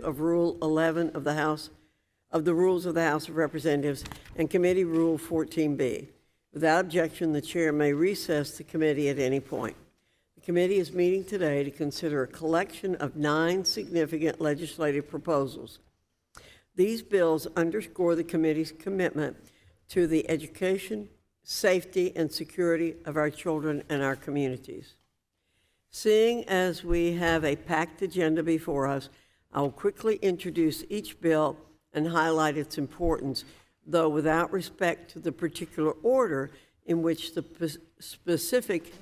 2 of Rule 11 of the Rules of the House of Representatives and Committee Rule 14B. Without objection, the chair may recess the committee at any point. The committee is meeting today to consider a collection of 9 significant legislative proposals. These bills underscore the committee's commitment to the education, safety, and security of our children and our communities. Seeing as we have a packed agenda before us, I will quickly introduce each bill and highlight its importance, though without respect to the particular order in which the specific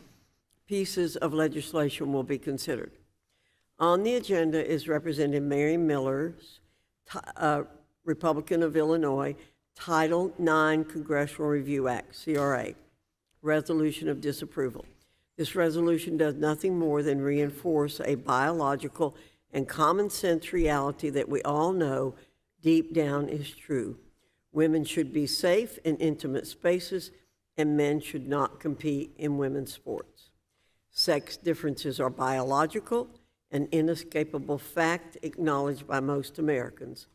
pieces of legislation will be considered. On the agenda is Representative Mary Miller's, Republican of Illinois, Title IX Congressional Review Act, CRA, resolution of disapproval. This resolution does nothing more than reinforce a biological and common sense reality that we all know deep down is true. Women should be safe in intimate spaces, and men should not compete in women's sports. Sex differences are biological, an inescapable fact acknowledged by most Americans.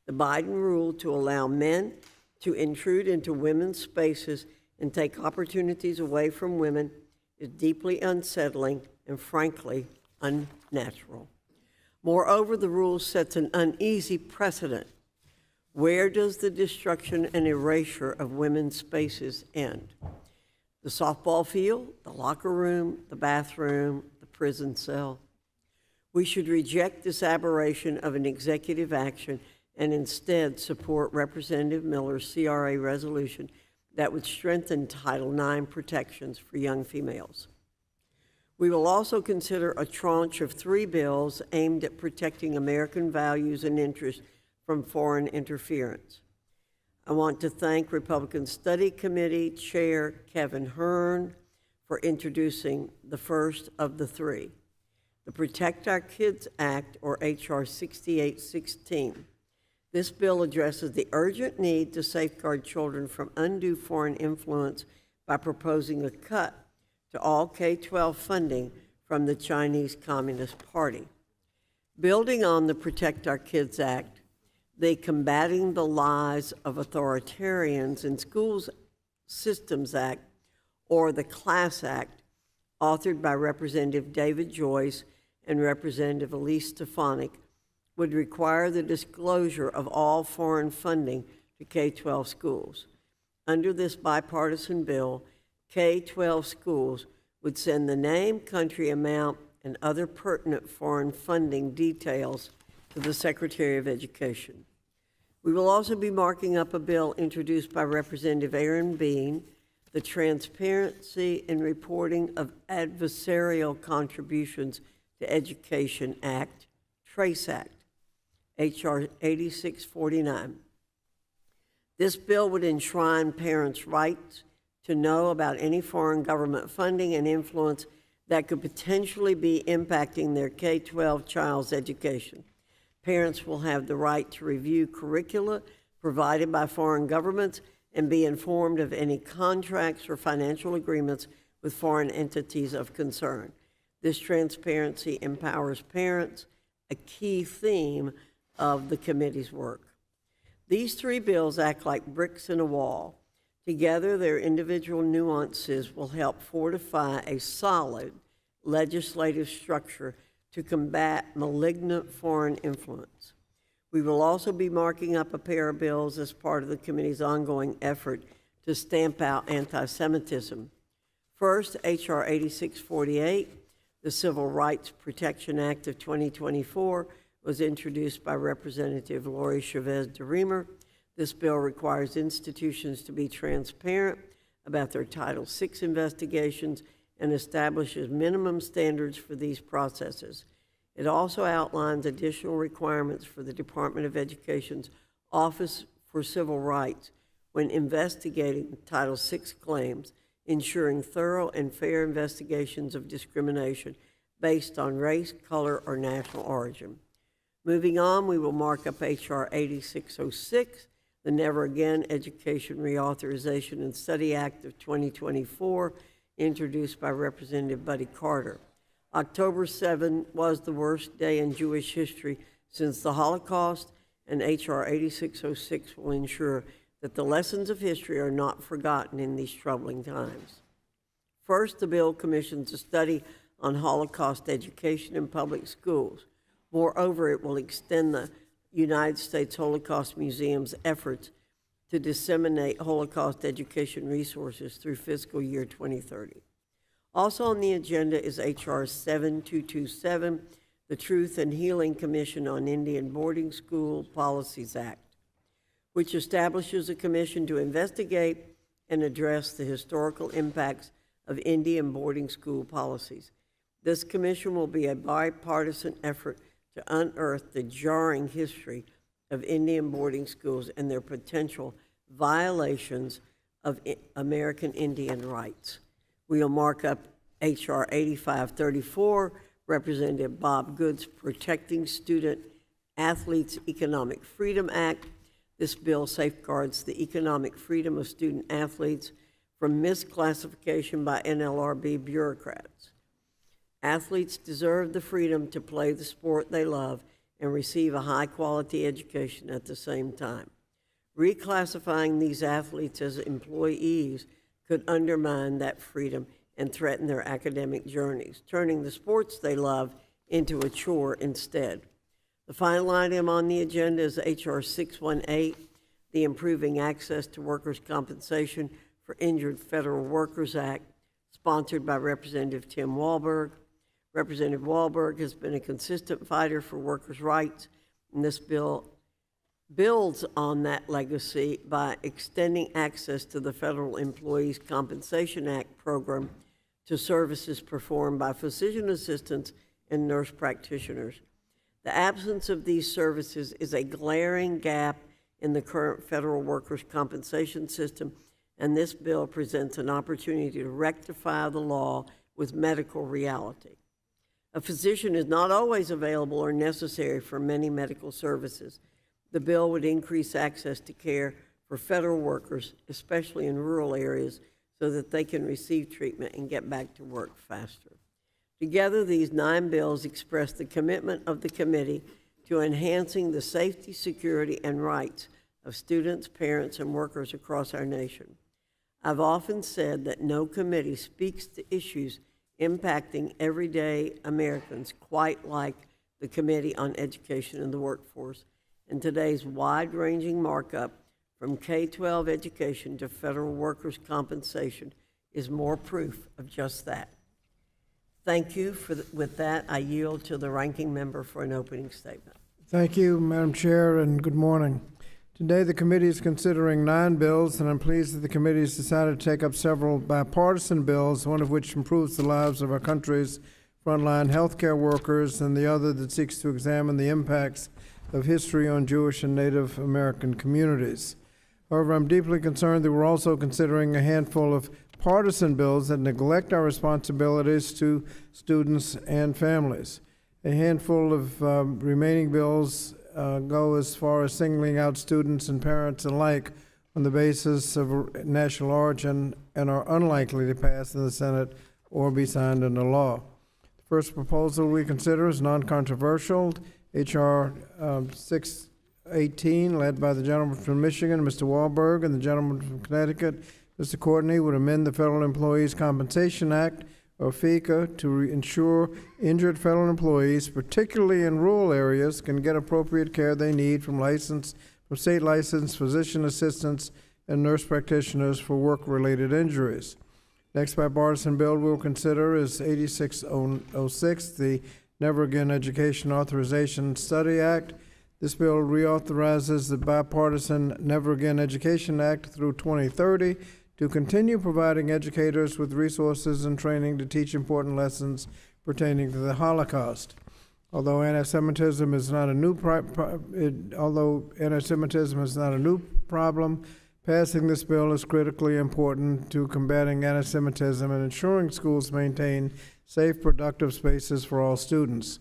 The Biden rule to allow men to intrude into women's spaces and take opportunities away from women is deeply unsettling and, frankly, unnatural. Moreover, the rule sets an uneasy precedent. Where does the destruction and erasure of women's spaces end? The softball field, the locker room, the bathroom, the prison cell. We should reject this aberration of an executive action and instead support Representative Miller's CRA resolution that would strengthen Title IX protections for young females. We will also consider a tranche of 3 bills aimed at protecting American values and interests from foreign interference. I want to thank Republican Study Committee Chair Kevin Hern for introducing the first of the 3, the Protect Our Kids Act, or H.R. 6816. This bill addresses the urgent need to safeguard children from undue foreign influence by proposing a cut to all K-12 funding from the Chinese Communist Party. Building on the Protect Our Kids Act, the Combating the Lies of Authoritarians in Schools Systems Act, or the CLASS Act, authored by Representative David Joyce and Representative Elise Stefanik, would require the disclosure of all foreign funding to K-12 schools. Under this bipartisan bill, K-12 schools would send the name, country, amount, and other pertinent foreign funding details to the Secretary of Education. We will also be marking up a bill introduced by Representative Aaron Bean, the Transparency in Reporting of Adversarial Contributions to Education Act, TRACE Act, H.R. 8649. This bill would enshrine parents' rights to know about any foreign government funding and influence that could potentially be impacting their K-12 child's education. Parents will have the right to review curricula provided by foreign governments and be informed of any contracts or financial agreements with foreign entities of concern. This transparency empowers parents, a key theme of the committee's work. These 3 bills act like bricks in a wall. Together, their individual nuances will help fortify a solid legislative structure to combat malignant foreign influence. We will also be marking up a pair of bills as part of the committee's ongoing effort to stamp out anti-Semitism. First, H.R. 8648, the Civil Rights Protection Act of 2024, was introduced by Representative Lori Chavez-DeRemer. This bill requires institutions to be transparent about their Title VI investigations and establishes minimum standards for these processes. It also outlines additional requirements for the Department of Education's Office for Civil Rights when investigating Title VI claims, ensuring thorough and fair investigations of discrimination based on race, color, or national origin. Moving on, we will mark up H.R. 8606, the Never Again Education Reauthorization and Study Act of 2024, introduced by Representative Buddy Carter. October 7 was the worst day in Jewish history since the Holocaust, and H.R. 8606 will ensure that the lessons of history are not forgotten in these troubling times. First, the bill commissions a study on Holocaust education in public schools. Moreover, it will extend the United States Holocaust Museum's efforts to disseminate Holocaust education resources through fiscal year 2030. Also on the agenda is H.R. 7227, the Truth and Healing Commission on Indian Boarding School Policies Act, which establishes a commission to investigate and address the historical impacts of Indian boarding school policies. This commission will be a bipartisan effort to unearth the jarring history of Indian boarding schools and their potential violations of American Indian rights. We'll mark up H.R. 8534, Representative Bob Good's Protecting Student Athletes Economic Freedom Act. This bill safeguards the economic freedom of student athletes from misclassification by NLRB bureaucrats. Athletes deserve the freedom to play the sport they love and receive a high-quality education at the same time. Reclassifying these athletes as employees could undermine that freedom and threaten their academic journeys, turning the sports they love into a chore instead. The final item on the agenda is H.R. 618, the Improving Access to Workers' Compensation for Injured Federal Workers Act, sponsored by Representative Tim Walberg. Representative Walberg has been a consistent fighter for workers' rights, and this bill builds on that legacy by extending access to the Federal Employees Compensation Act program to services performed by physician assistants and nurse practitioners. The absence of these services is a glaring gap in the current federal workers' compensation system, and this bill presents an opportunity to rectify the law with medical reality. A physician is not always available or necessary for many medical services. The bill would increase access to care for federal workers, especially in rural areas, so that they can receive treatment and get back to work faster. Together, these 9 bills express the commitment of the committee to enhancing the safety, security, and rights of students, parents, and workers across our nation. I've often said that no committee speaks to issues impacting everyday Americans quite like the Committee on Education and the Workforce, and today's wide-ranging markup from K-12 education to federal workers' compensation is more proof of just that. Thank you. With that, I yield to the ranking member for an opening statement. Thank you, Madam Chair, and good morning. Today, the committee is considering 9 bills, and I'm pleased that the committee has decided to take up several bipartisan bills, one of which improves the lives of our country's frontline healthcare workers, and the other that seeks to examine the impacts of history on Jewish and Native American communities. However, I'm deeply concerned that we're also considering a handful of partisan bills that neglect our responsibilities to students and families. A handful of remaining bills go as far as singling out students and parents alike on the basis of national origin and are unlikely to pass in the Senate or be signed into law. The first proposal we consider is non-controversial, H.R. 618, led by the gentleman from Michigan, Mr. Walberg, and the gentleman from Connecticut, Mr. Courtney, would amend the Federal Employees Compensation Act, or FECA, to ensure injured federal employees, particularly in rural areas, can get appropriate care they need from state licensed physician assistants and nurse practitioners for work-related injuries. Next bipartisan bill we'll consider is 8606, the Never Again Education Authorization Study Act. This bill reauthorizes the bipartisan Never Again Education Act through 2030 to continue providing educators with resources and training to teach important lessons pertaining to the Holocaust. Although anti-Semitism is not a new problem, passing this bill is critically important to combating anti-Semitism and ensuring schools maintain safe, productive spaces for all students.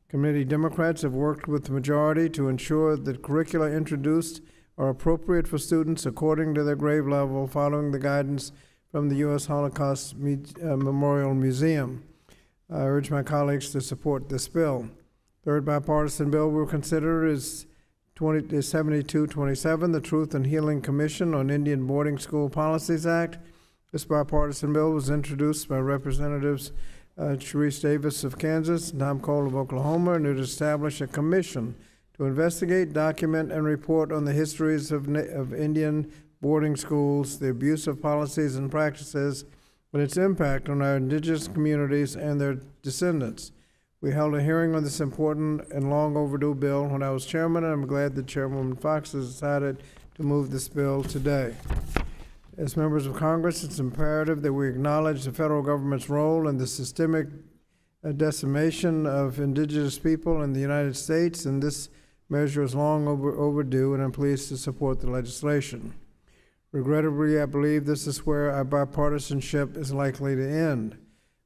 Committee Democrats have worked with the majority to ensure that curricula introduced are appropriate for students according to their grade level, following the guidance from the U.S. Holocaust Memorial Museum. I urge my colleagues to support this bill. Third bipartisan bill we'll consider is 7227, the Truth and Healing Commission on Indian Boarding School Policies Act. This bipartisan bill was introduced by Representatives Sharice Davis of Kansas and Tom Cole of Oklahoma, and it would establish a commission to investigate, document, and report on the histories of Indian boarding schools, the abuse of policies and practices, and its impact on our indigenous communities and their descendants. We held a hearing on this important and long overdue bill when I was chairman, and I'm glad that Chairwoman Foxx has decided to move this bill today. As members of Congress, it's imperative that we acknowledge the federal government's role in the systemic decimation of indigenous people in the United States, and this measure is long overdue, and I'm pleased to support the legislation. Regrettably, I believe this is where our bipartisanship is likely to end.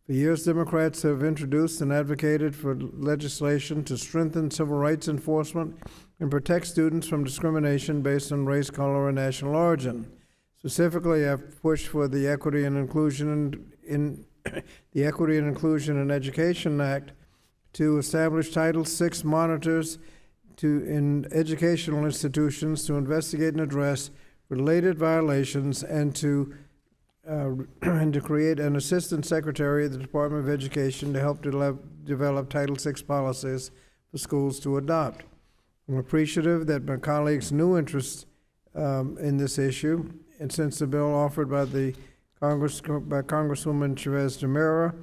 For years, Democrats have introduced and advocated for legislation to strengthen civil rights enforcement and protect students from discrimination based on race, color, and national origin. Specifically, I've pushed for the Equity and Inclusion in Education Act to establish Title VI monitors in educational institutions to investigate and address related violations, and to create an assistant secretary at the Department of Education to help develop Title VI policies for schools to adopt. I'm appreciative that my colleagues' new interest in this issue, and since the bill offered by Congresswoman Chavez DeMera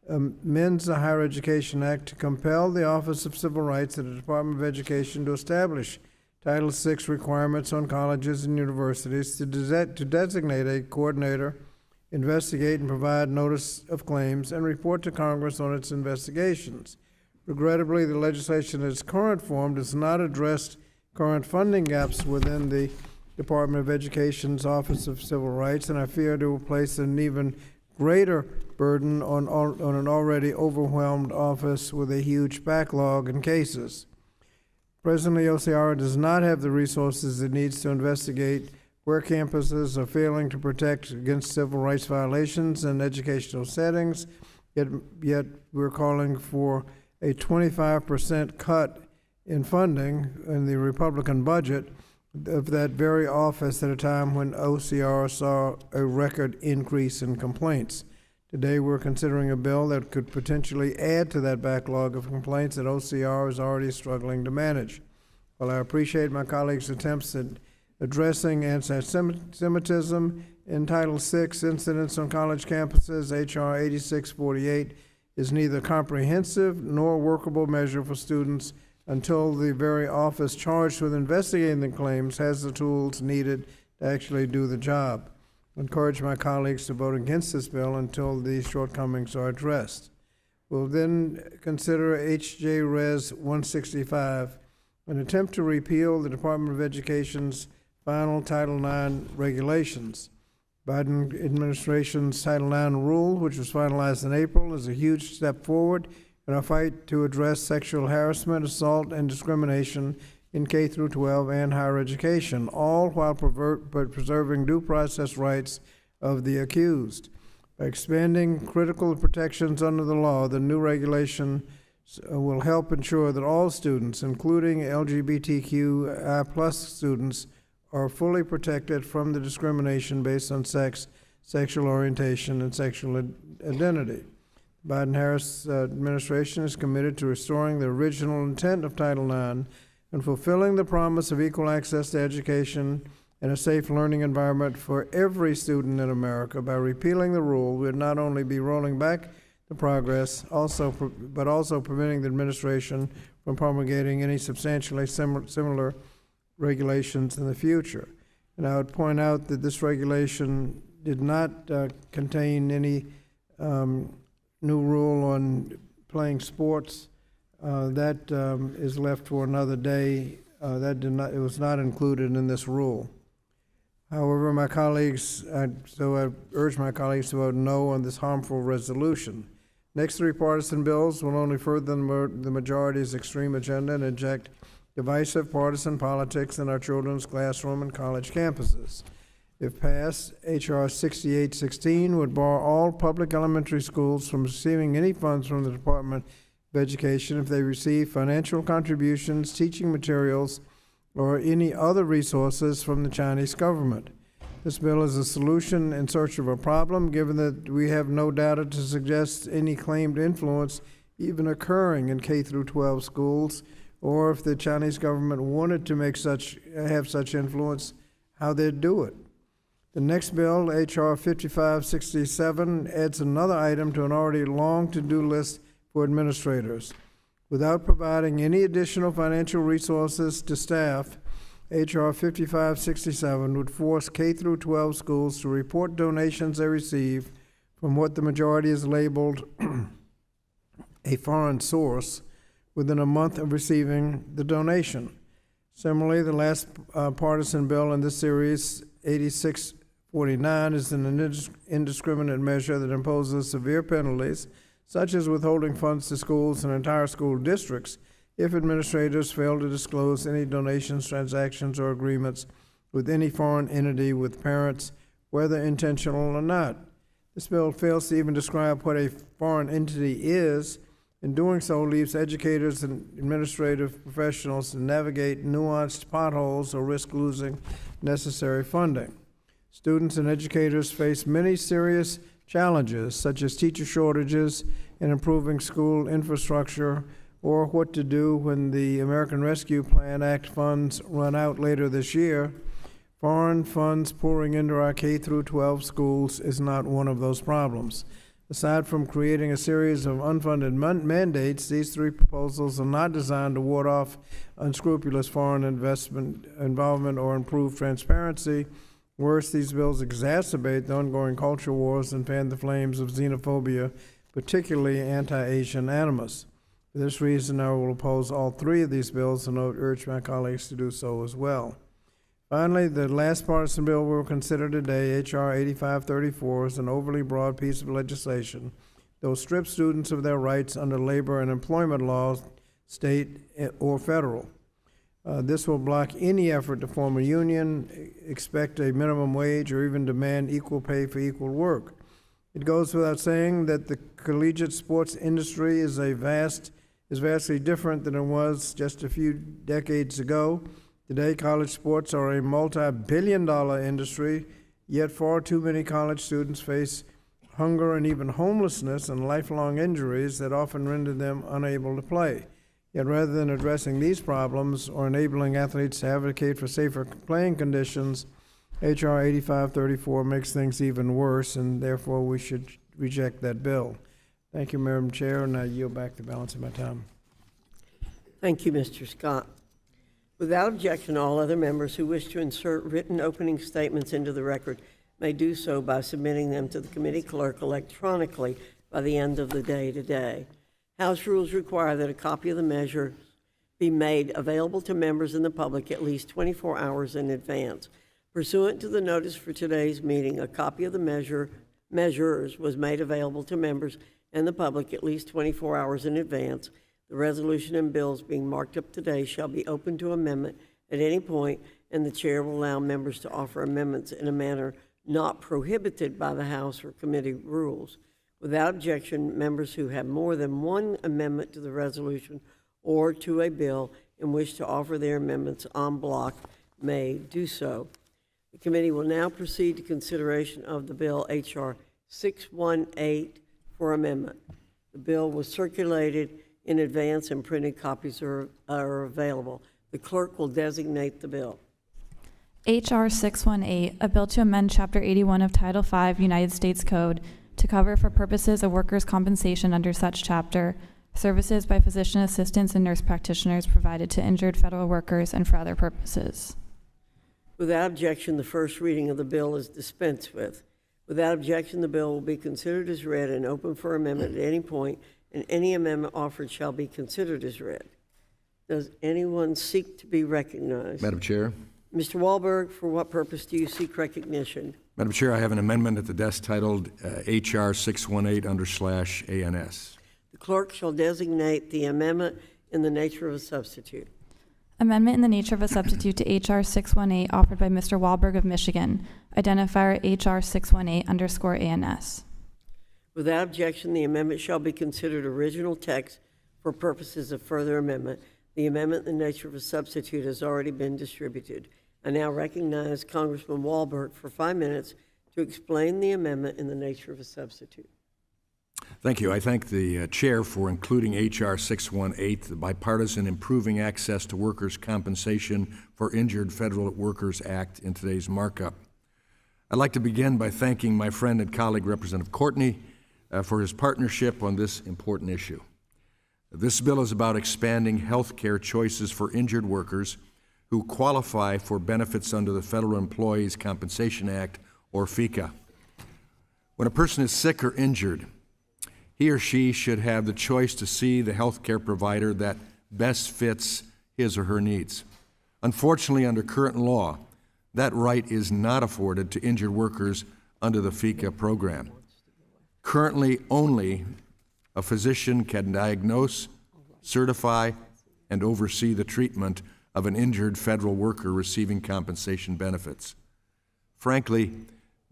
amends the Higher Education Act to compel the Office of Civil Rights at the Department of Education to establish Title VI requirements on colleges and universities to designate a coordinator, investigate and provide notice of claims, and report to Congress on its investigations. Regrettably, the legislation in its current form does not address current funding gaps within the Department of Education's Office of Civil Rights, and I fear it will place an even greater burden on an already overwhelmed office with a huge backlog in cases. Presently, OCR does not have the resources it needs to investigate where campuses are failing to protect against civil rights violations in educational settings, yet we're calling for a 25% cut in funding in the Republican budget of that very office at a time when OCR saw a record increase in complaints. Today, we're considering a bill that could potentially add to that backlog of complaints that OCR is already struggling to manage. While I appreciate my colleagues' attempts at addressing anti-Semitism in Title VI incidents on college campuses, H.R. 8648 is neither comprehensive nor a workable measure for students until the very office charged with investigating the claims has the tools needed to actually do the job. I encourage my colleagues to vote against this bill until these shortcomings are addressed. We'll then consider H.J. Res. 165, an attempt to repeal the Department of Education's final Title IX regulations. Biden administration's Title IX rule, which was finalized in April, is a huge step forward in our fight to address sexual harassment, assault, and discrimination in K-12 and higher education, all while preserving due process rights of the accused. By expanding critical protections under the law, the new regulation will help ensure that all students, including LGBTQI+ students, are fully protected from the discrimination based on sex, sexual orientation, and sexual identity. The Biden-Harris administration is committed to restoring the original intent of Title IX and fulfilling the promise of equal access to education and a safe learning environment for every student in America. By repealing the rule, we would not only be rolling back the progress, but also preventing the administration from promulgating any substantially similar regulations in the future. And I would point out that this regulation did not contain any new rule on playing sports. That is left for another day. It was not included in this rule. However, my colleagues, I urge my colleagues to vote no on this harmful resolution. Next three partisan bills will only further the majority's extreme agenda and inject divisive partisan politics in our children's classroom and college campuses. If passed, H.R. 6816 would bar all public elementary schools from receiving any funds from the Department of Education if they receive financial contributions, teaching materials, or any other resources from the Chinese government. This bill is a solution in search of a problem, given that we have no data to suggest any claimed influence even occurring in K through 12 schools, or if the Chinese government wanted to have such influence, how they'd do it. The next bill, H.R. 5567, adds another item to an already long to-do list for administrators. Without providing any additional financial resources to staff, H.R. 5567 would force K through 12 schools to report donations they receive from what the majority is labeled a foreign source within a month of receiving the donation. Similarly, the last partisan bill in this series, 8649, is an indiscriminate measure that imposes severe penalties, such as withholding funds to schools and entire school districts if administrators fail to disclose any donations, transactions, or agreements with any foreign entity with parents, whether intentional or not. This bill fails to even describe what a foreign entity is. In doing so, leaves educators and administrative professionals to navigate nuanced potholes or risk losing necessary funding. Students and educators face many serious challenges, such as teacher shortages and improving school infrastructure, or what to do when the American Rescue Plan Act funds run out later this year. Foreign funds pouring into our K through 12 schools is not one of those problems. Aside from creating a series of unfunded mandates, these three proposals are not designed to ward off unscrupulous foreign involvement or improve transparency. Worse, these bills exacerbate the ongoing culture wars and fan the flames of xenophobia, particularly anti-Asian animus. For this reason, I will oppose all three of these bills and I would urge my colleagues to do so as well. Finally, the last partisan bill we will consider today, H.R. 8534, is an overly broad piece of legislation that will strip students of their rights under labor and employment laws, state or federal. This will block any effort to form a union, expect a minimum wage, or even demand equal pay for equal work. It goes without saying that the collegiate sports industry is vastly different than it was just a few decades ago. Today, college sports are a multi-billion-dollar industry, yet far too many college students face hunger and even homelessness and lifelong injuries that often render them unable to play. Yet rather than addressing these problems or enabling athletes to advocate for safer playing conditions, H.R. 8534 makes things even worse, and therefore we should reject that bill. Thank you, Madam Chair, and I yield back the balance of my time. Thank you, Mr. Scott. Without objection, all other members who wish to insert written opening statements into the record may do so by submitting them to the committee clerk electronically by the end of the day today. House rules require that a copy of the measure be made available to members and the public at least 24 hours in advance. Pursuant to the notice for today's meeting, a copy of the measures was made available to members and the public at least 24 hours in advance. The resolution and bills being marked up today shall be open to amendment at any point, and the chair will allow members to offer amendments in a manner not prohibited by the House or committee rules. Without objection, members who have more than one amendment to the resolution or to a bill and wish to offer their amendments en bloc may do so. The committee will now proceed to consideration of the bill H.R. 618 for amendment. The bill was circulated in advance and printed copies are available. The clerk will designate the bill. H.R. 618, a bill to amend Chapter 81 of Title V United States Code to cover for purposes of workers' compensation under such chapter services by physician assistants and nurse practitioners provided to injured federal workers and for other purposes. Without objection, the first reading of the bill is dispensed with. Without objection, the bill will be considered as read and open for amendment at any point, and any amendment offered shall be considered as read. Does anyone seek to be recognized? Madam Chair. Mr. Wahlberg, for what purpose do you seek recognition? Madam Chair, I have an amendment at the desk titled H.R. 618//ANS. The clerk shall designate the amendment in the nature of a substitute. Amendment in the nature of a substitute to H.R. 618 offered by Mr. Wahlberg of Michigan. Identifier H.R. 618_ANS. Without objection, the amendment shall be considered original text for purposes of further amendment. The amendment in the nature of a substitute has already been distributed. I now recognize Congressman Wahlberg for 5 minutes to explain the amendment in the nature of a substitute. Thank you. I thank the chair for including H.R. 618, the Bipartisan Improving Access to Workers' Compensation for Injured Federal Workers Act, in today's markup. I'd like to begin by thanking my friend and colleague, Representative Courtney, for his partnership on this important issue. This bill is about expanding health care choices for injured workers who qualify for benefits under the Federal Employees Compensation Act, or FECA. When a person is sick or injured, he or she should have the choice to see the health care provider that best fits his or her needs. Unfortunately, under current law, that right is not afforded to injured workers under the FECA program. Currently, only a physician can diagnose, certify, and oversee the treatment of an injured federal worker receiving compensation benefits. Frankly,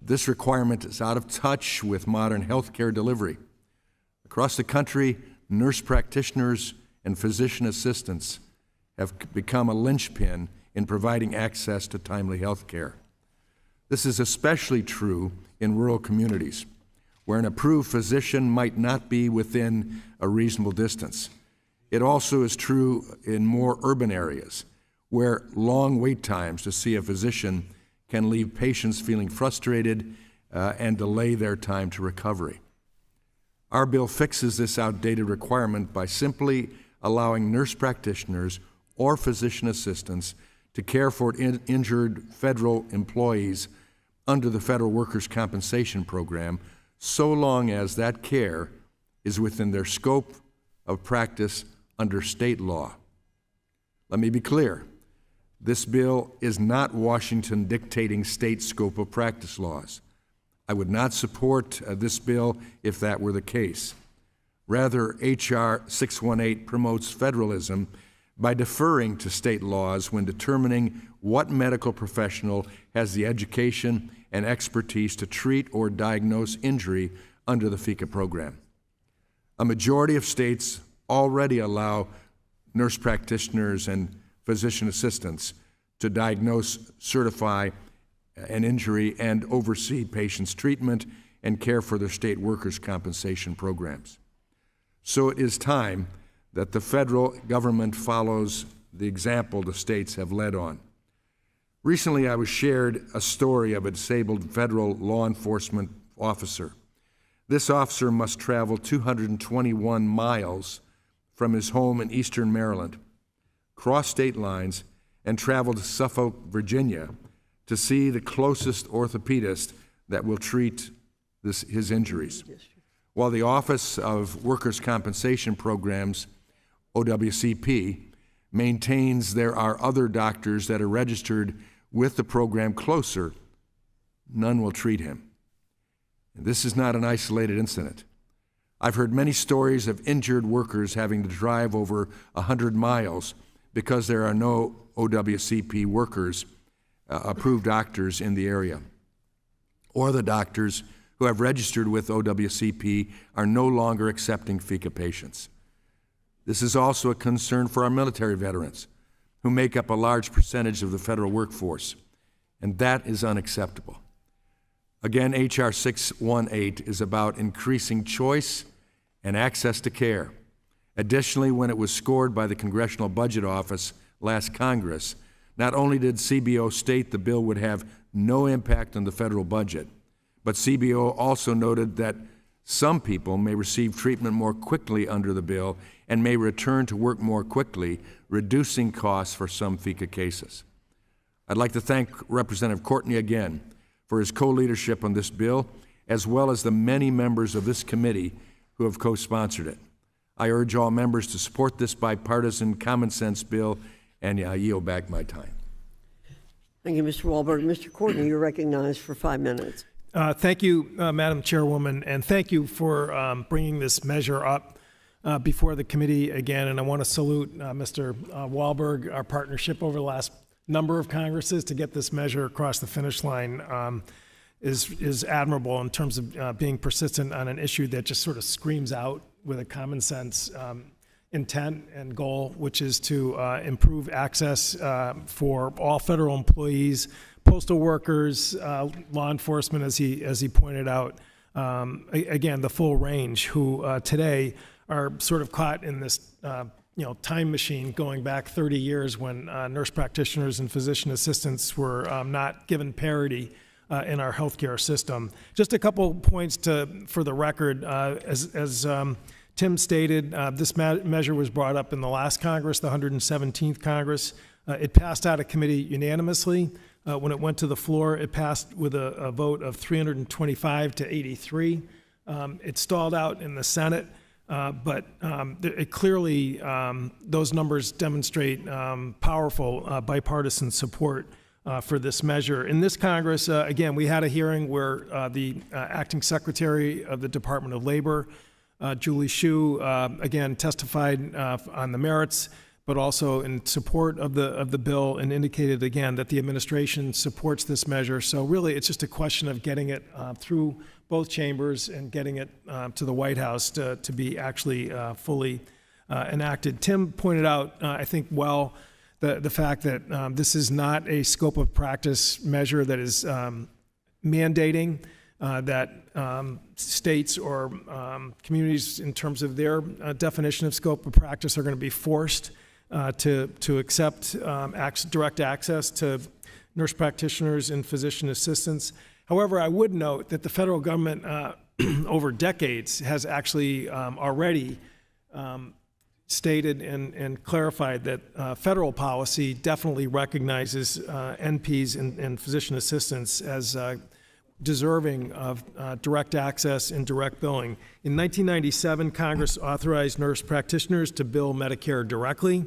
this requirement is out of touch with modern health care delivery. Across the country, nurse practitioners and physician assistants have become a linchpin in providing access to timely health care. This is especially true in rural communities, where an approved physician might not be within a reasonable distance. It also is true in more urban areas, where long wait times to see a physician can leave patients feeling frustrated and delay their time to recovery. Our bill fixes this outdated requirement by simply allowing nurse practitioners or physician assistants to care for injured federal employees under the Federal Workers' Compensation Program, so long as that care is within their scope of practice under state law. Let me be clear. This bill is not Washington dictating state scope of practice laws. I would not support this bill if that were the case. Rather, H.R. 618 promotes federalism by deferring to state laws when determining what medical professional has the education and expertise to treat or diagnose injury under the FECA program. A majority of states already allow nurse practitioners and physician assistants to diagnose, certify an injury, and oversee patients' treatment and care for their state workers' compensation programs. So it is time that the federal government follows the example the states have led on. Recently, I was shared a story of a disabled federal law enforcement officer. This officer must travel 221 miles from his home in eastern Maryland, cross state lines, and travel to Suffolk, Virginia, to see the closest orthopedist that will treat his injuries. While the Office of Workers' Compensation Programs, OWCP, maintains there are other doctors that are registered with the program closer, none will treat him. And this is not an isolated incident. I've heard many stories of injured workers having to drive over 100 miles because there are no OWCP workers, approved doctors in the area. Or the doctors who have registered with OWCP are no longer accepting FECA patients. This is also a concern for our military veterans, who make up a large percentage of the federal workforce, and that is unacceptable. Again, H.R. 618 is about increasing choice and access to care. Additionally, when it was scored by the Congressional Budget Office last Congress, not only did CBO state the bill would have no impact on the federal budget, but CBO also noted that some people may receive treatment more quickly under the bill and may return to work more quickly, reducing costs for some FECA cases. I'd like to thank Representative Courtney again for his co-leadership on this bill, as well as the many members of this committee who have co-sponsored it. I urge all members to support this bipartisan common sense bill, and I yield back my time. Thank you, Mr. Wahlberg. Mr. Courtney, you're recognized for 5 minutes. Thank you, Madam Chairwoman, and thank you for bringing this measure up before the committee again. And I want to salute Mr. Wahlberg. Our partnership over the last number of Congresses to get this measure across the finish line is admirable in terms of being persistent on an issue that just sort of screams out with a common sense intent and goal, which is to improve access for all federal employees, postal workers, law enforcement, as he pointed out. Again, the full range, who today are sort of caught in this time machine going back 30 years when nurse practitioners and physician assistants were not given parity in our healthcare system. Just a couple points for the record. As Tim stated, this measure was brought up in the last Congress, the 117th Congress. It passed out of committee unanimously. When it went to the floor, it passed with a vote of 325 to 83. It stalled out in the Senate, but it clearly, those numbers demonstrate powerful bipartisan support for this measure. In this Congress, again, we had a hearing where the acting secretary of the Department of Labor, Julie Hsu, again, testified on the merits, but also in support of the bill, and indicated again that the administration supports this measure. So really, it's just a question of getting it through both chambers and getting it to the White House to be actually fully enacted. Tim pointed out, I think, well, the fact that this is not a scope of practice measure that is mandating that states or communities, in terms of their definition of scope of practice, are going to be forced to accept direct access to nurse practitioners and physician assistants. However, I would note that the federal government over decades has actually already stated and clarified that federal policy definitely recognizes NPs and physician assistants as deserving of direct access and direct billing. In 1997, Congress authorized nurse practitioners to bill Medicare directly.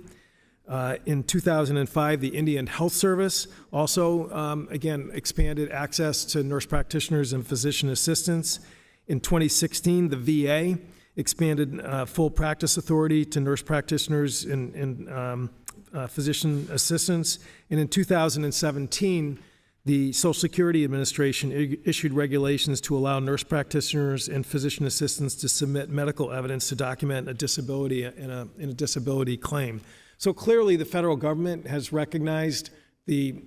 In 2005, the Indian Health Service also, again, expanded access to nurse practitioners and physician assistants. In 2016, the VA expanded full practice authority to nurse practitioners and physician assistants. And in 2017, the Social Security Administration issued regulations to allow nurse practitioners and physician assistants to submit medical evidence to document a disability in a disability claim. So clearly, the federal government has recognized the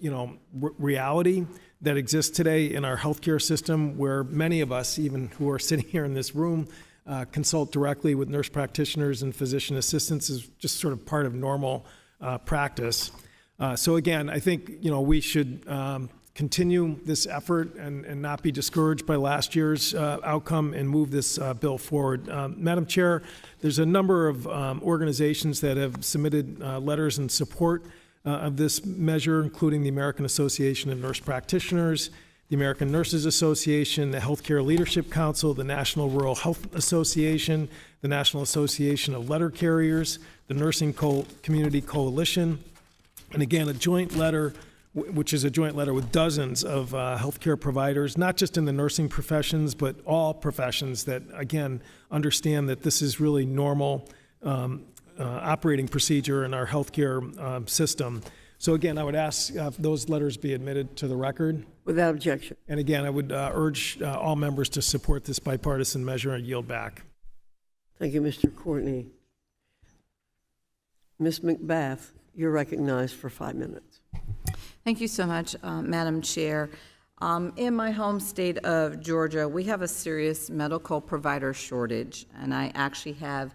reality that exists today in our healthcare system, where many of us, even who are sitting here in this room, consult directly with nurse practitioners and physician assistants is just sort of part of normal practice. So again, I think we should continue this effort and not be discouraged by last year's outcome and move this bill forward. Madam Chair, there's a number of organizations that have submitted letters in support of this measure, including the American Association of Nurse Practitioners, the American Nurses Association, the Healthcare Leadership Council, the National Rural Health Association, the National Association of Letter Carriers, the Nursing Community Coalition, and again, a joint letter, which is a joint letter with dozens of healthcare providers, not just in the nursing professions, but all professions that, again, understand that this is really normal operating procedure in our healthcare system. So again, I would ask those letters be admitted to the record. Without objection. And again, I would urge all members to support this bipartisan measure and yield back. Thank you, Mr. Courtney. Ms. McBath, you're recognized for 5 minutes. Thank you so much, Madam Chair. In my home state of Georgia, we have a serious medical provider shortage, and I actually have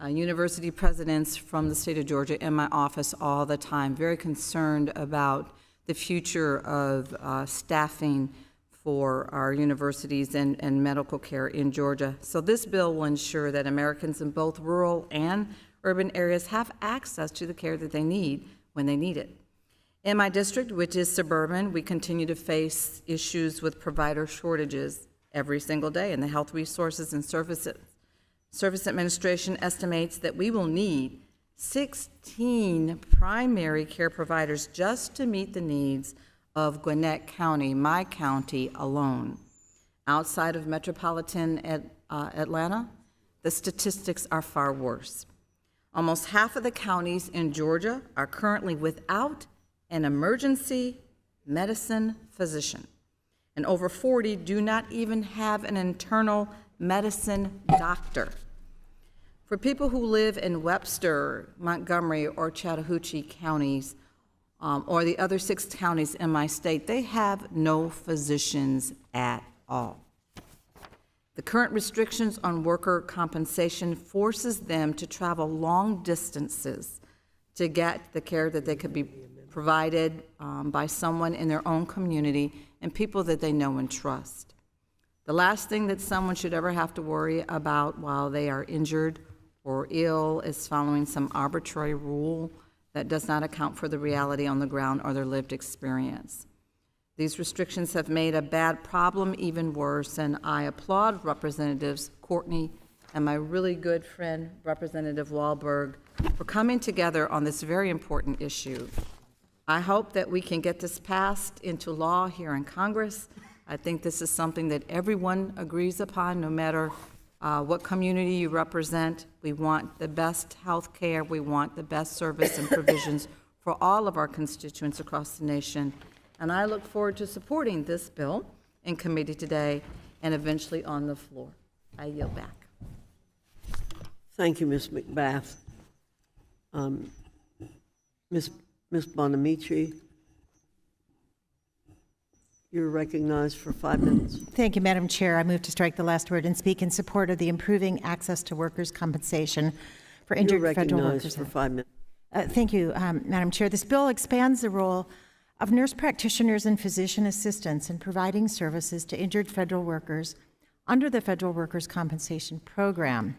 university presidents from the state of Georgia in my office all the time, very concerned about the future of staffing for our universities and medical care in Georgia. So this bill will ensure that Americans in both rural and urban areas have access to the care that they need when they need it. In my district, which is suburban, we continue to face issues with provider shortages every single day, and the Health Resources and Service Administration estimates that we will need 16 primary care providers just to meet the needs of Gwinnett County, my county alone. Outside of metropolitan Atlanta, the statistics are far worse. Almost half of the counties in Georgia are currently without an emergency medicine physician, and over 40 do not even have an internal medicine doctor. For people who live in Webster, Montgomery, or Chattahoochee counties, or the other 6 counties in my state, they have no physicians at all. The current restrictions on worker compensation forces them to travel long distances to get the care that they could be provided by someone in their own community and people that they know and trust. The last thing that someone should ever have to worry about while they are injured or ill is following some arbitrary rule that does not account for the reality on the ground or their lived experience. These restrictions have made a bad problem even worse, and I applaud Representatives Courtney and my really good friend, Representative Wahlberg, for coming together on this very important issue. I hope that we can get this passed into law here in Congress. I think this is something that everyone agrees upon, no matter what community you represent. We want the best health care. We want the best service and provisions for all of our constituents across the nation. And I look forward to supporting this bill in committee today and eventually on the floor. I yield back. Thank you, Ms. McBath. Ms. Bonamici, you're recognized for 5 minutes. Thank you, Madam Chair. I move to strike the last word and speak in support of the improving access to workers' compensation for injured federal workers. You're recognized for 5 minutes. Thank you, Madam Chair. This bill expands the role of nurse practitioners and physician assistants in providing services to injured federal workers under the Federal Workers' Compensation Program.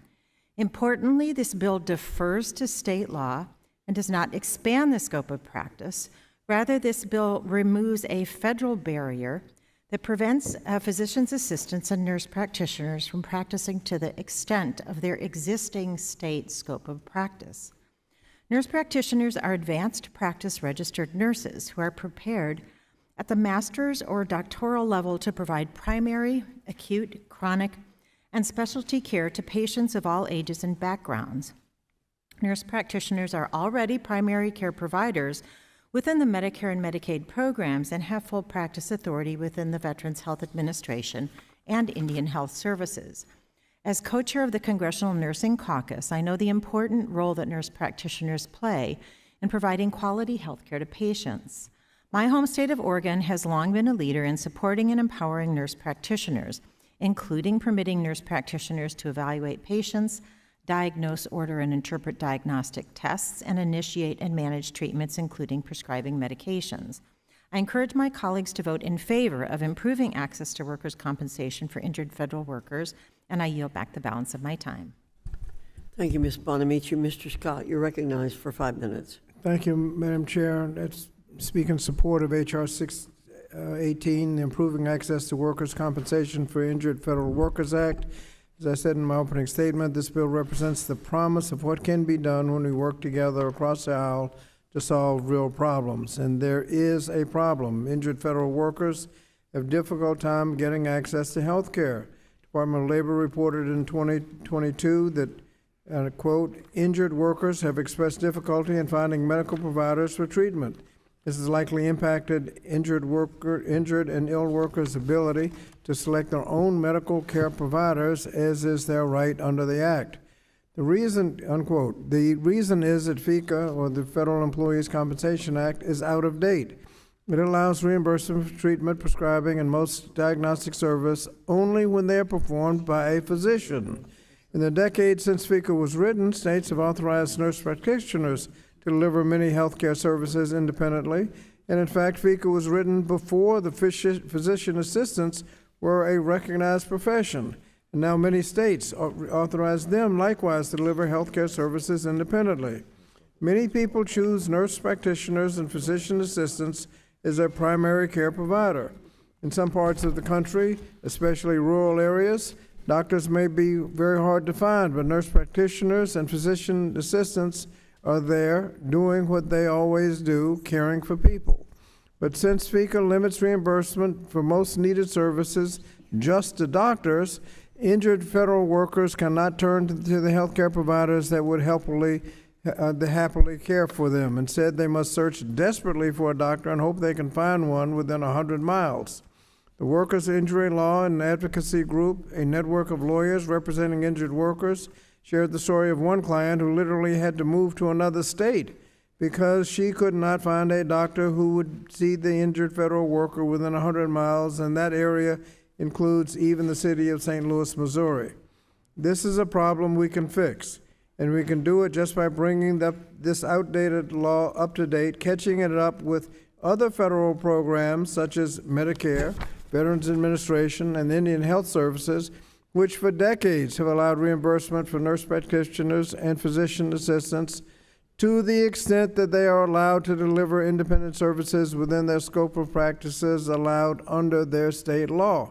Importantly, this bill defers to state law and does not expand the scope of practice. Rather, this bill removes a federal barrier that prevents physicians' assistants and nurse practitioners from practicing to the extent of their existing state scope of practice. Nurse practitioners are advanced practice registered nurses who are prepared at the master's or doctoral level to provide primary, acute, chronic, and specialty care to patients of all ages and backgrounds. Nurse practitioners are already primary care providers within the Medicare and Medicaid programs and have full practice authority within the Veterans Health Administration and Indian Health Services. As co-chair of the Congressional Nursing Caucus, I know the important role that nurse practitioners play in providing quality health care to patients. My home state of Oregon has long been a leader in supporting and empowering nurse practitioners, including permitting nurse practitioners to evaluate patients, diagnose, order, and interpret diagnostic tests, and initiate and manage treatments, including prescribing medications. I encourage my colleagues to vote in favor of improving access to workers' compensation for injured federal workers, and I yield back the balance of my time. Thank you, Ms. Bonamici. Mr. Scott, you're recognized for 5 minutes. Thank you, Madam Chair. Let's speak in support of H.R. 618, the Improving Access to Workers' Compensation for Injured Federal Workers Act. As I said in my opening statement, this bill represents the promise of what can be done when we work together across the aisle to solve real problems. And there is a problem. Injured federal workers have a difficult time getting access to health care. Department of Labor reported in 2022 that, quote, injured workers have expressed difficulty in finding medical providers for treatment. This has likely impacted injured and ill workers' ability to select their own medical care providers, as is their right under the Act. The reason, unquote, the reason is that FECA, or the Federal Employees Compensation Act, is out of date. It allows reimbursement for treatment, prescribing, and most diagnostic service only when they are performed by a physician. In the decade since FECA was written, states have authorized nurse practitioners to deliver many health care services independently, and in fact, FECA was written before the physician assistants were a recognized profession. And now many states authorize them likewise to deliver health care services independently. Many people choose nurse practitioners and physician assistants as their primary care provider. In some parts of the country, especially rural areas, doctors may be very hard to find, but nurse practitioners and physician assistants are there doing what they always do, caring for people. But since FECA limits reimbursement for most needed services just to doctors, injured federal workers cannot turn to the healthcare providers that would happily care for them. Instead, they must search desperately for a doctor and hope they can find one within 100 miles. The Workers' Injury Law and Advocacy Group, a network of lawyers representing injured workers, shared the story of one client who literally had to move to another state because she could not find a doctor who would see the injured federal worker within 100 miles, and that area includes even the city of St. Louis, Missouri. This is a problem we can fix, and we can do it just by bringing this outdated law up to date, catching it up with other federal programs such as Medicare, Veterans Administration, and Indian Health Services, which for decades have allowed reimbursement for nurse practitioners and physician assistants to the extent that they are allowed to deliver independent services within their scope of practices allowed under their state law.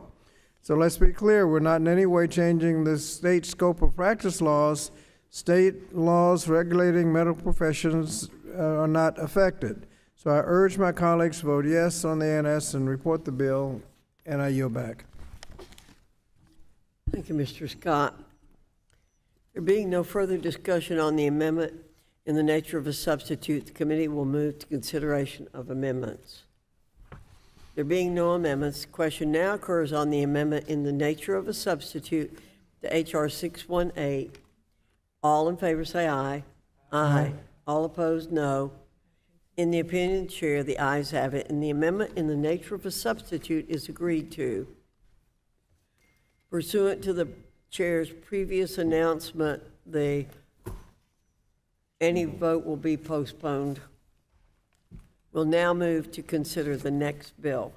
So let's be clear, we're not in any way changing the state scope of practice laws. State laws regulating medical professions are not affected. So I urge my colleagues to vote yes on the ANS and report the bill, and I yield back. Thank you, Mr. Scott. There being no further discussion on the amendment in the nature of a substitute, the committee will move to consideration of amendments. There being no amendments, the question now occurs on the amendment in the nature of a substitute to H.R. 618. All in favor say aye. Aye. All opposed, no. In the opinion of the chair, the ayes have it, and the amendment in the nature of a substitute is agreed to. Pursuant to the chair's previous announcement, any vote will be postponed. We'll now move to consider the next bill.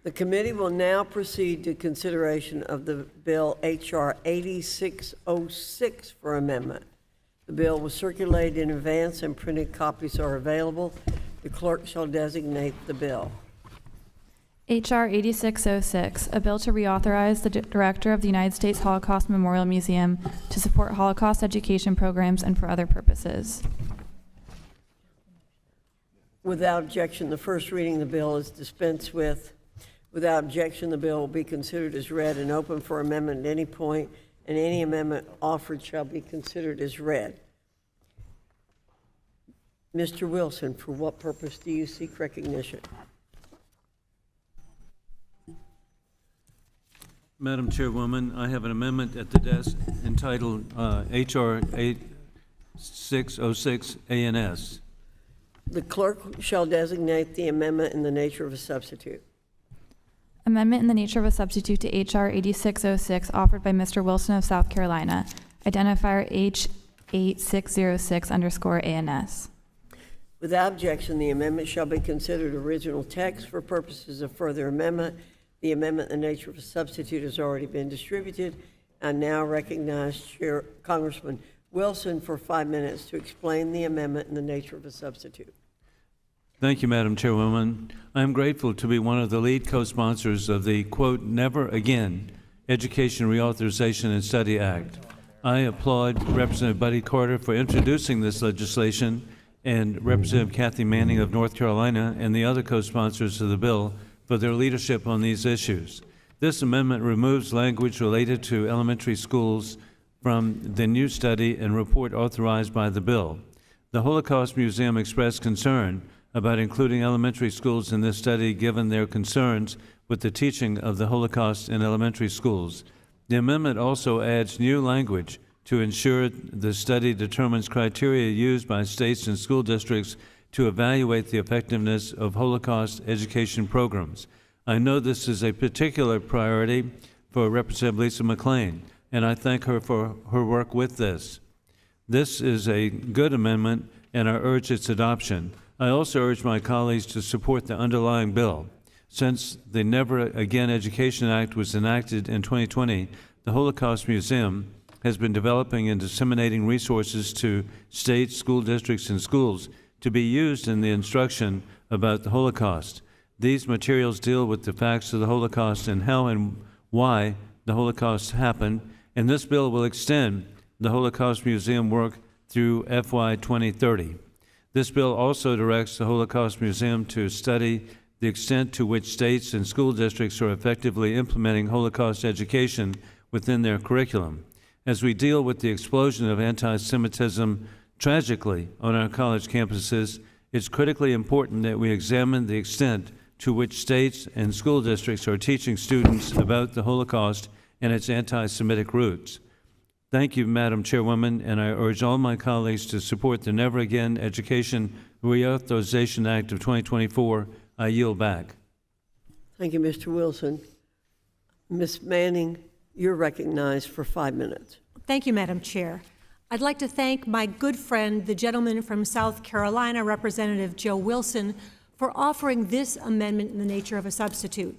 The committee will now proceed to consideration of the bill H.R. 8606 for amendment. The bill was circulated in advance and printed copies are available. The clerk shall designate the bill. H.R. 8606, a bill to reauthorize the Director of the United States Holocaust Memorial Museum to support Holocaust education programs and for other purposes. Without objection, the first reading of the bill is dispensed with. Without objection, the bill will be considered as read and open for amendment at any point, and any amendment offered shall be considered as read. Mr. Wilson, for what purpose do you seek recognition? Madam Chairwoman, I have an amendment at the desk entitled H.R. 8606 ANS. The clerk shall designate the amendment in the nature of a substitute. Amendment in the nature of a substitute to H.R. 8606 offered by Mr. Wilson of South Carolina. Identifier H8606_ANS. Without objection, the amendment shall be considered original text for purposes of further amendment. The amendment in the nature of a substitute has already been distributed. I now recognize Congressman Wilson for 5 minutes to explain the amendment in the nature of a substitute. Thank you, Madam Chairwoman. I am grateful to be one of the lead co-sponsors of the, quote, Never Again Education Reauthorization and Study Act. I applaud Representative Buddy Carter for introducing this legislation and Representative Kathy Manning of North Carolina and the other co-sponsors of the bill for their leadership on these issues. This amendment removes language related to elementary schools from the new study and report authorized by the bill. The Holocaust Museum expressed concern about including elementary schools in this study given their concerns with the teaching of the Holocaust in elementary schools. The amendment also adds new language to ensure the study determines criteria used by states and school districts to evaluate the effectiveness of Holocaust education programs. I know this is a particular priority for Representative Lisa McClain, and I thank her for her work with this. This is a good amendment, and I urge its adoption. I also urge my colleagues to support the underlying bill. Since the Never Again Education Act was enacted in 2020, the Holocaust Museum has been developing and disseminating resources to states, school districts, and schools to be used in the instruction about the Holocaust. These materials deal with the facts of the Holocaust and how and why the Holocaust happened, and this bill will extend the Holocaust Museum work through FY 2030. This bill also directs the Holocaust Museum to study the extent to which states and school districts are effectively implementing Holocaust education within their curriculum. As we deal with the explosion of anti-Semitism tragically on our college campuses, it's critically important that we examine the extent to which states and school districts are teaching students about the Holocaust and its anti-Semitic roots. Thank you, Madam Chairwoman, and I urge all my colleagues to support the Never Again Education Reauthorization Act of 2024. I yield back. Thank you, Mr. Wilson. Ms. Manning, you're recognized for 5 minutes. Thank you, Madam Chair. I'd like to thank my good friend, the gentleman from South Carolina, Representative Joe Wilson, for offering this amendment in the nature of a substitute.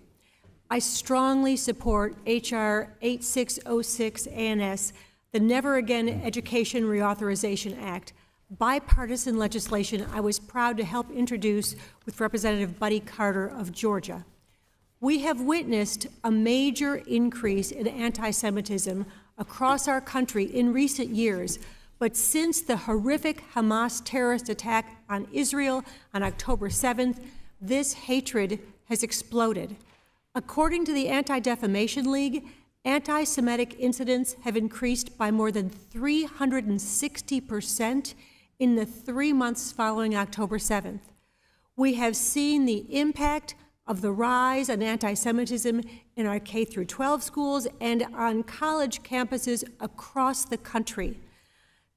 I strongly support H.R. 8606 ANS, the Never Again Education Reauthorization Act, bipartisan legislation I was proud to help introduce with Representative Buddy Carter of Georgia. We have witnessed a major increase in anti-Semitism across our country in recent years, but since the horrific Hamas terrorist attack on Israel on October 7th, this hatred has exploded. According to the Anti-Defamation League, anti-Semitic incidents have increased by more than 360% in the 3 months following October 7th. We have seen the impact of the rise in anti-Semitism in our K-12 schools and on college campuses across the country.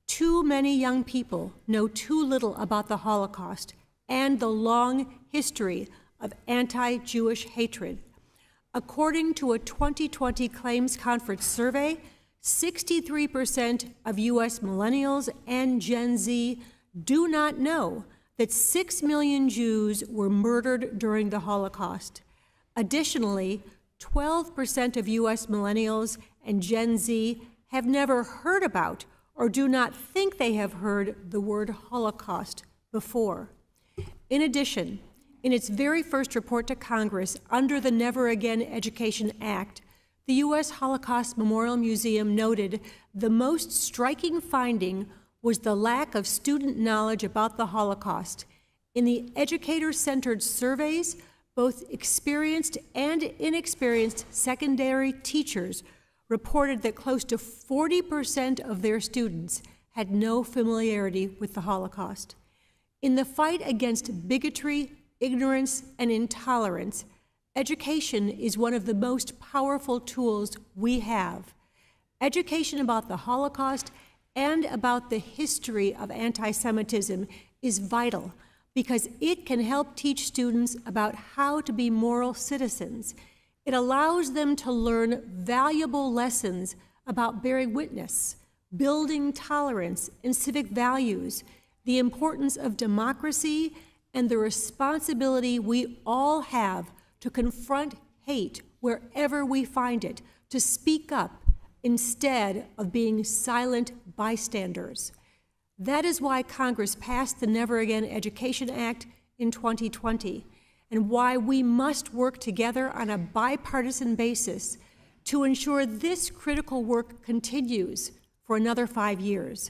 Too many young people know too little about the Holocaust and the long history of anti-Jewish hatred. According to a 2020 Claims Conference survey, 63% of U.S. millennials and Gen Z do not know that 6 million Jews were murdered during the Holocaust. Additionally, 12% of U.S. millennials and Gen Z have never heard about or do not think they have heard the word Holocaust before. In addition, in its very first report to Congress under the Never Again Education Act, the U.S. Holocaust Memorial Museum noted the most striking finding was the lack of student knowledge about the Holocaust. In the educator-centered surveys, both experienced and inexperienced secondary teachers reported that close to 40% of their students had no familiarity with the Holocaust. In the fight against bigotry, ignorance, and intolerance, education is one of the most powerful tools we have. Education about the Holocaust and about the history of anti-Semitism is vital because it can help teach students about how to be moral citizens. It allows them to learn valuable lessons about bearing witness, building tolerance and civic values, the importance of democracy, and the responsibility we all have to confront hate wherever we find it, to speak up instead of being silent bystanders. That is why Congress passed the Never Again Education Act in 2020, and why we must work together on a bipartisan basis to ensure this critical work continues for another 5 years.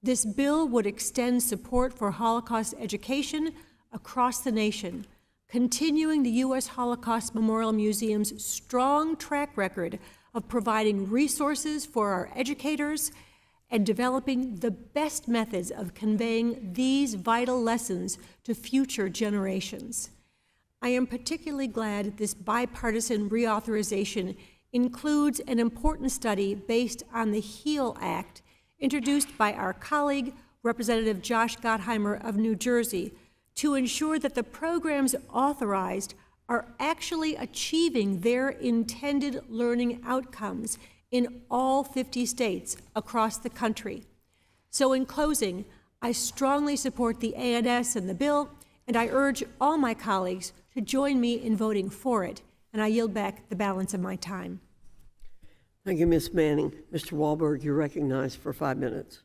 This bill would extend support for Holocaust education across the nation, continuing the U.S. Holocaust Memorial Museum's strong track record of providing resources for our educators and developing the best methods of conveying these vital lessons to future generations. I am particularly glad this bipartisan reauthorization includes an important study based on the HEAL Act, introduced by our colleague, Representative Josh Gottheimer of New Jersey, to ensure that the programs authorized are actually achieving their intended learning outcomes in all 50 states across the country. So in closing, I strongly support the ANS and the bill, and I urge all my colleagues to join me in voting for it, and I yield back the balance of my time. Thank you, Ms. Manning. Mr. Wahlberg, you're recognized for 5 minutes.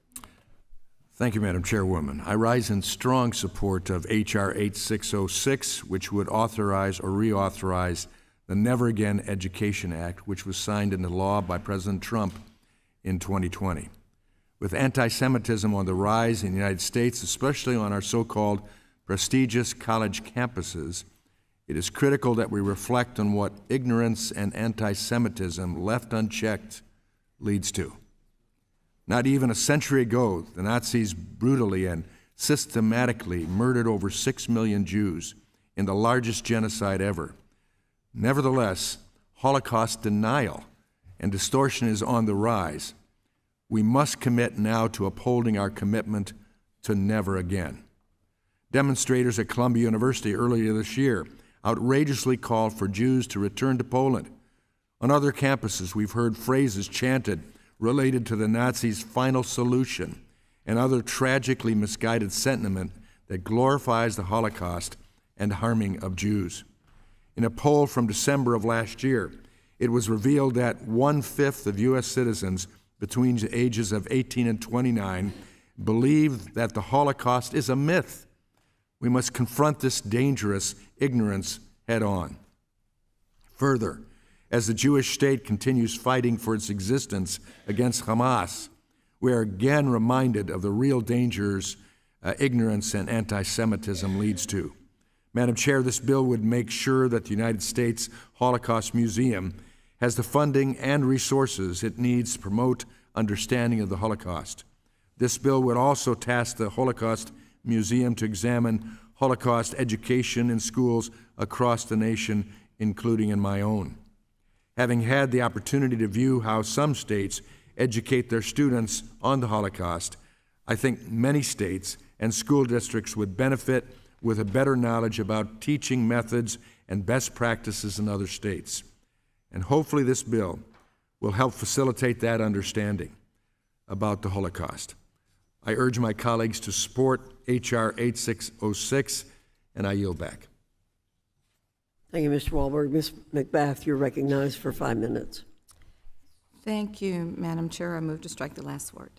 Thank you, Madam Chairwoman. I rise in strong support of H.R. 8606, which would authorize or reauthorize the Never Again Education Act, which was signed into law by President Trump in 2020. With anti-Semitism on the rise in the United States, especially on our so-called prestigious college campuses, it is critical that we reflect on what ignorance and anti-Semitism left unchecked leads to. Not even a century ago, the Nazis brutally and systematically murdered over 6 million Jews in the largest genocide ever. Nevertheless, Holocaust denial and distortion is on the rise. We must commit now to upholding our commitment to never again. Demonstrators at Columbia University earlier this year outrageously called for Jews to return to Poland. On other campuses, we've heard phrases chanted related to the Nazis' final solution and other tragically misguided sentiment that glorifies the Holocaust and harming of Jews. In a poll from December of last year, it was revealed that 1/5 of U.S. citizens between the ages of 18 and 29 believe that the Holocaust is a myth. We must confront this dangerous ignorance head on. Further, as the Jewish state continues fighting for its existence against Hamas, we are again reminded of the real dangers ignorance and anti-Semitism leads to. Madam Chair, this bill would make sure that the United States Holocaust Museum has the funding and resources it needs to promote understanding of the Holocaust. This bill would also task the Holocaust Museum to examine Holocaust education in schools across the nation, including in my own. Having had the opportunity to view how some states educate their students on the Holocaust, I think many states and school districts would benefit with a better knowledge about teaching methods and best practices in other states. And hopefully this bill will help facilitate that understanding about the Holocaust. I urge my colleagues to support H.R. 8606, and I yield back. Thank you, Mr. Wahlberg. Ms. McBath, you're recognized for 5 minutes. Thank you, Madam Chair. I move to strike the last word.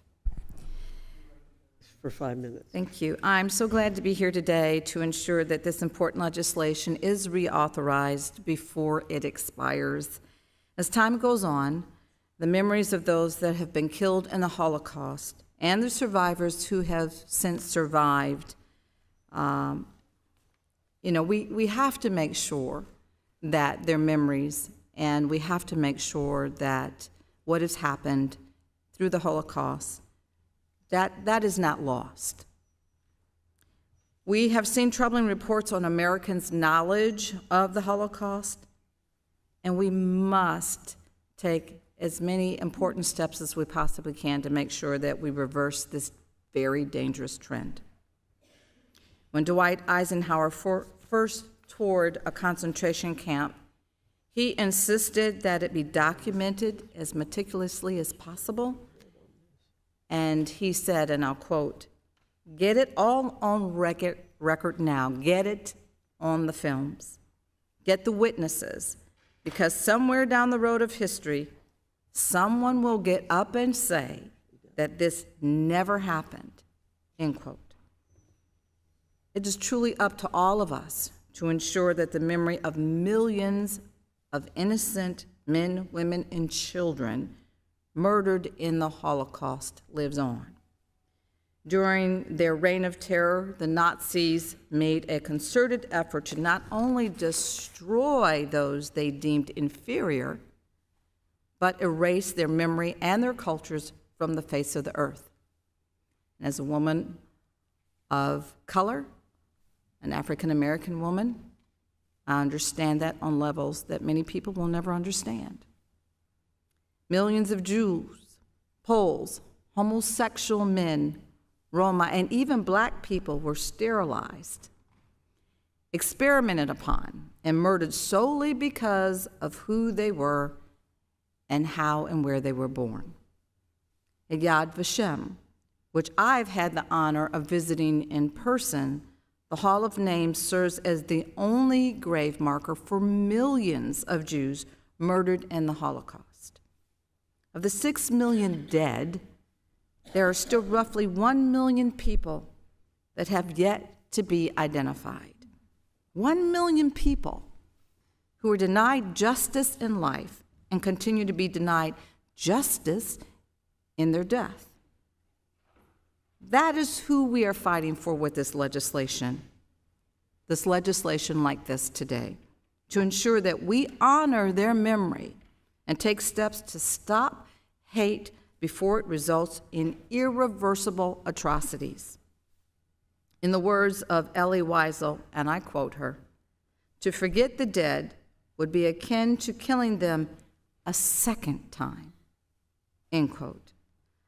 For 5 minutes. Thank you. I'm so glad to be here today to ensure that this important legislation is reauthorized before it expires. As time goes on, the memories of those that have been killed in the Holocaust and the survivors who have since survived, we have to make sure that their memories, and we have to make sure that what has happened through the Holocaust, that is not lost. We have seen troubling reports on Americans' knowledge of the Holocaust, and we must take as many important steps as we possibly can to make sure that we reverse this very dangerous trend. When Dwight Eisenhower first toured a concentration camp, he insisted that it be documented as meticulously as possible. And he said, and I'll quote, "Get it all on record now. Get it on the films. Get the witnesses, because somewhere down the road of history, someone will get up and say that this never happened," end quote. It is truly up to all of us to ensure that the memory of millions of innocent men, women, and children murdered in the Holocaust lives on. During their reign of terror, the Nazis made a concerted effort to not only destroy those they deemed inferior, but erase their memory and their cultures from the face of the earth. And as a woman of color, an African-American woman, I understand that on levels that many people will never understand. Millions of Jews, Poles, homosexual men, Roma, and even black people were sterilized, experimented upon, and murdered solely because of who they were and how and where they were born. At Yad Vashem, which I've had the honor of visiting in person, the Hall of Names serves as the only grave marker for millions of Jews murdered in the Holocaust. Of the 6 million dead, there are still roughly 1 million people that have yet to be identified. 1 million people who are denied justice in life and continue to be denied justice in their death. That is who we are fighting for with this legislation like this today, to ensure that we honor their memory and take steps to stop hate before it results in irreversible atrocities. In the words of Elie Wiesel, and I quote her, To forget the dead would be akin to killing them a second time, end quote.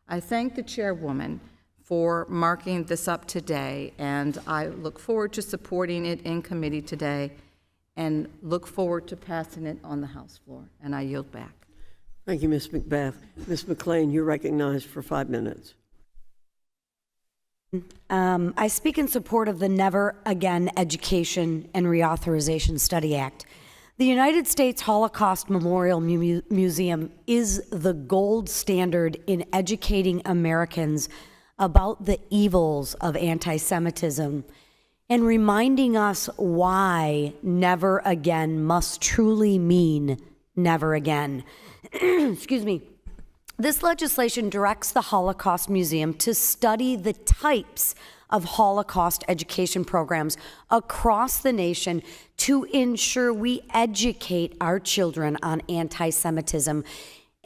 I thank the chairwoman for marking this up today, and I look forward to supporting it in committee today and look forward to passing it on the House floor. And I yield back. Thank you, Ms. McBath. Ms. McLean, you're recognized for 5 minutes. I speak in support of the Never Again Education and Reauthorization Study Act. The United States Holocaust Memorial Museum is the gold standard in educating Americans about the evils of anti-Semitism and reminding us why never again must truly mean never again. Excuse me. This legislation directs the Holocaust Museum to study the types of Holocaust education programs across the nation to ensure we educate our children on anti-Semitism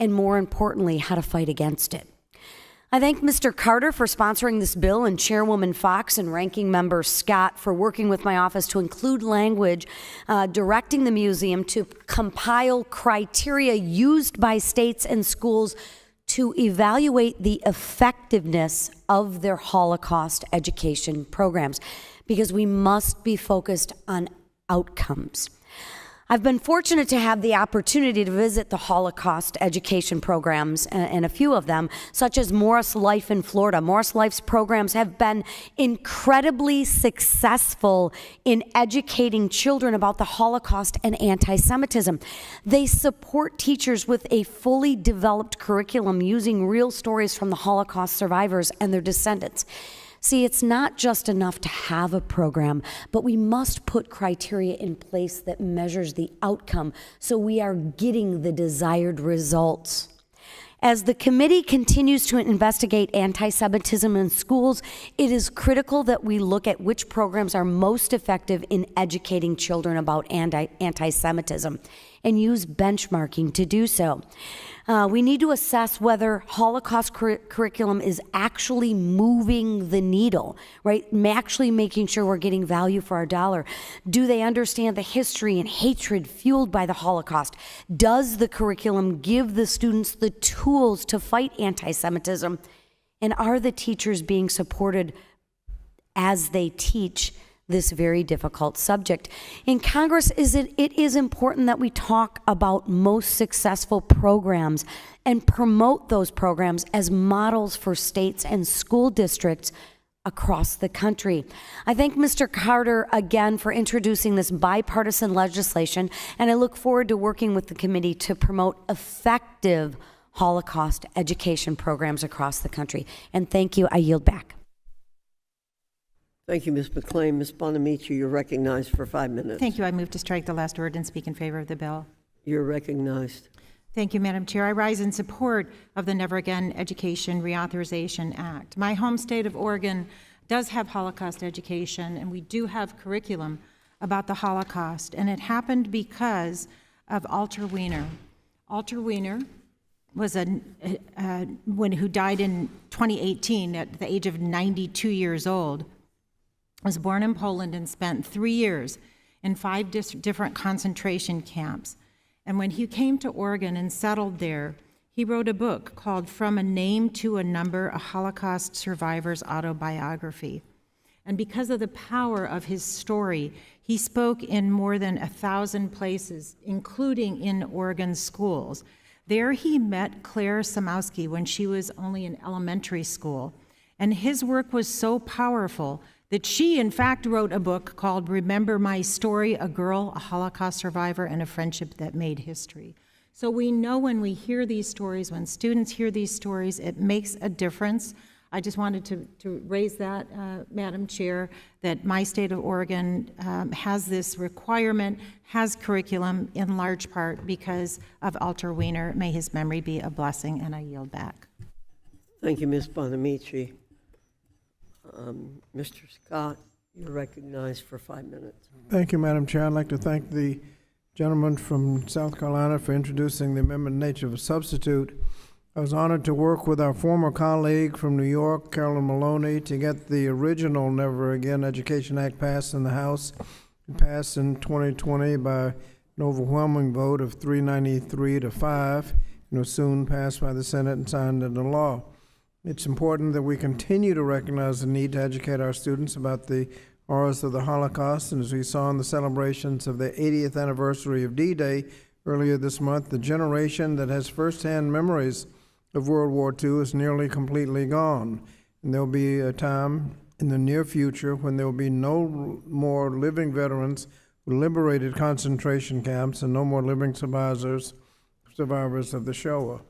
and, more importantly, how to fight against it. I thank Mr. Carter for sponsoring this bill and Chairwoman Foxx and Ranking Member Scott for working with my office to include language directing the museum to compile criteria used by states and schools to evaluate the effectiveness of their Holocaust education programs, because we must be focused on outcomes. I've been fortunate to have the opportunity to visit the Holocaust education programs, and a few of them, such as Morris Life in Florida. Morris Life's programs have been incredibly successful in educating children about the Holocaust and anti-Semitism. They support teachers with a fully developed curriculum using real stories from the Holocaust survivors and their descendants. See, it's not just enough to have a program, but we must put criteria in place that measures the outcome so we are getting the desired results. As the committee continues to investigate anti-Semitism in schools, it is critical that we look at which programs are most effective in educating children about anti-Semitism and use benchmarking to do so. We need to assess whether Holocaust curriculum is actually moving the needle, right? Actually making sure we're getting value for our dollar. Do they understand the history and hatred fueled by the Holocaust? Does the curriculum give the students the tools to fight anti-Semitism? And are the teachers being supported as they teach this very difficult subject? In Congress, it is important that we talk about most successful programs and promote those programs as models for states and school districts across the country. I thank Mr. Carter again for introducing this bipartisan legislation, and I look forward to working with the committee to promote effective Holocaust education programs across the country. And thank you. I yield back. Thank you, Ms. McLean. Ms. Bonamici, you're recognized for 5 minutes. Thank you. I move to strike the last word and speak in favor of the bill. You're recognized. Thank you, Madam Chair. I rise in support of the Never Again Education Reauthorization Act. My home state of Oregon does have Holocaust education, and we do have curriculum about the Holocaust, and it happened because of Alter Wiener. Alter Wiener was who died in 2018 at the age of 92 years old. Was born in Poland and spent 3 years in 5 different concentration camps. And when he came to Oregon and settled there, he wrote a book called From a Name to a Number, a Holocaust Survivor's Autobiography. And because of the power of his story, he spoke in more than 1,000 places, including in Oregon schools. There he met Claire Samowski when she was only in elementary school. And his work was so powerful that she, in fact, wrote a book called Remember My Story, A Girl, a Holocaust Survivor, and a Friendship That Made History. So we know when we hear these stories, when students hear these stories, it makes a difference. I just wanted to raise that, Madam Chair, that my state of Oregon has this requirement, has curriculum in large part because of Alter Wiener. May his memory be a blessing, and I yield back. Thank you, Ms. Bonamici. Mr. Scott, you're recognized for 5 minutes. Thank you, Madam Chair. I'd like to thank the gentleman from South Carolina for introducing the amendment in nature of a substitute. I was honored to work with our former colleague from New York, Carolyn Maloney, to get the original Never Again Education Act passed in the House. It passed in 2020 by an overwhelming vote of 393 to 5, and was soon passed by the Senate and signed into law. It's important that we continue to recognize the need to educate our students about the horrors of the Holocaust, and as we saw in the celebrations of the 80th anniversary of D-Day earlier this month, the generation that has firsthand memories of World War II is nearly completely gone. And there'll be a time in the near future when there will be no more living veterans who liberated concentration camps and no more living survivors of the Shoah.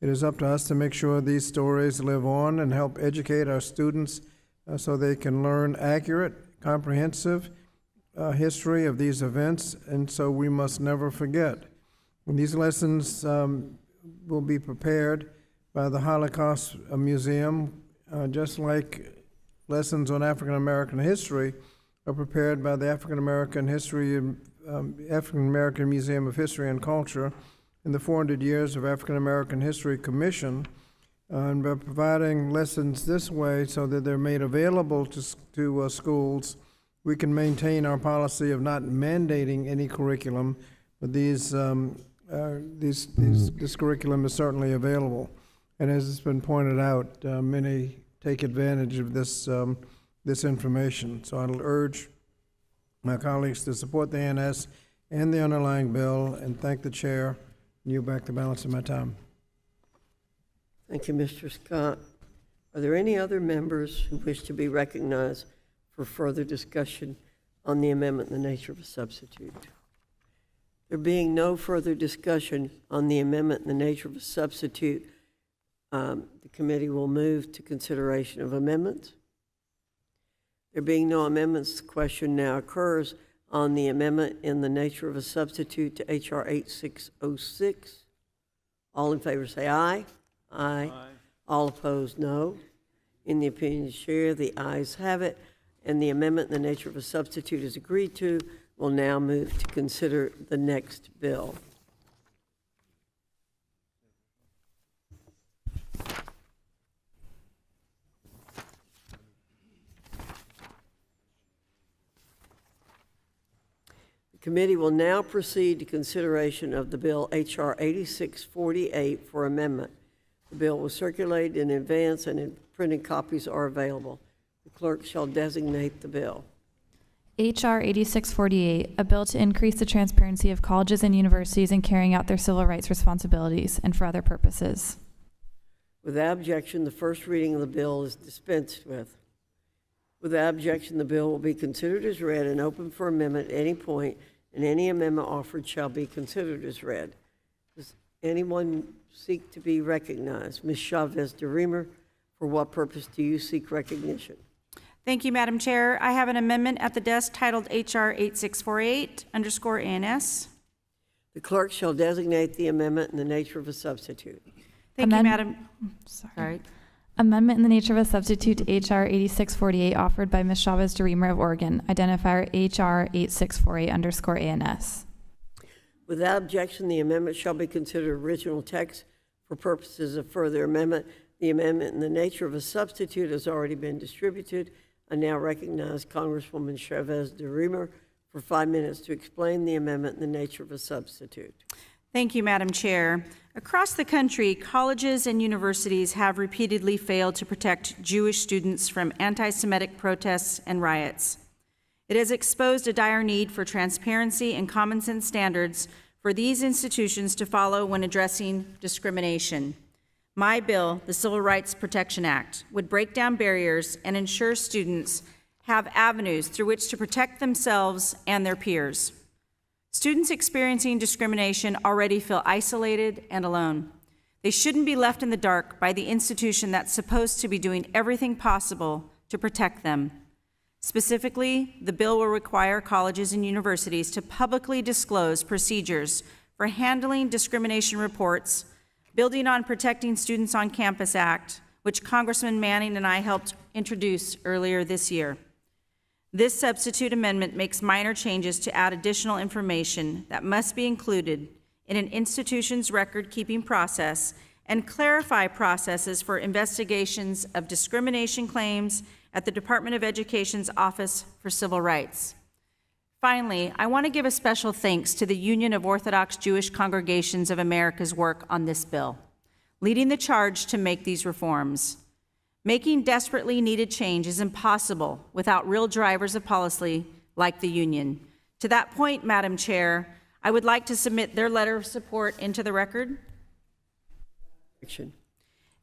It is up to us to make sure these stories live on and help educate our students so they can learn accurate, comprehensive history of these events, and so we must never forget. And these lessons will be prepared by the Holocaust Museum, just like lessons on African American history are prepared by the African American Museum of History and Culture and the 400 Years of African American History Commission. And by providing lessons this way so that they're made available to schools, we can maintain our policy of not mandating any curriculum, but this curriculum is certainly available. And as it's been pointed out, many take advantage of this information. So I'll urge my colleagues to support the ANS and the underlying bill, and thank the chair. Yield back the balance of my time. Thank you, Mr. Scott. Are there any other members who wish to be recognized for further discussion on the amendment in the nature of a substitute? There being no further discussion on the amendment in the nature of a substitute, the committee will move to consideration of amendments. There being no amendments, the question now occurs on the amendment in the nature of a substitute to H.R. 8606. All in favor say aye. Aye. All opposed, no. In the opinion of the chair, the ayes have it, and the amendment in the nature of a substitute is agreed to. We'll now move to consider the next bill. The committee will now proceed to consideration of the bill H.R. 8648 for amendment. The bill was circulated in advance and printed copies are available. The clerk shall designate the bill. H.R. 8648, a bill to increase the transparency of colleges and universities in carrying out their civil rights responsibilities and for other purposes. Without objection, the first reading of the bill is dispensed with. Without objection, the bill will be considered as read and open for amendment at any point, and any amendment offered shall be considered as read. Does anyone seek to be recognized? Ms. Chavez DeRemer, for what purpose do you seek recognition? Thank you, Madam Chair. I have an amendment at the desk titled H.R. 8648_ANS. The clerk shall designate the amendment in the nature of a substitute. Thank you, Madam. Sorry. Amendment in the nature of a substitute to H.R. 8648 offered by Ms. Chavez DeRemer of Oregon, identifier H.R. 8648_ANS. Without objection, the amendment shall be considered original text for purposes of further amendment. The amendment in the nature of a substitute has already been distributed. I now recognize Congresswoman Chavez DeRemer for 5 minutes to explain the amendment in the nature of a substitute. Thank you, Madam Chair. Across the country, colleges and universities have repeatedly failed to protect Jewish students from anti-Semitic protests and riots. It has exposed a dire need for transparency and common sense standards for these institutions to follow when addressing discrimination. My bill, the Civil Rights Protection Act, would break down barriers and ensure students have avenues through which to protect themselves and their peers. Students experiencing discrimination already feel isolated and alone. They shouldn't be left in the dark by the institution that's supposed to be doing everything possible to protect them. Specifically, the bill will require colleges and universities to publicly disclose procedures for handling discrimination reports, building on Protecting Students on Campus Act, which Congressman Manning and I helped introduce earlier this year. This substitute amendment makes minor changes to add additional information that must be included in an institution's record-keeping process and clarify processes for investigations of discrimination claims at the Department of Education's Office for Civil Rights. Finally, I want to give a special thanks to the Union of Orthodox Jewish Congregations of America's work on this bill, leading the charge to make these reforms. Making desperately needed change is impossible without real drivers of policy like the union. To that point, Madam Chair, I would like to submit their letter of support into the record.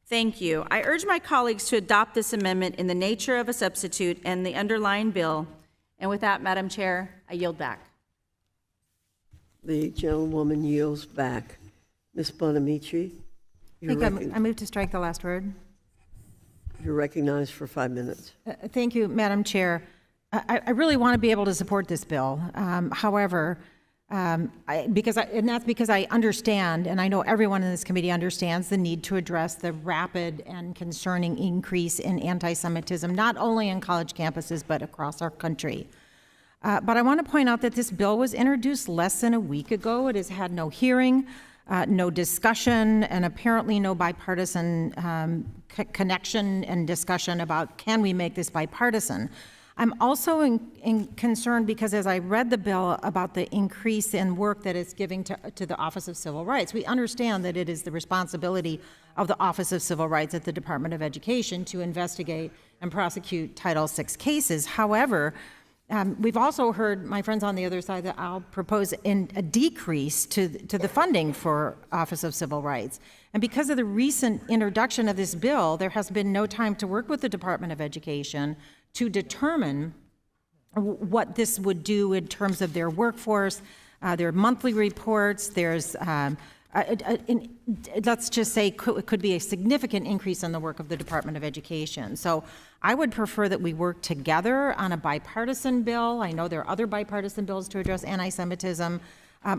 Thank you. I urge my colleagues to adopt this amendment in the nature of a substitute and the underlying bill. And with that, Madam Chair, I yield back. The gentlewoman yields back. Ms. Bonamici, I move to strike the last word. you're recognized for 5 minutes. Thank you, Madam Chair. I really want to be able to support this bill. However, and that's because I understand, and I know everyone in this committee understands the need to address the rapid and concerning increase in anti-Semitism, not only on college campuses, but across our country. But I want to point out that this bill was introduced less than a week ago. It has had no hearing, no discussion, and apparently no bipartisan connection and discussion about can we make this bipartisan. I'm also concerned because as I read the bill about the increase in work that it's giving to the Office of Civil Rights, we understand that it is the responsibility of the Office of Civil Rights at the Department of Education to investigate and prosecute Title VI cases. However, we've also heard my friends on the other side that I'll propose a decrease to the funding for Office of Civil Rights. And because of the recent introduction of this bill, there has been no time to work with the Department of Education to determine what this would do in terms of their workforce, their monthly reports. There's, let's just say, it could be a significant increase in the work of the Department of Education. So I would prefer that we work together on a bipartisan bill. I know there are other bipartisan bills to address anti-Semitism,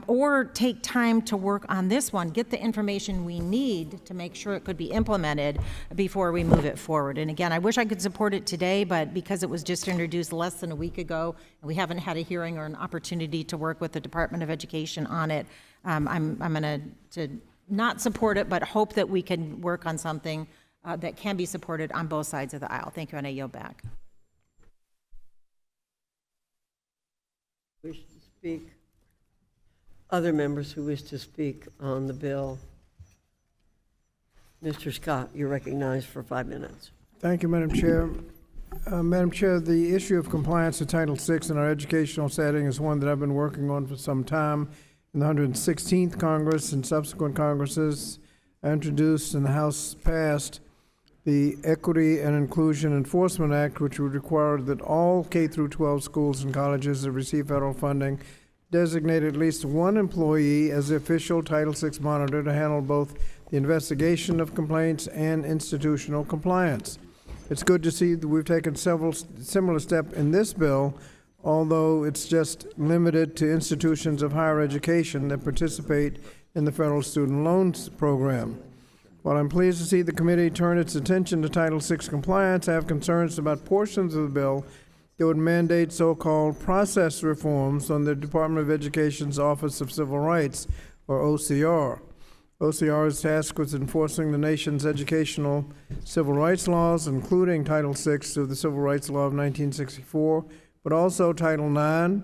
or take time to work on this one, get the information we need to make sure it could be implemented before we move it forward. And again, I wish I could support it today, but because it was just introduced less than a week ago, and we haven't had a hearing or an opportunity to work with the Department of Education on it, I'm going to not support it, but hope that we can work on something that can be supported on both sides of the aisle. Thank you, and I yield back. Wish to speak? Other members who wish to speak on the bill? Mr. Scott, you're recognized for 5 minutes. Thank you, Madam Chair. Madam Chair, the issue of compliance to Title VI in our educational setting is one that I've been working on for some time. In the 116th Congress and subsequent Congresses, I introduced and the House passed the Equity and Inclusion Enforcement Act, which would require that all K-12 schools and colleges that receive federal funding designate at least one employee as the official Title VI monitor to handle both the investigation of complaints and institutional compliance. It's good to see that we've taken several similar steps in this bill, although it's just limited to institutions of higher education that participate in the federal student loans program. While I'm pleased to see the committee turn its attention to Title VI compliance, I have concerns about portions of the bill that would mandate so-called process reforms on the Department of Education's Office of Civil Rights, or OCR. OCR is tasked with enforcing the nation's educational civil rights laws, including Title VI of the Civil Rights Law of 1964, but also Title IX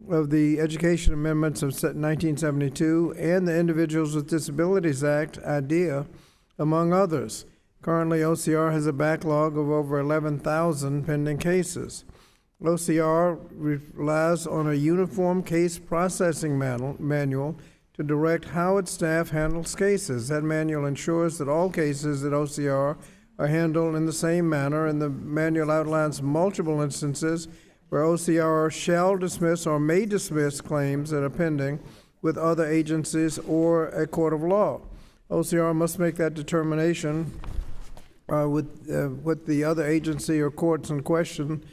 of the Education Amendments of 1972 and the Individuals with Disabilities Act, IDEA, among others. Currently, OCR has a backlog of over 11,000 pending cases. OCR relies on a uniform case processing manual to direct how its staff handles cases. That manual ensures that all cases at OCR are handled in the same manner, and the manual outlines multiple instances where OCR shall dismiss or may dismiss claims that are pending with other agencies or a court of law. OCR must make that determination with the other agency or courts in question.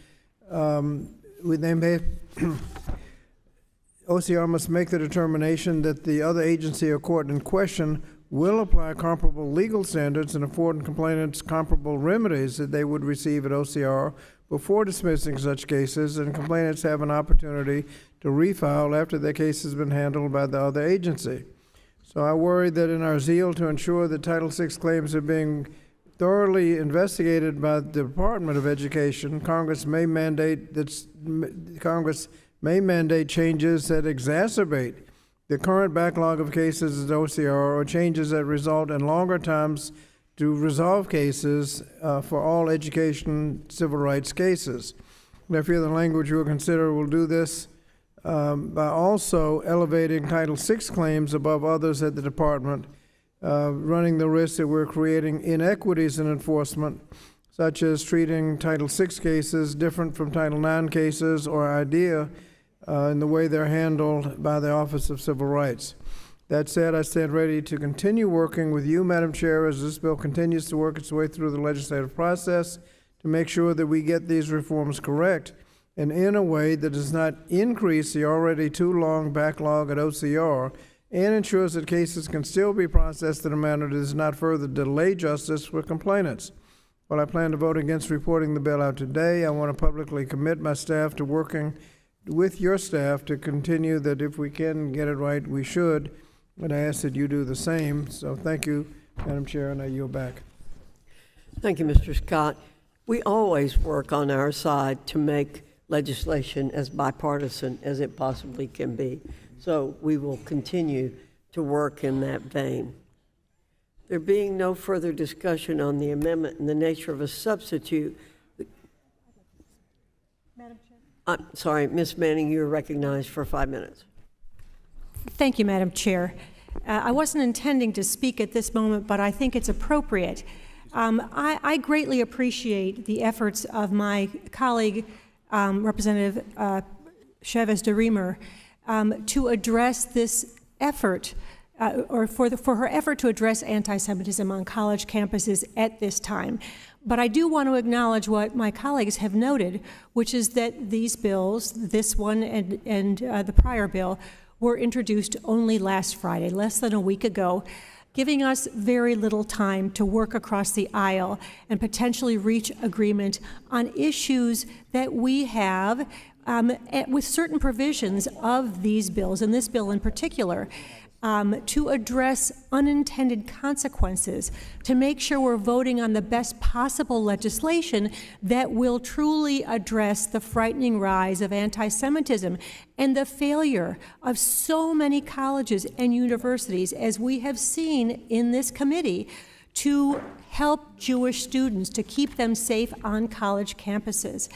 OCR must make the determination that the other agency or court in question will apply comparable legal standards and afford complainants comparable remedies that they would receive at OCR before dismissing such cases, and complainants have an opportunity to refile after their case has been handled by the other agency. So I worry that in our zeal to ensure that Title VI claims are being thoroughly investigated by the Department of Education, Congress may mandate may mandate changes that exacerbate the current backlog of cases at OCR or changes that result in longer times to resolve cases for all education civil rights cases. And I feel the language you will consider will do this by also elevating Title VI claims above others at the department, running the risk that we're creating inequities in enforcement, such as treating Title VI cases different from Title IX cases or IDEA in the way they're handled by the Office of Civil Rights. That said, I stand ready to continue working with you, Madam Chair, as this bill continues to work its way through the legislative process to make sure that we get these reforms correct and in a way that does not increase the already too long backlog at OCR and ensures that cases can still be processed in a manner that does not further delay justice for complainants. While I plan to vote against reporting the bill out today, I want to publicly commit my staff to working with your staff to continue that if we can get it right, we should, and I ask that you do the same. So thank you, Madam Chair, and I yield back. Thank you, Mr. Scott. We always work on our side to make legislation as bipartisan as it possibly can be. So we will continue to work in that vein. There being no further discussion on the amendment in the nature of a substitute, Madam Chair. I'm sorry, Ms. Manning, you're recognized for 5 minutes. Thank you, Madam Chair. I wasn't intending to speak at this moment, but I think it's appropriate. I greatly appreciate the efforts of my colleague, Representative Chavez de Remer, to address this effort, or for her effort to address anti-Semitism on college campuses at this time. But I do want to acknowledge what my colleagues have noted, which is that these bills, this one and the prior bill, were introduced only last Friday, less than a week ago, giving us very little time to work across the aisle and potentially reach agreement on issues that we have with certain provisions of these bills, and this bill in particular, to address unintended consequences, to make sure we're voting on the best possible legislation that will truly address the frightening rise of anti-Semitism and the failure of so many colleges and universities, as we have seen in this committee, to help Jewish students, to keep them safe on college campuses.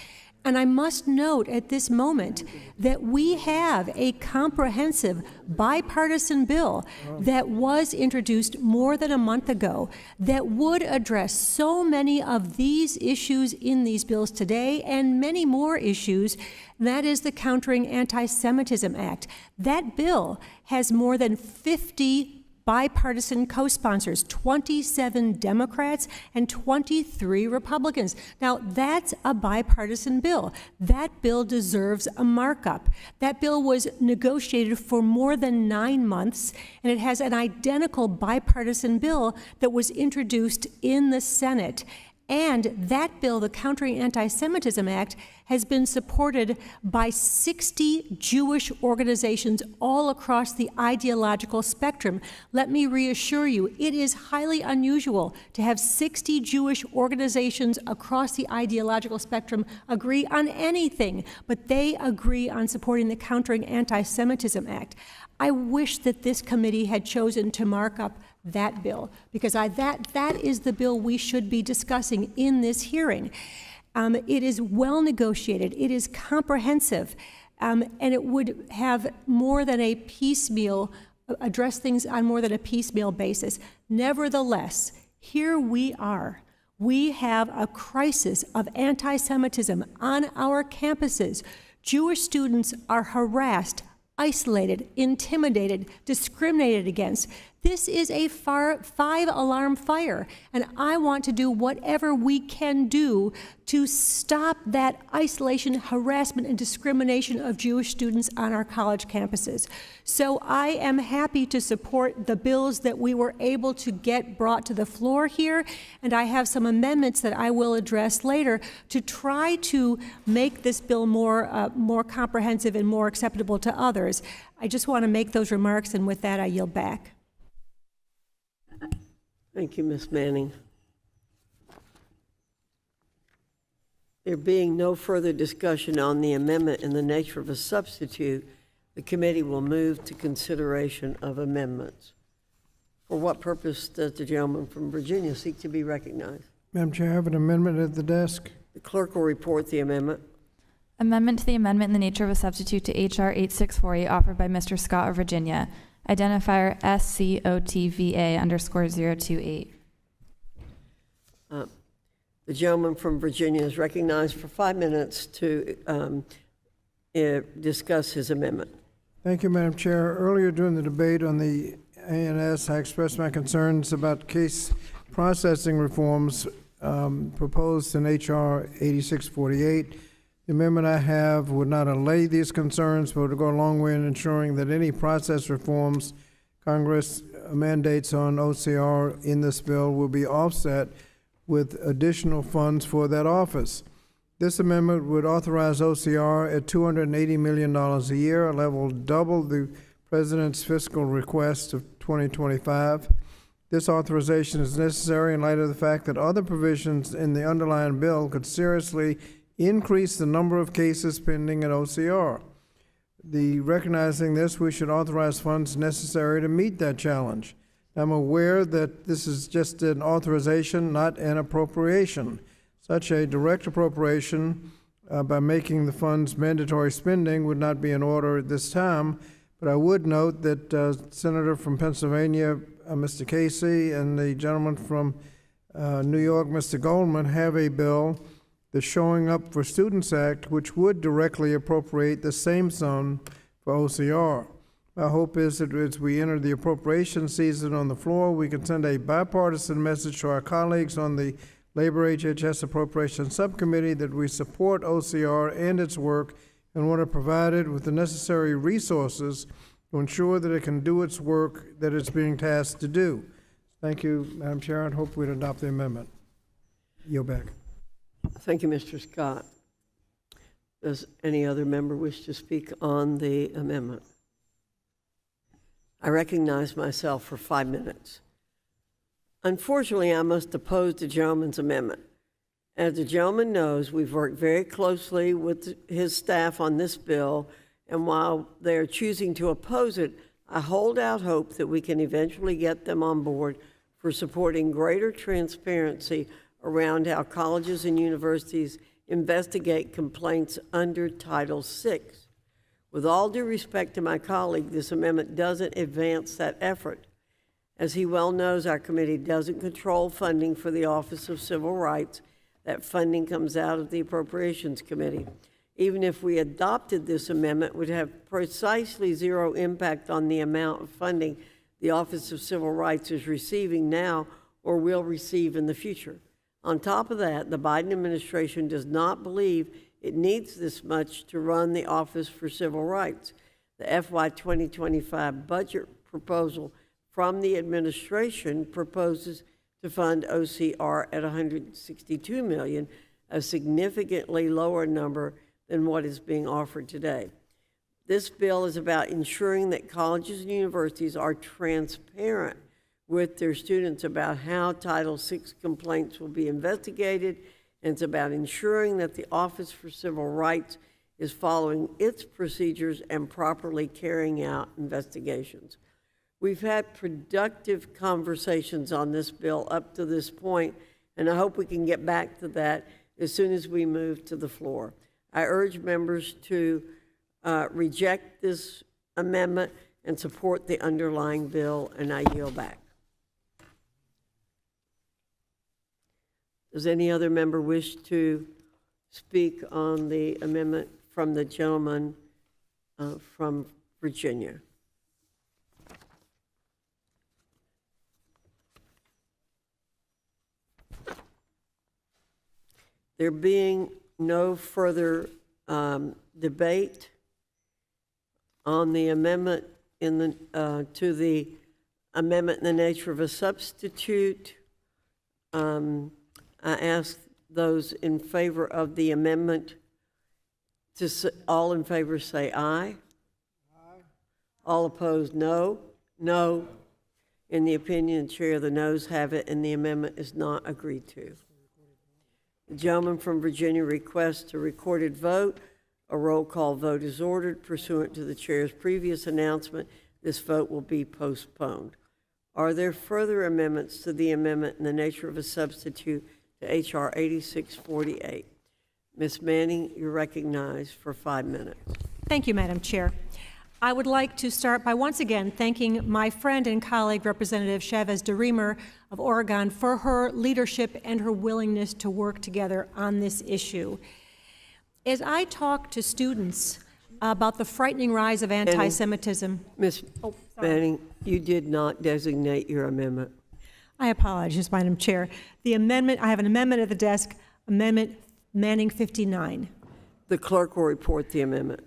And I must note at this moment that we have a comprehensive bipartisan bill that was introduced more than a month ago that would address so many of these issues in these bills today and many more issues. That is the Countering Anti-Semitism Act. That bill has more than 50 bipartisan co-sponsors, 27 Democrats and 23 Republicans. Now, that's a bipartisan bill. That bill deserves a markup. That bill was negotiated for more than 9 months, and it has an identical bipartisan bill that was introduced in the Senate. And that bill, the Countering Anti-Semitism Act, has been supported by 60 Jewish organizations all across the ideological spectrum. Let me reassure you, it is highly unusual to have 60 Jewish organizations across the ideological spectrum agree on anything, but they agree on supporting the Countering Anti-Semitism Act. I wish that this committee had chosen to mark up that bill, because that is the bill we should be discussing in this hearing. It is well negotiated, it is comprehensive, and it would have more than a piecemeal, address things on more than a piecemeal basis. Nevertheless, here we are. We have a crisis of anti-Semitism on our campuses. Jewish students are harassed, isolated, intimidated, discriminated against. This is a 5-alarm fire, and I want to do whatever we can do to stop that isolation, harassment, and discrimination of Jewish students on our college campuses. So I am happy to support the bills that we were able to get brought to the floor here, and I have some amendments that I will address later to try to make this bill more comprehensive and more acceptable to others. I just want to make those remarks, and with that, I yield back. Thank you, Ms. Manning. There being no further discussion on the amendment in the nature of a substitute, the committee will move to consideration of amendments. For what purpose does the gentleman from Virginia seek to be recognized? Madam Chair, I have an amendment at the desk. The clerk will report the amendment. Amendment to the amendment in the nature of a substitute to H.R. 8648 offered by Mr. Scott of Virginia. Identifier SCOTVA_028. The gentleman from Virginia is recognized for 5 minutes to discuss his amendment. Thank you, Madam Chair. Earlier during the debate on the ANS, I expressed my concerns about case processing reforms proposed in H.R. 8648. The amendment I have would not allay these concerns, but would go a long way in ensuring that any process reforms Congress mandates on OCR in this bill will be offset with additional funds for that office. This amendment would authorize OCR at $280 million a year, a level double the President's fiscal request of 2025. This authorization is necessary in light of the fact that other provisions in the underlying bill could seriously increase the number of cases pending at OCR. Recognizing this, we should authorize funds necessary to meet that challenge. I'm aware that this is just an authorization, not an appropriation. Such a direct appropriation by making the funds mandatory spending would not be in order at this time, but I would note that Senator from Pennsylvania, Mr. Casey, and the gentleman from New York, Mr. Goldman, have a bill, the Showing Up for Students Act, which would directly appropriate the same sum for OCR. My hope is that as we enter the appropriation season on the floor, we can send a bipartisan message to our colleagues on the Labor HHS Appropriations Subcommittee that we support OCR and its work and want to provide it with the necessary resources to ensure that it can do its work that it's being tasked to do. Thank you, Madam Chair, and hope we'd adopt the amendment. Yield back. Thank you, Mr. Scott. Does any other member wish to speak on the amendment? I recognize myself for 5 minutes. Unfortunately, I must oppose the gentleman's amendment. As the gentleman knows, we've worked very closely with his staff on this bill, and while they are choosing to oppose it, I hold out hope that we can eventually get them on board for supporting greater transparency around how colleges and universities investigate complaints under Title VI. With all due respect to my colleague, this amendment doesn't advance that effort. As he well knows, our committee doesn't control funding for the Office of Civil Rights. That funding comes out of the Appropriations Committee. Even if we adopted this amendment, it would have precisely zero impact on the amount of funding the Office of Civil Rights is receiving now or will receive in the future. On top of that, the Biden administration does not believe it needs this much to run the Office for Civil Rights. The FY 2025 budget proposal from the administration proposes to fund OCR at $162 million, a significantly lower number than what is being offered today. This bill is about ensuring that colleges and universities are transparent with their students about how Title VI complaints will be investigated, and it's about ensuring that the Office for Civil Rights is following its procedures and properly carrying out investigations. We've had productive conversations on this bill up to this point, and I hope we can get back to that as soon as we move to the floor. I urge members to reject this amendment and support the underlying bill, and I yield back. Does any other member wish to speak on the amendment from the gentleman from Virginia? There being no further debate on the amendment to the amendment in the nature of a substitute, I ask those in favor of the amendment to all in favor say aye. Aye. All opposed, no. No. In the opinion of the chair, the noes have it, and the amendment is not agreed to. The gentleman from Virginia requests a recorded vote. A roll call vote is ordered pursuant to the chair's previous announcement. This vote will be postponed. Are there further amendments to the amendment in the nature of a substitute to H.R. 8648? Ms. Manning, you're recognized for 5 minutes. Thank you, Madam Chair. I would like to start by once again thanking my friend and colleague, Representative Chavez DeRemer of Oregon, for her leadership and her willingness to work together on this issue. As I talk to students about the frightening rise of anti-Semitism... Ms. Manning, you did not designate your amendment. I apologize, Madam Chair. The amendment, I have an amendment at the desk, Amendment Manning 59. The clerk will report the amendment.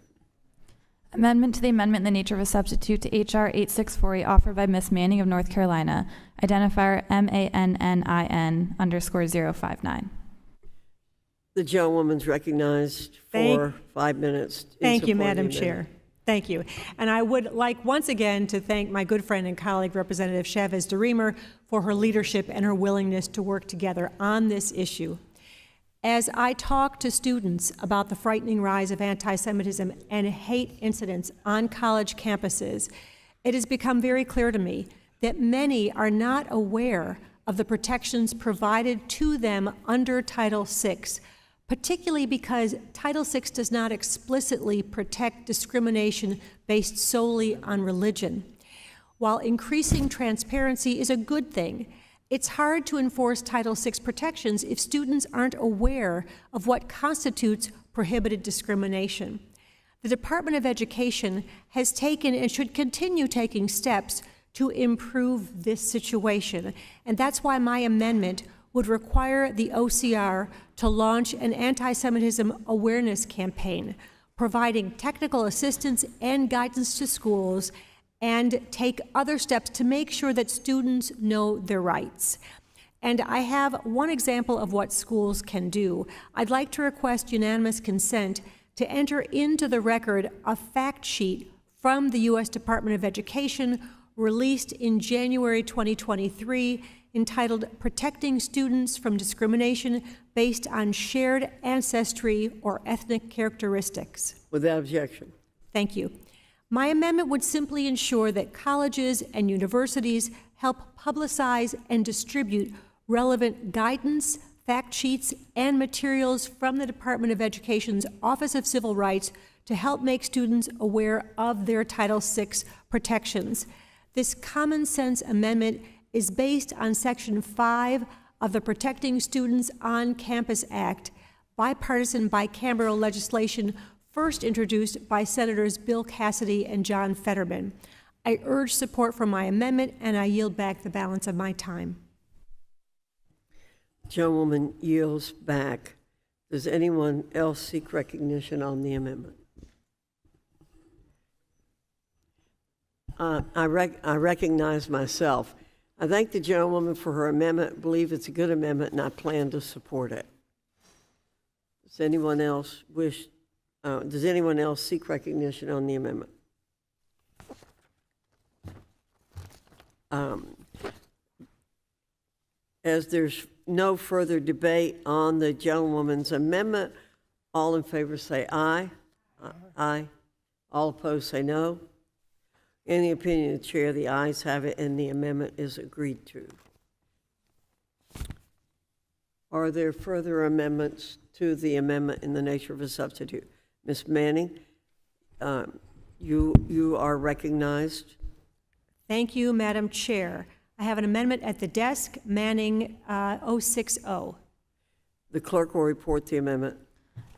Amendment to the amendment in the nature of a substitute to H.R. 8648 offered by Ms. Manning of North Carolina, identifier MANNIN_059. The gentlewoman's recognized for 5 minutes. Thank you, Madam Chair. Thank you. And I would like once again to thank my good friend and colleague, Representative Chavez DeRemer, for her leadership and her willingness to work together on this issue. As I talk to students about the frightening rise of anti-Semitism and hate incidents on college campuses, it has become very clear to me that many are not aware of the protections provided to them under Title VI, particularly because Title VI does not explicitly protect discrimination based solely on religion. While increasing transparency is a good thing, it's hard to enforce Title VI protections if students aren't aware of what constitutes prohibited discrimination. The Department of Education has taken and should continue taking steps to improve this situation, and that's why my amendment would require the OCR to launch an anti-Semitism awareness campaign, providing technical assistance and guidance to schools, and take other steps to make sure that students know their rights. And I have one example of what schools can do. I'd like to request unanimous consent to enter into the record a fact sheet from the U.S. Department of Education released in January 2023 entitled Protecting Students from Discrimination Based on Shared Ancestry or Ethnic Characteristics. Without objection. Thank you. My amendment would simply ensure that colleges and universities help publicize and distribute relevant guidance, fact sheets, and materials from the Department of Education's Office of Civil Rights to help make students aware of their Title VI protections. This common sense amendment is based on Section 5 of the Protecting Students on Campus Act, bipartisan bicameral legislation first introduced by Senators Bill Cassidy and John Fetterman. I urge support for my amendment, and I yield back the balance of my time. Gentlewoman yields back. Does anyone else seek recognition on the amendment? I recognize myself. I thank the gentlewoman for her amendment, believe it's a good amendment, and I plan to support it. Does anyone else seek recognition on the amendment? As there's no further debate on the gentlewoman's amendment, all in favor say aye. Aye. All opposed say no. In the opinion of the chair, the ayes have it and the amendment is agreed to. Are there further amendments to the amendment in the nature of a substitute? Ms. Manning, you are recognized. Thank you, Madam Chair. I have an amendment at the desk, Manning 060. The clerk will report the amendment.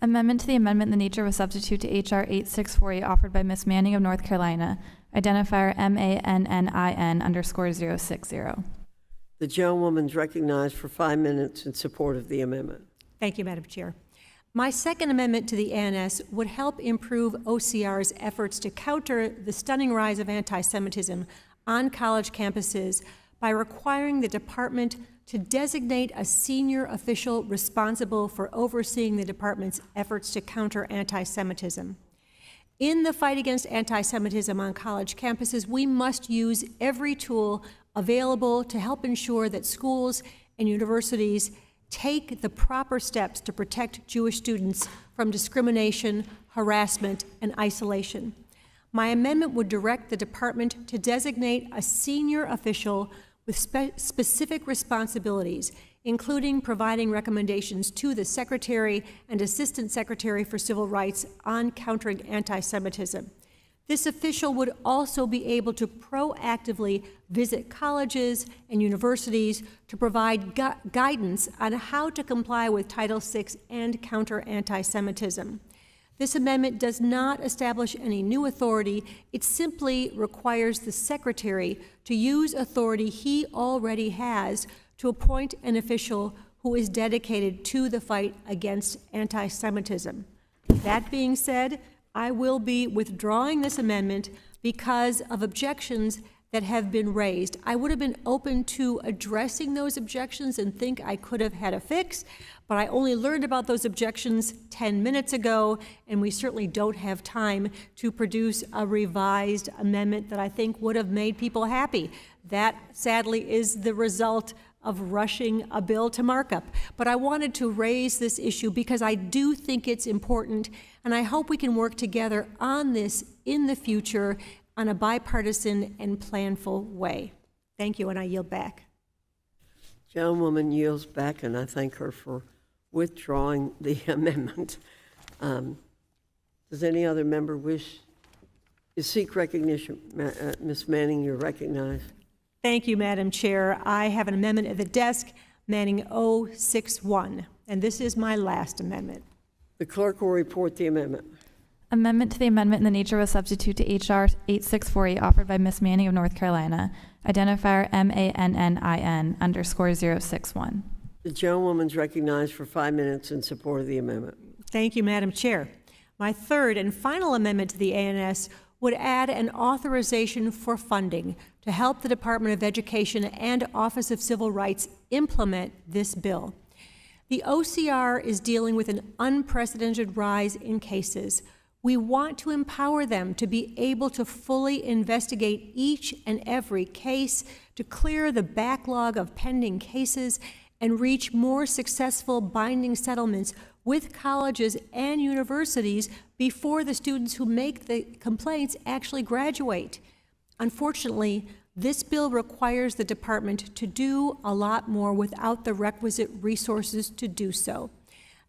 Amendment to the amendment in the nature of a substitute to H.R. 8648 offered by Ms. Manning of North Carolina, identifier MANNIN_060. The gentlewoman is recognized for 5 minutes in support of the amendment. Thank you, Madam Chair. My second amendment to the ANS would help improve OCR's efforts to counter the stunning rise of anti-Semitism on college campuses by requiring the department to designate a senior official responsible for overseeing the department's efforts to counter anti-Semitism. In the fight against anti-Semitism on college campuses, we must use every tool available to help ensure that schools and universities take the proper steps to protect Jewish students from discrimination, harassment, and isolation. My amendment would direct the department to designate a senior official with specific responsibilities, including providing recommendations to the Secretary and Assistant Secretary for Civil Rights on countering anti-Semitism. This official would also be able to proactively visit colleges and universities to provide guidance on how to comply with Title VI and counter anti-Semitism. This amendment does not establish any new authority. It simply requires the Secretary to use authority he already has to appoint an official who is dedicated to the fight against anti-Semitism. That being said, I will be withdrawing this amendment because of objections that have been raised. I would have been open to addressing those objections and think I could have had a fix, but I only learned about those objections 10 minutes ago, and we certainly don't have time to produce a revised amendment that I think would have made people happy. That, sadly, is the result of rushing a bill to markup. But I wanted to raise this issue because I do think it's important, and I hope we can work together on this in the future on a bipartisan and planful way. Thank you, and I yield back. Gentlewoman yields back, and I thank her for withdrawing the amendment. Does any other member wish to seek recognition? Ms. Manning, you're recognized. Thank you, Madam Chair. I have an amendment at the desk, Manning 061, and this is my last amendment. The clerk will report the amendment. Amendment to the amendment in the nature of a substitute to H.R. 8648 offered by Ms. Manning of North Carolina. Identifier MANNIN_061. The gentlewoman's recognized for 5 minutes in support of the amendment. Thank you, Madam Chair. My third and final amendment to the ANS would add an authorization for funding to help the Department of Education and Office of Civil Rights implement this bill. The OCR is dealing with an unprecedented rise in cases. We want to empower them to be able to fully investigate each and every case, to clear the backlog of pending cases, and reach more successful binding settlements with colleges and universities before the students who make the complaints actually graduate. Unfortunately, this bill requires the department to do a lot more without the requisite resources to do so.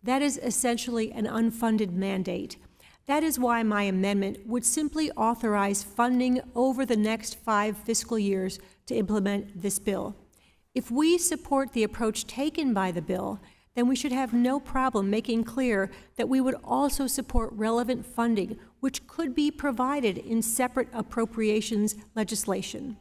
That is essentially an unfunded mandate. That is why my amendment would simply authorize funding over the next 5 fiscal years to implement this bill. If we support the approach taken by the bill, then we should have no problem making clear that we would also support relevant funding, which could be provided in separate appropriations legislation.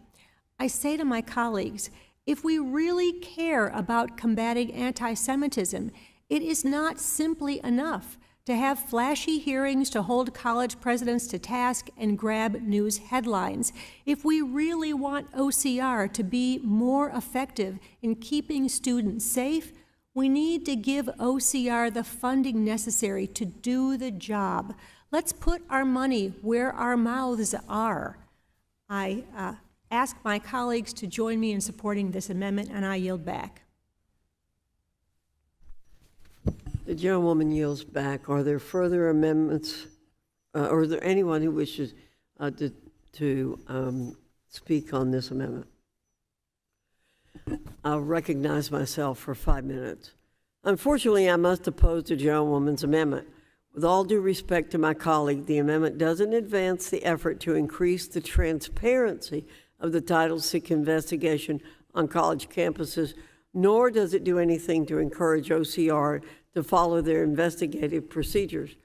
I say to my colleagues, if we really care about combating anti-Semitism, it is not simply enough to have flashy hearings to hold college presidents to task and grab news headlines. If we really want OCR to be more effective in keeping students safe, we need to give OCR the funding necessary to do the job. Let's put our money where our mouths are. I ask my colleagues to join me in supporting this amendment, and I yield back. The gentlewoman yields back. Are there further amendments, or is there anyone who wishes to speak on this amendment? I'll recognize myself for 5 minutes. Unfortunately, I must oppose the gentlewoman's amendment. With all due respect to my colleague, the amendment doesn't advance the effort to increase the transparency of the Title VI investigation on college campuses, nor does it do anything to encourage OCR to follow their investigative procedures.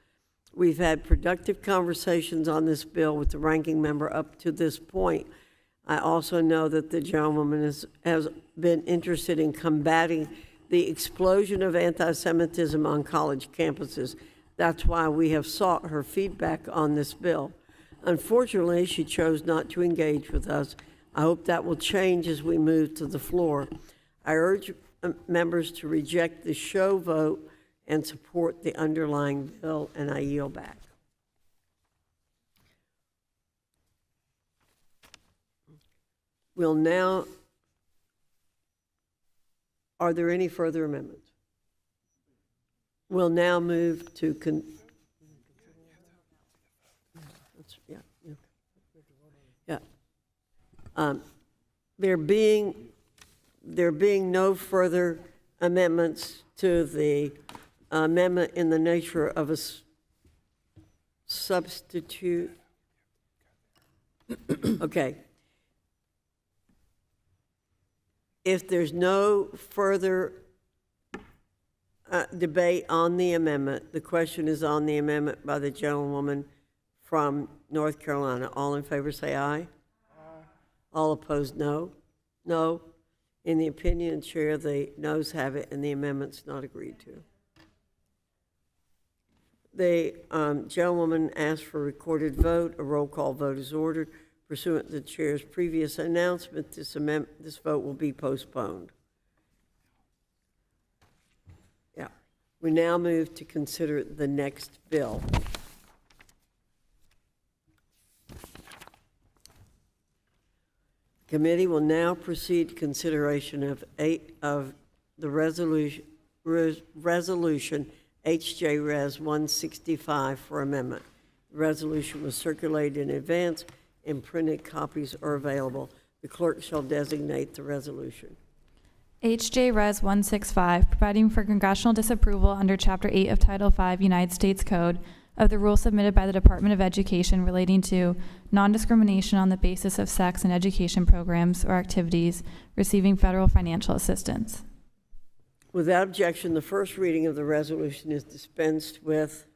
We've had productive conversations on this bill with the ranking member up to this point. I also know that the gentlewoman has been interested in combating the explosion of anti-Semitism on college campuses. That's why we have sought her feedback on this bill. Unfortunately, she chose not to engage with us. I hope that will change as we move to the floor. I urge members to reject the show vote and support the underlying bill, and I yield back. We'll now, are there any further amendments? We'll now move to There being no further amendments to the amendment in the nature of a substitute. Okay. If there's no further debate on the amendment, the question is on the amendment by the gentlewoman from North Carolina. All in favor say aye. All opposed, no. No. In the opinion of the chair, the noes have it, and the amendment's not agreed to. The gentlewoman asked for a recorded vote. A roll call vote is ordered. Pursuant to the chair's previous announcement, this vote will be postponed. Yeah. We now move to consider the next bill. Committee will now proceed to consideration of the resolution HJ Res 165 for amendment. The resolution was circulated in advance and printed copies are available. The clerk shall designate the resolution. HJ Res 165, providing for congressional disapproval under Chapter 8 of Title 5 United States Code of the rule submitted by the Department of Education relating to non-discrimination on the basis of sex in education programs or activities receiving federal financial assistance. Without objection, the first reading of the resolution is dispensed with.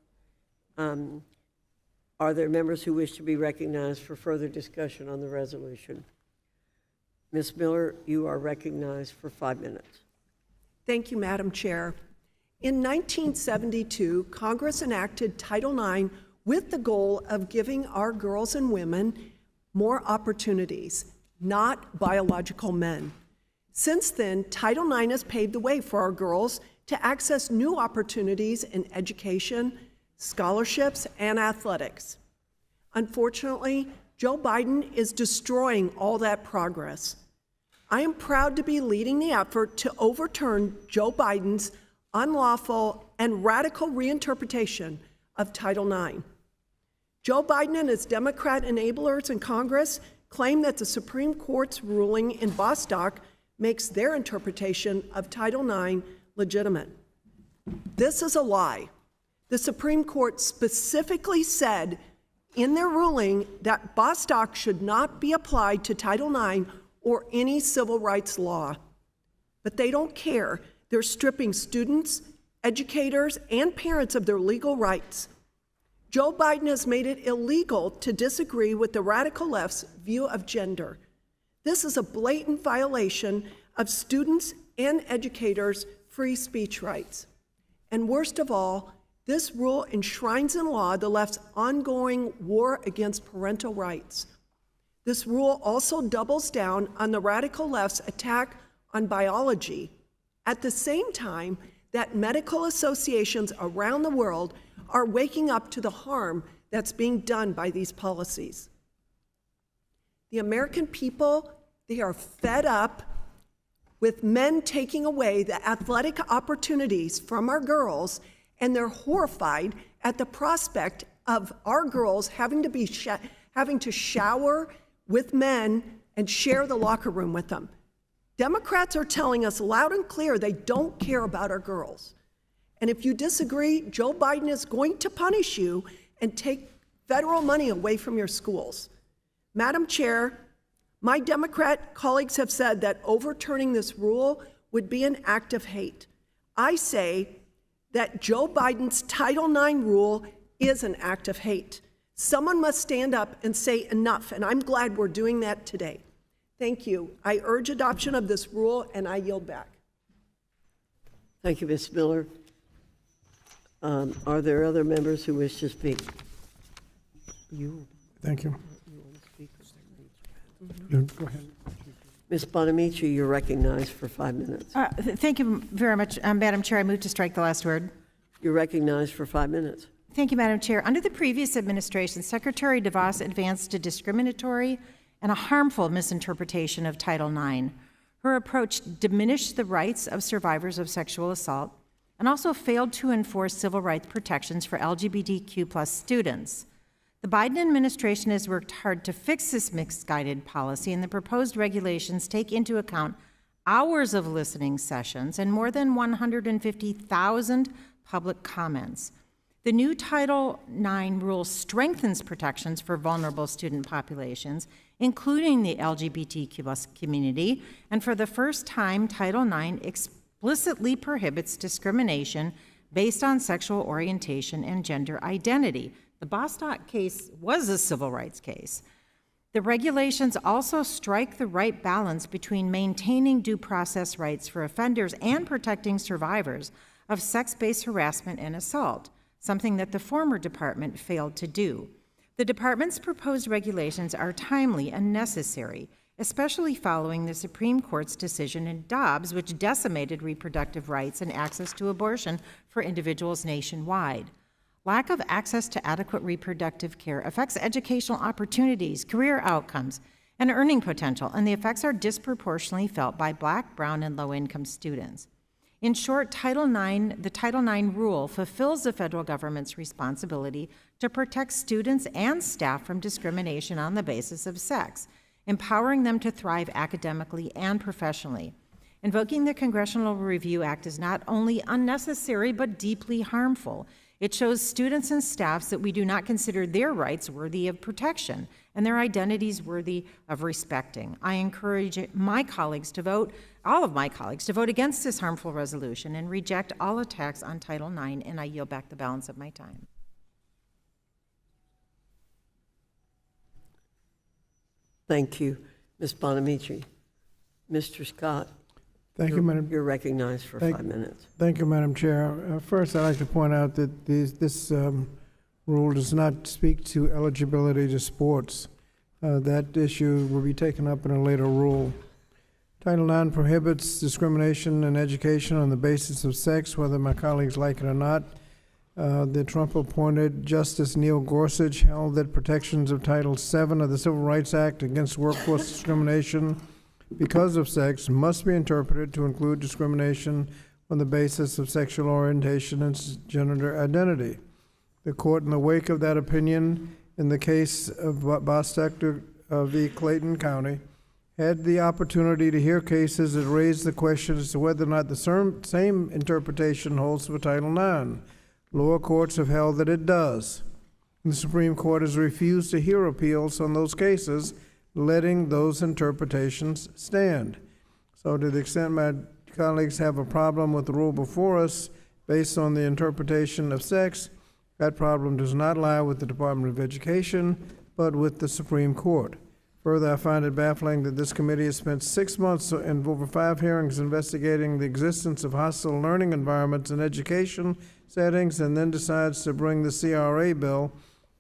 Are there members who wish to be recognized for further discussion on the resolution? Ms. Miller, you are recognized for 5 minutes. Thank you, Madam Chair. In 1972, Congress enacted Title IX with the goal of giving our girls and women more opportunities, not biological men. Since then, Title IX has paved the way for our girls to access new opportunities in education, scholarships, and athletics. Unfortunately, Joe Biden is destroying all that progress. I am proud to be leading the effort to overturn Joe Biden's unlawful and radical reinterpretation of Title IX. Joe Biden and his Democrat enablers in Congress claim that the Supreme Court's ruling in Bostock makes their interpretation of Title IX legitimate. This is a lie. The Supreme Court specifically said in their ruling that Bostock should not be applied to Title IX or any civil rights law. But they don't care. They're stripping students, educators, and parents of their legal rights. Joe Biden has made it illegal to disagree with the radical left's view of gender. This is a blatant violation of students' and educators' free speech rights. And worst of all, this rule enshrines in law the left's ongoing war against parental rights. This rule also doubles down on the radical left's attack on biology, at the same time that medical associations around the world are waking up to the harm that's being done by these policies. The American people, they are fed up with men taking away the athletic opportunities from our girls, and they're horrified at the prospect of our girls having to shower with men and share the locker room with them. Democrats are telling us loud and clear they don't care about our girls. And if you disagree, Joe Biden is going to punish you and take federal money away from your schools. Madam Chair, my Democrat colleagues have said that overturning this rule would be an act of hate. I say that Joe Biden's Title IX rule is an act of hate. Someone must stand up and say enough, and I'm glad we're doing that today. Thank you. I urge adoption of this rule, and I yield back. Thank you, Ms. Miller. Are there other members who wish to speak? Thank you. Go ahead. Ms. Bonamici, you're recognized for 5 minutes. Thank you very much, Madam Chair. I move to strike the last word. You're recognized for 5 minutes. Thank you, Madam Chair. Under the previous administration, Secretary DeVos advanced a discriminatory and a harmful misinterpretation of Title IX. Her approach diminished the rights of survivors of sexual assault, and also failed to enforce civil rights protections for LGBTQ+ students. The Biden administration has worked hard to fix this misguided policy, and the proposed regulations take into account hours of listening sessions and more than 150,000 public comments. The new Title IX rule strengthens protections for vulnerable student populations, including the LGBTQ+ community, and for the first time, Title IX explicitly prohibits discrimination based on sexual orientation and gender identity. The Bostock case was a civil rights case. The regulations also strike the right balance between maintaining due process rights for offenders and protecting survivors of sex-based harassment and assault, something that the former department failed to do. The department's proposed regulations are timely and necessary, especially following the Supreme Court's decision in Dobbs, which decimated reproductive rights and access to abortion for individuals nationwide. Lack of access to adequate reproductive care affects educational opportunities, career outcomes, and earning potential, and the effects are disproportionately felt by Black, brown, and low-income students. In short, the Title IX rule fulfills the federal government's responsibility to protect students and staff from discrimination on the basis of sex, empowering them to thrive academically and professionally. Invoking the Congressional Review Act is not only unnecessary but deeply harmful. It shows students and staffs that we do not consider their rights worthy of protection and their identities worthy of respecting. I encourage my colleagues to vote, all of my colleagues, to vote against this harmful resolution and reject all attacks on Title IX, and I yield back the balance of my time. Thank you, Ms. Bonamici. Mr. Scott. Thank you, Madam. You're recognized for 5 minutes. Thank you, Madam Chair. First, I'd like to point out that this rule does not speak to eligibility to sports. That issue will be taken up in a later rule. Title IX prohibits discrimination in education on the basis of sex, whether my colleagues like it or not. The Trump-appointed Justice Neil Gorsuch held that protections of Title VII of the Civil Rights Act against workforce discrimination because of sex must be interpreted to include discrimination on the basis of sexual orientation and gender identity. The court, in the wake of that opinion in the case of Bostock v. Clayton County, had the opportunity to hear cases that raised the question as to whether or not the same interpretation holds for Title IX. Lower courts have held that it does. The Supreme Court has refused to hear appeals on those cases, letting those interpretations stand. So to the extent my colleagues have a problem with the rule before us based on the interpretation of sex, that problem does not lie with the Department of Education, but with the Supreme Court. Further, I find it baffling that this committee has spent 6 months and over 5 hearings investigating the existence of hostile learning environments in education settings and then decides to bring the CRA bill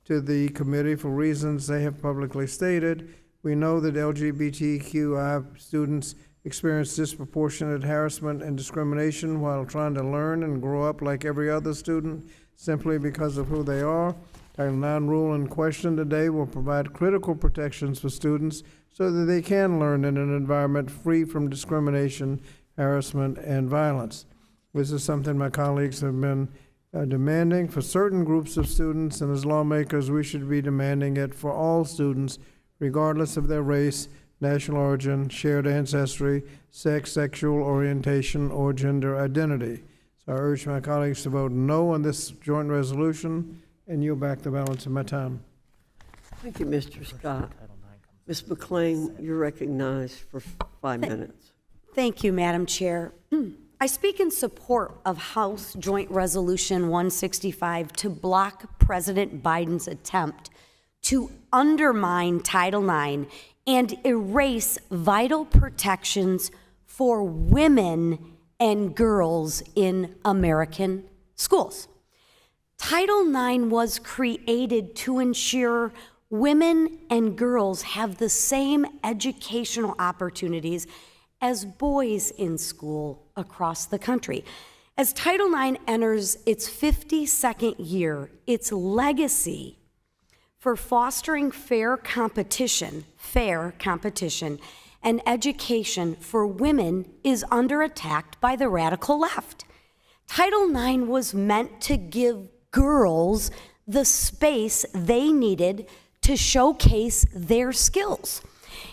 to the committee for reasons they have publicly stated. We know that LGBTQI students experience disproportionate harassment and discrimination while trying to learn and grow up like every other student simply because of who they are. Title IX rule in question today will provide critical protections for students so that they can learn in an environment free from discrimination, harassment, and violence. This is something my colleagues have been demanding for certain groups of students, and as lawmakers, we should be demanding it for all students, regardless of their race, national origin, shared ancestry, sex, sexual orientation, or gender identity. So I urge my colleagues to vote no on this joint resolution and yield back the balance of my time. Thank you, Mr. Scott. Ms. McLean, you're recognized for 5 minutes. Thank you, Madam Chair. I speak in support of House Joint Resolution 165 to block President Biden's attempt to undermine Title IX and erase vital protections for women and girls in American schools. Title IX was created to ensure women and girls have the same educational opportunities as boys in school across the country. As Title IX enters its 52nd year, its legacy for fostering fair competition, and education for women is under attack by the radical left. Title IX was meant to give girls the space they needed to showcase their skills.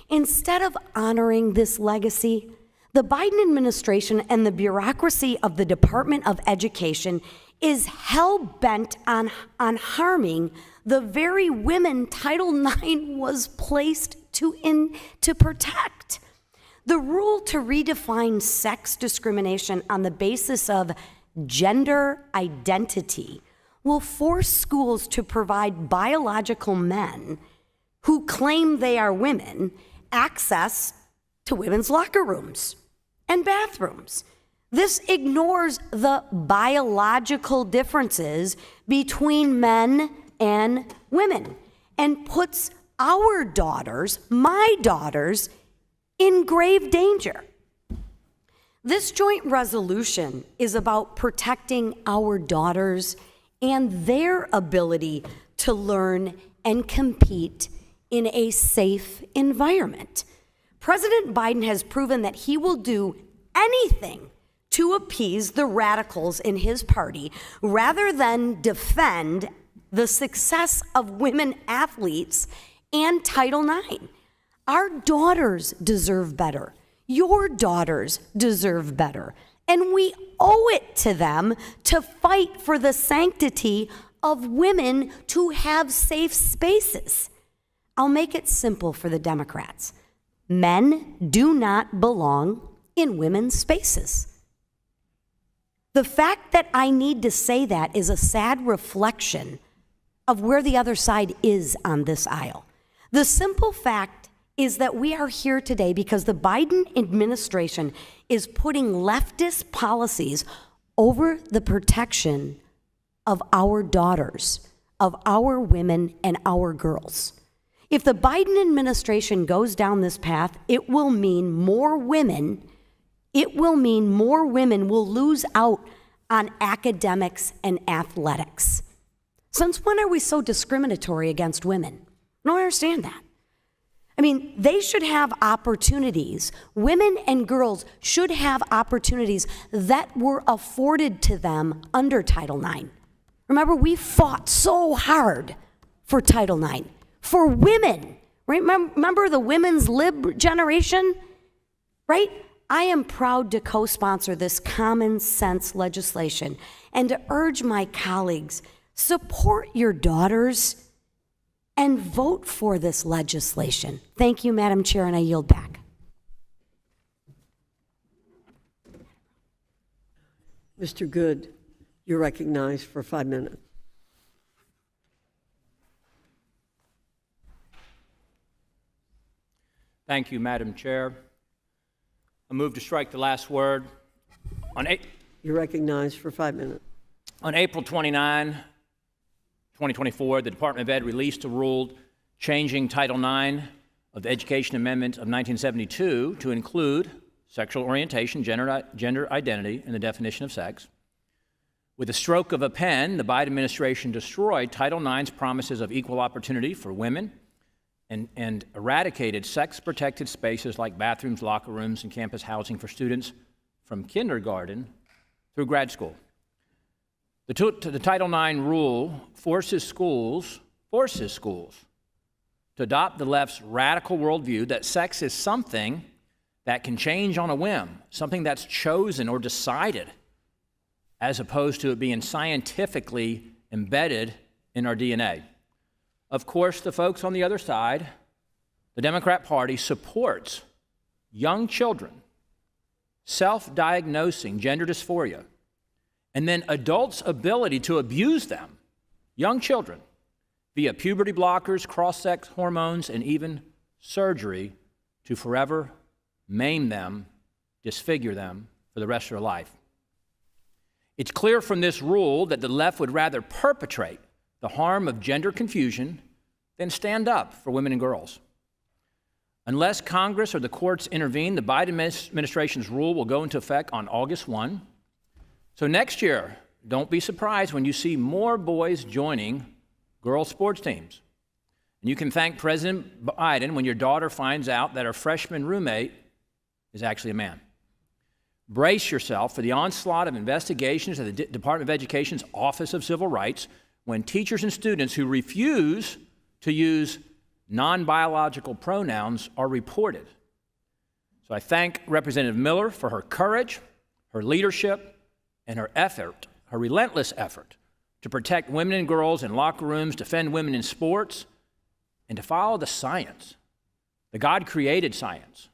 Instead of honoring this legacy, the Biden administration and the bureaucracy of the Department of Education is hell-bent on harming the very women Title IX was placed to protect. The rule to redefine sex discrimination on the basis of gender identity will force schools to provide biological men who claim they are women access to women's locker rooms and bathrooms. This ignores the biological differences between men and women and puts our daughters, my daughters, in grave danger. This joint resolution is about protecting our daughters and their ability to learn and compete in a safe environment. President Biden has proven that he will do anything to appease the radicals in his party rather than defend the success of women athletes and Title IX. Our daughters deserve better. Your daughters deserve better. And we owe it to them to fight for the sanctity of women to have safe spaces. I'll make it simple for the Democrats. Men do not belong in women's spaces. The fact that I need to say that is a sad reflection of where the other side is on this aisle. The simple fact is that we are here today because the Biden administration is putting leftist policies over the protection of our daughters, of our women, and our girls. If the Biden administration goes down this path, it will mean more women will lose out on academics and athletics. Since when are we so discriminatory against women? I don't understand that. I mean, they should have opportunities. Women and girls should have opportunities that were afforded to them under Title IX. Remember, we fought so hard for Title IX, for women. Remember the women's lib generation, right? I am proud to co-sponsor this common sense legislation and to urge my colleagues, support your daughters and vote for this legislation. Thank you, Madam Chair, and I yield back. Mr. Good, you're recognized for 5 minutes. Thank you, Madam Chair. I move to strike the last word. You're recognized for 5 minutes. On April 29, 2024, the Department of Ed released a rule changing Title IX of the Education Amendment of 1972 to include sexual orientation, gender identity, and the definition of sex. With a stroke of a pen, the Biden administration destroyed Title IX's promises of equal opportunity for women and eradicated sex-protected spaces like bathrooms, locker rooms, and campus housing for students from kindergarten through grad school. The Title IX rule forces schools to adopt the left's radical worldview that sex is something that can change on a whim, something that's chosen or decided, as opposed to it being scientifically embedded in our DNA. Of course, the folks on the other side, the Democrat Party, supports young children self-diagnosing gender dysphoria, and then adults' ability to abuse them, young children, via puberty blockers, cross-sex hormones, and even surgery to forever maim them, disfigure them for the rest of their life. It's clear from this rule that the left would rather perpetrate the harm of gender confusion than stand up for women and girls. Unless Congress or the courts intervene, the Biden administration's rule will go into effect on August 1. So next year, don't be surprised when you see more boys joining girls' sports teams. And you can thank President Biden when your daughter finds out that her freshman roommate is actually a man. Brace yourself for the onslaught of investigations of the Department of Education's Office of Civil Rights when teachers and students who refuse to use non-biological pronouns are reported. So I thank Representative Miller for her courage, her leadership, and her effort, her relentless effort to protect women and girls in locker rooms, defend women in sports, and to follow the science, the God-created science.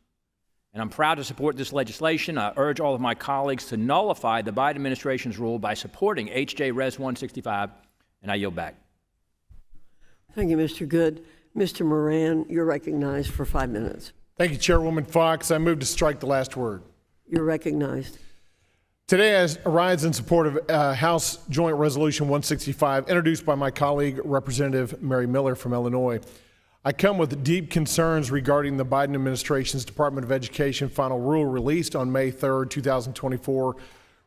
And I'm proud to support this legislation. I urge all of my colleagues to nullify the Biden administration's rule by supporting H.J. Res. 165, and I yield back. Thank you, Mr. Good. Mr. Moran, you're recognized for 5 minutes. Thank you, Chairwoman Foxx. I move to strike the last word. You're recognized. Today I rise in support of House Joint Resolution 165, introduced by my colleague, Representative Mary Miller from Illinois. I come with deep concerns regarding the Biden administration's Department of Education final rule released on May 3rd, 2024,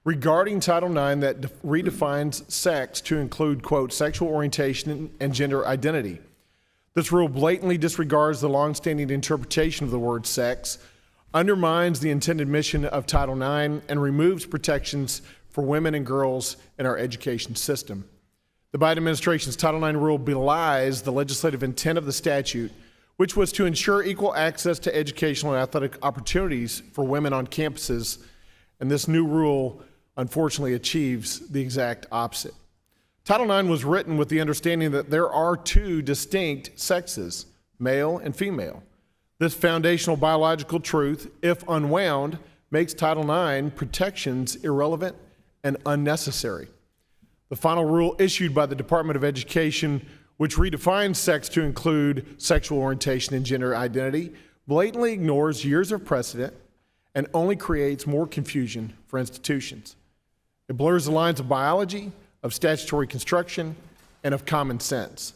regarding Title IX that redefines sex to include, quote, sexual orientation and gender identity. This rule blatantly disregards the longstanding interpretation of the word sex, undermines the intended mission of Title IX, and removes protections for women and girls in our education system. The Biden administration's Title IX rule belies the legislative intent of the statute, which was to ensure equal access to educational and athletic opportunities for women on campuses, and this new rule unfortunately achieves the exact opposite. Title IX was written with the understanding that there are two distinct sexes, male and female. This foundational biological truth, if unwound, makes Title IX protections irrelevant and unnecessary. The final rule issued by the Department of Education, which redefines sex to include sexual orientation and gender identity, blatantly ignores years of precedent and only creates more confusion for institutions. It blurs the lines of biology, of statutory construction, and of common sense.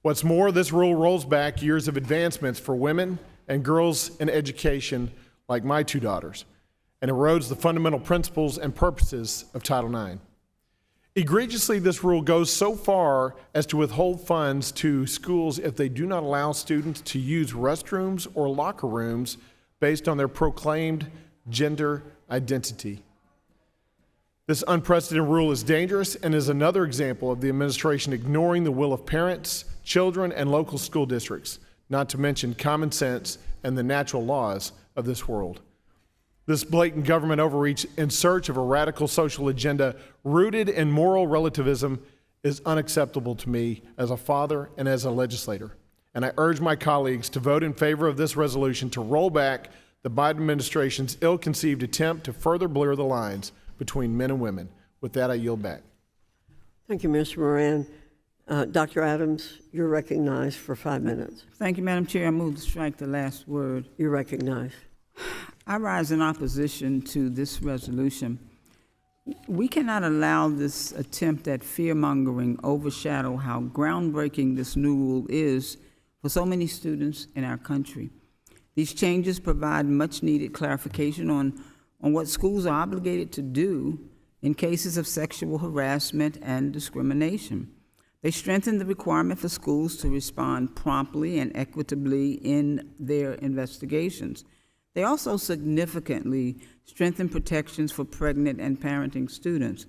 What's more, this rule rolls back years of advancements for women and girls in education, like my two daughters, and erodes the fundamental principles and purposes of Title IX. Egregiously, this rule goes so far as to withhold funds to schools if they do not allow students to use restrooms or locker rooms based on their proclaimed gender identity. This unprecedented rule is dangerous and is another example of the administration ignoring the will of parents, children, and local school districts, not to mention common sense and the natural laws of this world. This blatant government overreach in search of a radical social agenda rooted in moral relativism is unacceptable to me as a father and as a legislator. And I urge my colleagues to vote in favor of this resolution to roll back the Biden administration's ill-conceived attempt to further blur the lines between men and women. With that, I yield back. Thank you, Mr. Moran. Dr. Adams, you're recognized for 5 minutes. Thank you, Madam Chair. I move to strike the last word. You're recognized. I rise in opposition to this resolution. We cannot allow this attempt at fear-mongering overshadow how groundbreaking this new rule is for so many students in our country. These changes provide much-needed clarification on what schools are obligated to do in cases of sexual harassment and discrimination. They strengthen the requirement for schools to respond promptly and equitably in their investigations. They also significantly strengthen protections for pregnant and parenting students.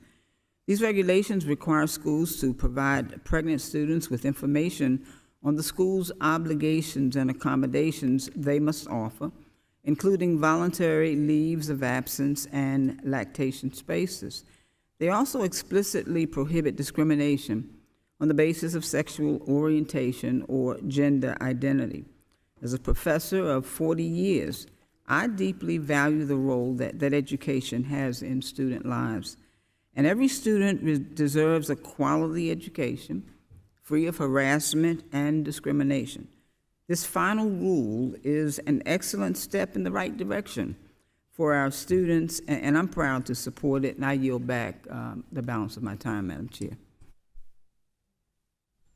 These regulations require schools to provide pregnant students with information on the school's obligations and accommodations they must offer, including voluntary leaves of absence and lactation spaces. They also explicitly prohibit discrimination on the basis of sexual orientation or gender identity. As a professor of 40 years, I deeply value the role that education has in student lives. And every student deserves a quality education, free of harassment and discrimination. This final rule is an excellent step in the right direction for our students, and I'm proud to support it, and I yield back the balance of my time, Madam Chair.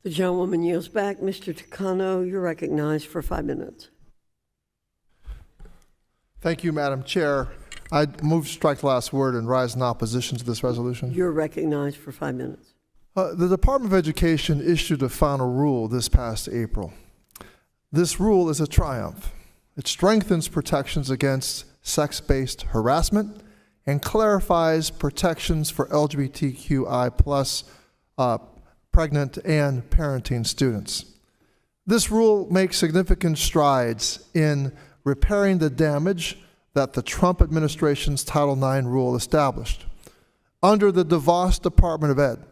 The gentlewoman yields back. Mr. Takano, you're recognized for 5 minutes. Thank you, Madam Chair. I move to strike the last word and rise in opposition to this resolution. You're recognized for 5 minutes. The Department of Education issued a final rule this past April. This rule is a triumph. It strengthens protections against sex-based harassment and clarifies protections for LGBTQI plus pregnant and parenting students. This rule makes significant strides in repairing the damage that the Trump administration's Title IX rule established. Under the DeVos Department of Ed,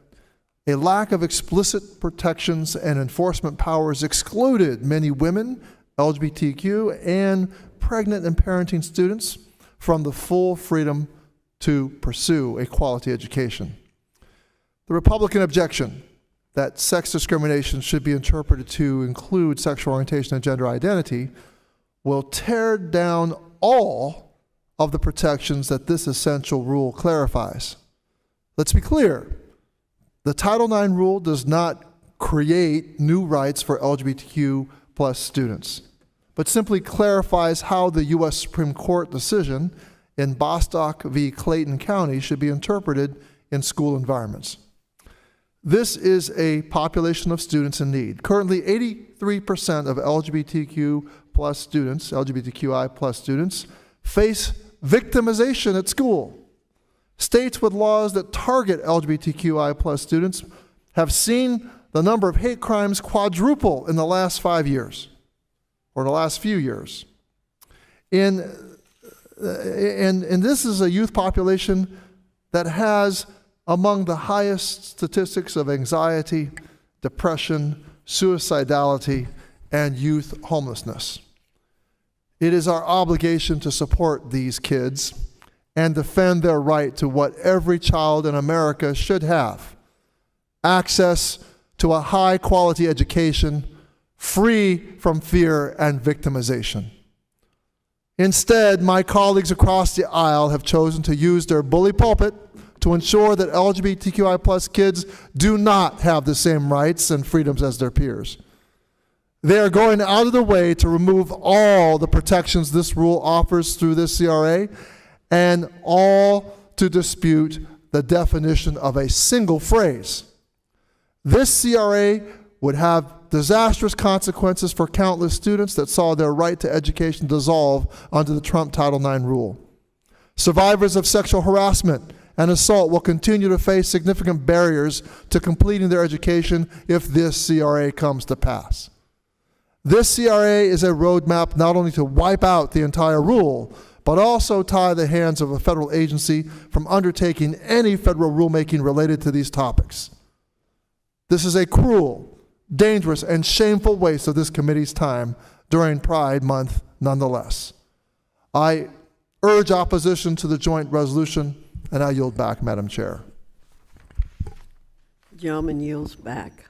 a lack of explicit protections and enforcement powers excluded many women, LGBTQ, and pregnant and parenting students from the full freedom to pursue a quality education. The Republican objection that sex discrimination should be interpreted to include sexual orientation and gender identity will tear down all of the protections that this essential rule clarifies. Let's be clear. The Title IX rule does not create new rights for LGBTQ plus students, but simply clarifies how the U.S. Supreme Court decision in Bostock v. Clayton County should be interpreted in school environments. This is a population of students in need. Currently, 83% of LGBTQ plus students, LGBTQI plus students, face victimization at school. States with laws that target LGBTQI plus students have seen the number of hate crimes quadruple in the last 5 years, or the last few years. And this is a youth population that has among the highest statistics of anxiety, depression, suicidality, and youth homelessness. It is our obligation to support these kids and defend their right to what every child in America should have: access to a high-quality education free from fear and victimization. Instead, my colleagues across the aisle have chosen to use their bully pulpit to ensure that LGBTQI plus kids do not have the same rights and freedoms as their peers. They are going out of the way to remove all the protections this rule offers through this CRA, and all to dispute the definition of a single phrase. This CRA would have disastrous consequences for countless students that saw their right to education dissolve under the Trump Title IX rule. Survivors of sexual harassment and assault will continue to face significant barriers to completing their education if this CRA comes to pass. This CRA is a roadmap not only to wipe out the entire rule, but also tie the hands of a federal agency from undertaking any federal rulemaking related to these topics. This is a cruel, dangerous, and shameful waste of this committee's time during Pride Month nonetheless. I urge opposition to the joint resolution, and I yield back, Madam Chair. The gentleman yields back.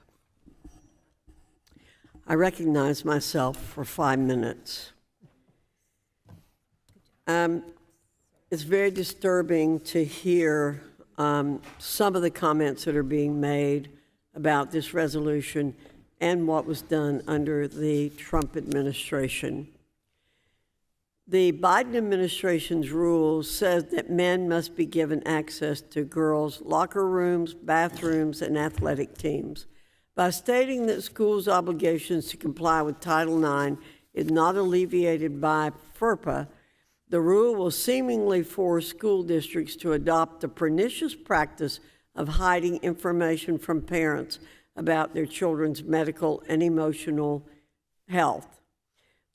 I recognize myself for 5 minutes. It's very disturbing to hear some of the comments that are being made about this resolution and what was done under the Trump administration. The Biden administration's rules says that men must be given access to girls' locker rooms, bathrooms, and athletic teams. By stating that schools' obligations to comply with Title IX is not alleviated by FERPA, the rule will seemingly force school districts to adopt the pernicious practice of hiding information from parents about their children's medical and emotional health.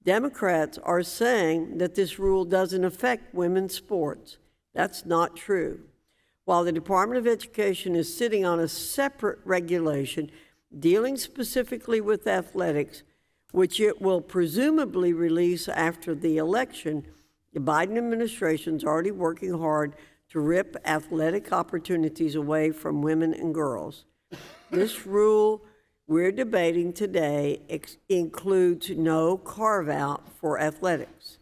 Democrats are saying that this rule doesn't affect women's sports. That's not true. While the Department of Education is sitting on a separate regulation dealing specifically with athletics, which it will presumably release after the election, the Biden administration is already working hard to rip athletic opportunities away from women and girls. This rule we're debating today includes no carve-out for athletics.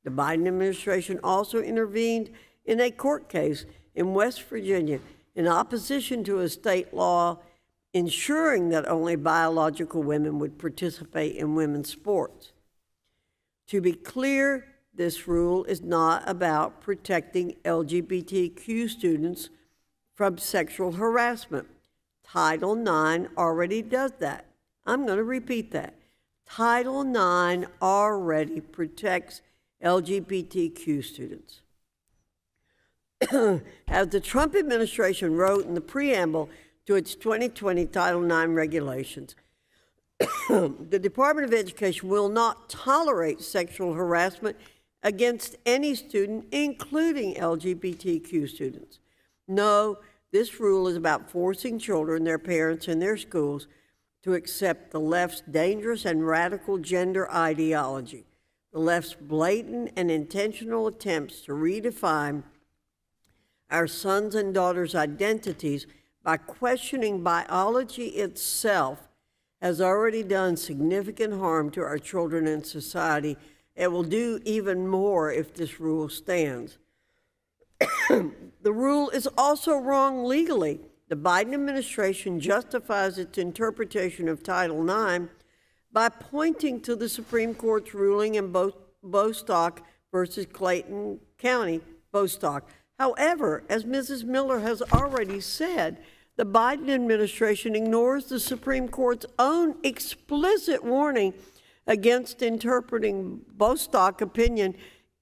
The Biden administration also intervened in a court case in West Virginia in opposition to a state law ensuring that only biological women would participate in women's sports. To be clear, this rule is not about protecting LGBTQ students from sexual harassment. Title IX already does that. I'm going to repeat that. Title IX already protects LGBTQ students. As the Trump administration wrote in the preamble to its 2020 Title IX regulations, the Department of Education will not tolerate sexual harassment against any student, including LGBTQ students. No, this rule is about forcing children, their parents, and their schools to accept the left's dangerous and radical gender ideology, the left's blatant and intentional attempts to redefine our sons' and daughters' identities by questioning biology itself has already done significant harm to our children and society. It will do even more if this rule stands. The rule is also wrong legally. The Biden administration justifies its interpretation of Title IX by pointing to the Supreme Court's ruling in Bostock versus Clayton County, Bostock. However, as Mrs. Miller has already said, the Biden administration ignores the Supreme Court's own explicit warning against interpreting Bostock opinion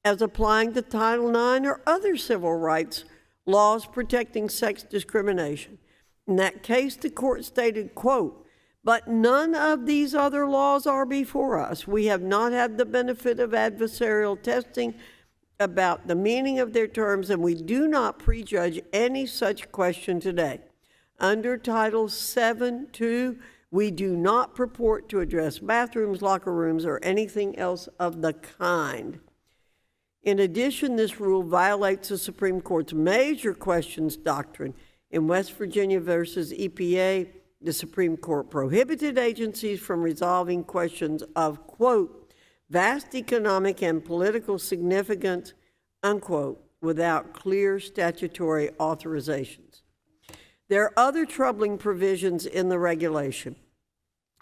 as applying to Title IX or other civil rights laws protecting sex discrimination. In that case, the court stated, quote, "But none of these other laws are before us. We have not had the benefit of adversarial testing about the meaning of their terms, and we do not prejudge any such question today. Under Title VII-2, we do not purport to address bathrooms, locker rooms, or anything else of the kind." In addition, this rule violates the Supreme Court's major questions doctrine. In West Virginia versus EPA, the Supreme Court prohibited agencies from resolving questions of, quote, "vast economic and political significance," unquote, without clear statutory authorizations. There are other troubling provisions in the regulation.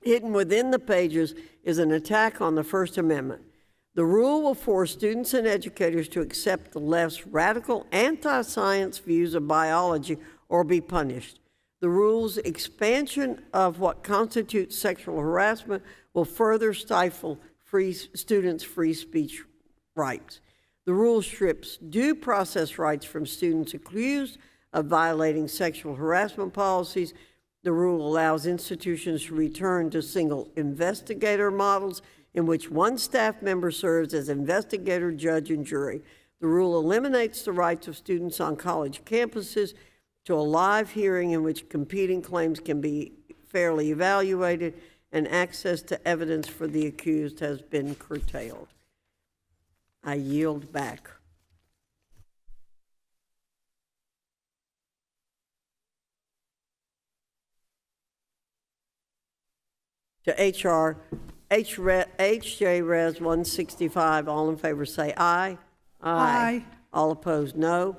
Hidden within the pages is an attack on the First Amendment. The rule will force students and educators to accept the left's radical anti-science views of biology or be punished. The rule's expansion of what constitutes sexual harassment will further stifle students' free speech rights. The rule strips due process rights from students accused of violating sexual harassment policies. The rule allows institutions to return to single investigator models in which one staff member serves as investigator, judge, and jury. The rule eliminates the rights of students on college campuses to a live hearing in which competing claims can be fairly evaluated, and access to evidence for the accused has been curtailed. I yield back. To HJ Res 165, all in favor say aye. Aye. All opposed, no.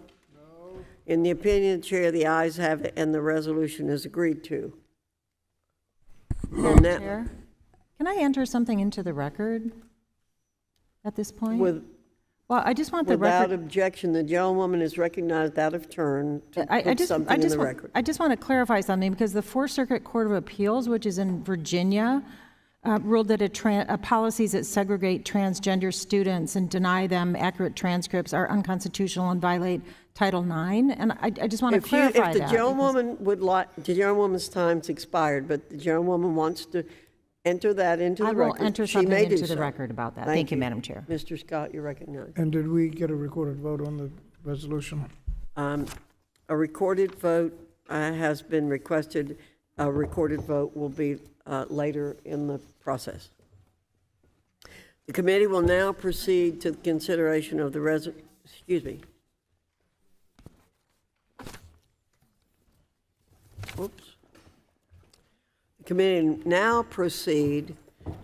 In the opinion of the chair, the ayes have it, and the resolution is agreed to. Madam Chair, can I enter something into the record at this point? Well, I just want the without record. objection, the gentlewoman is recognized out of turn to put something in the record. I just want to clarify something, because the Fourth Circuit Court of Appeals, which is in Virginia, ruled that policies that segregate transgender students and deny them accurate transcripts are unconstitutional and violate Title IX. And I just want to clarify that. If the gentlewoman would like, the gentlewoman's time's expired, but the gentlewoman wants to enter that into the record. I will enter she something may do into the so. record about that. Thank you, Madam Chair. Mr. Scott, you're recognized. And did we get a recorded vote on the resolution? A recorded vote has been requested. A recorded vote will be later in the process. The committee will now proceed to the consideration of the excuse me. Oops. The committee now proceed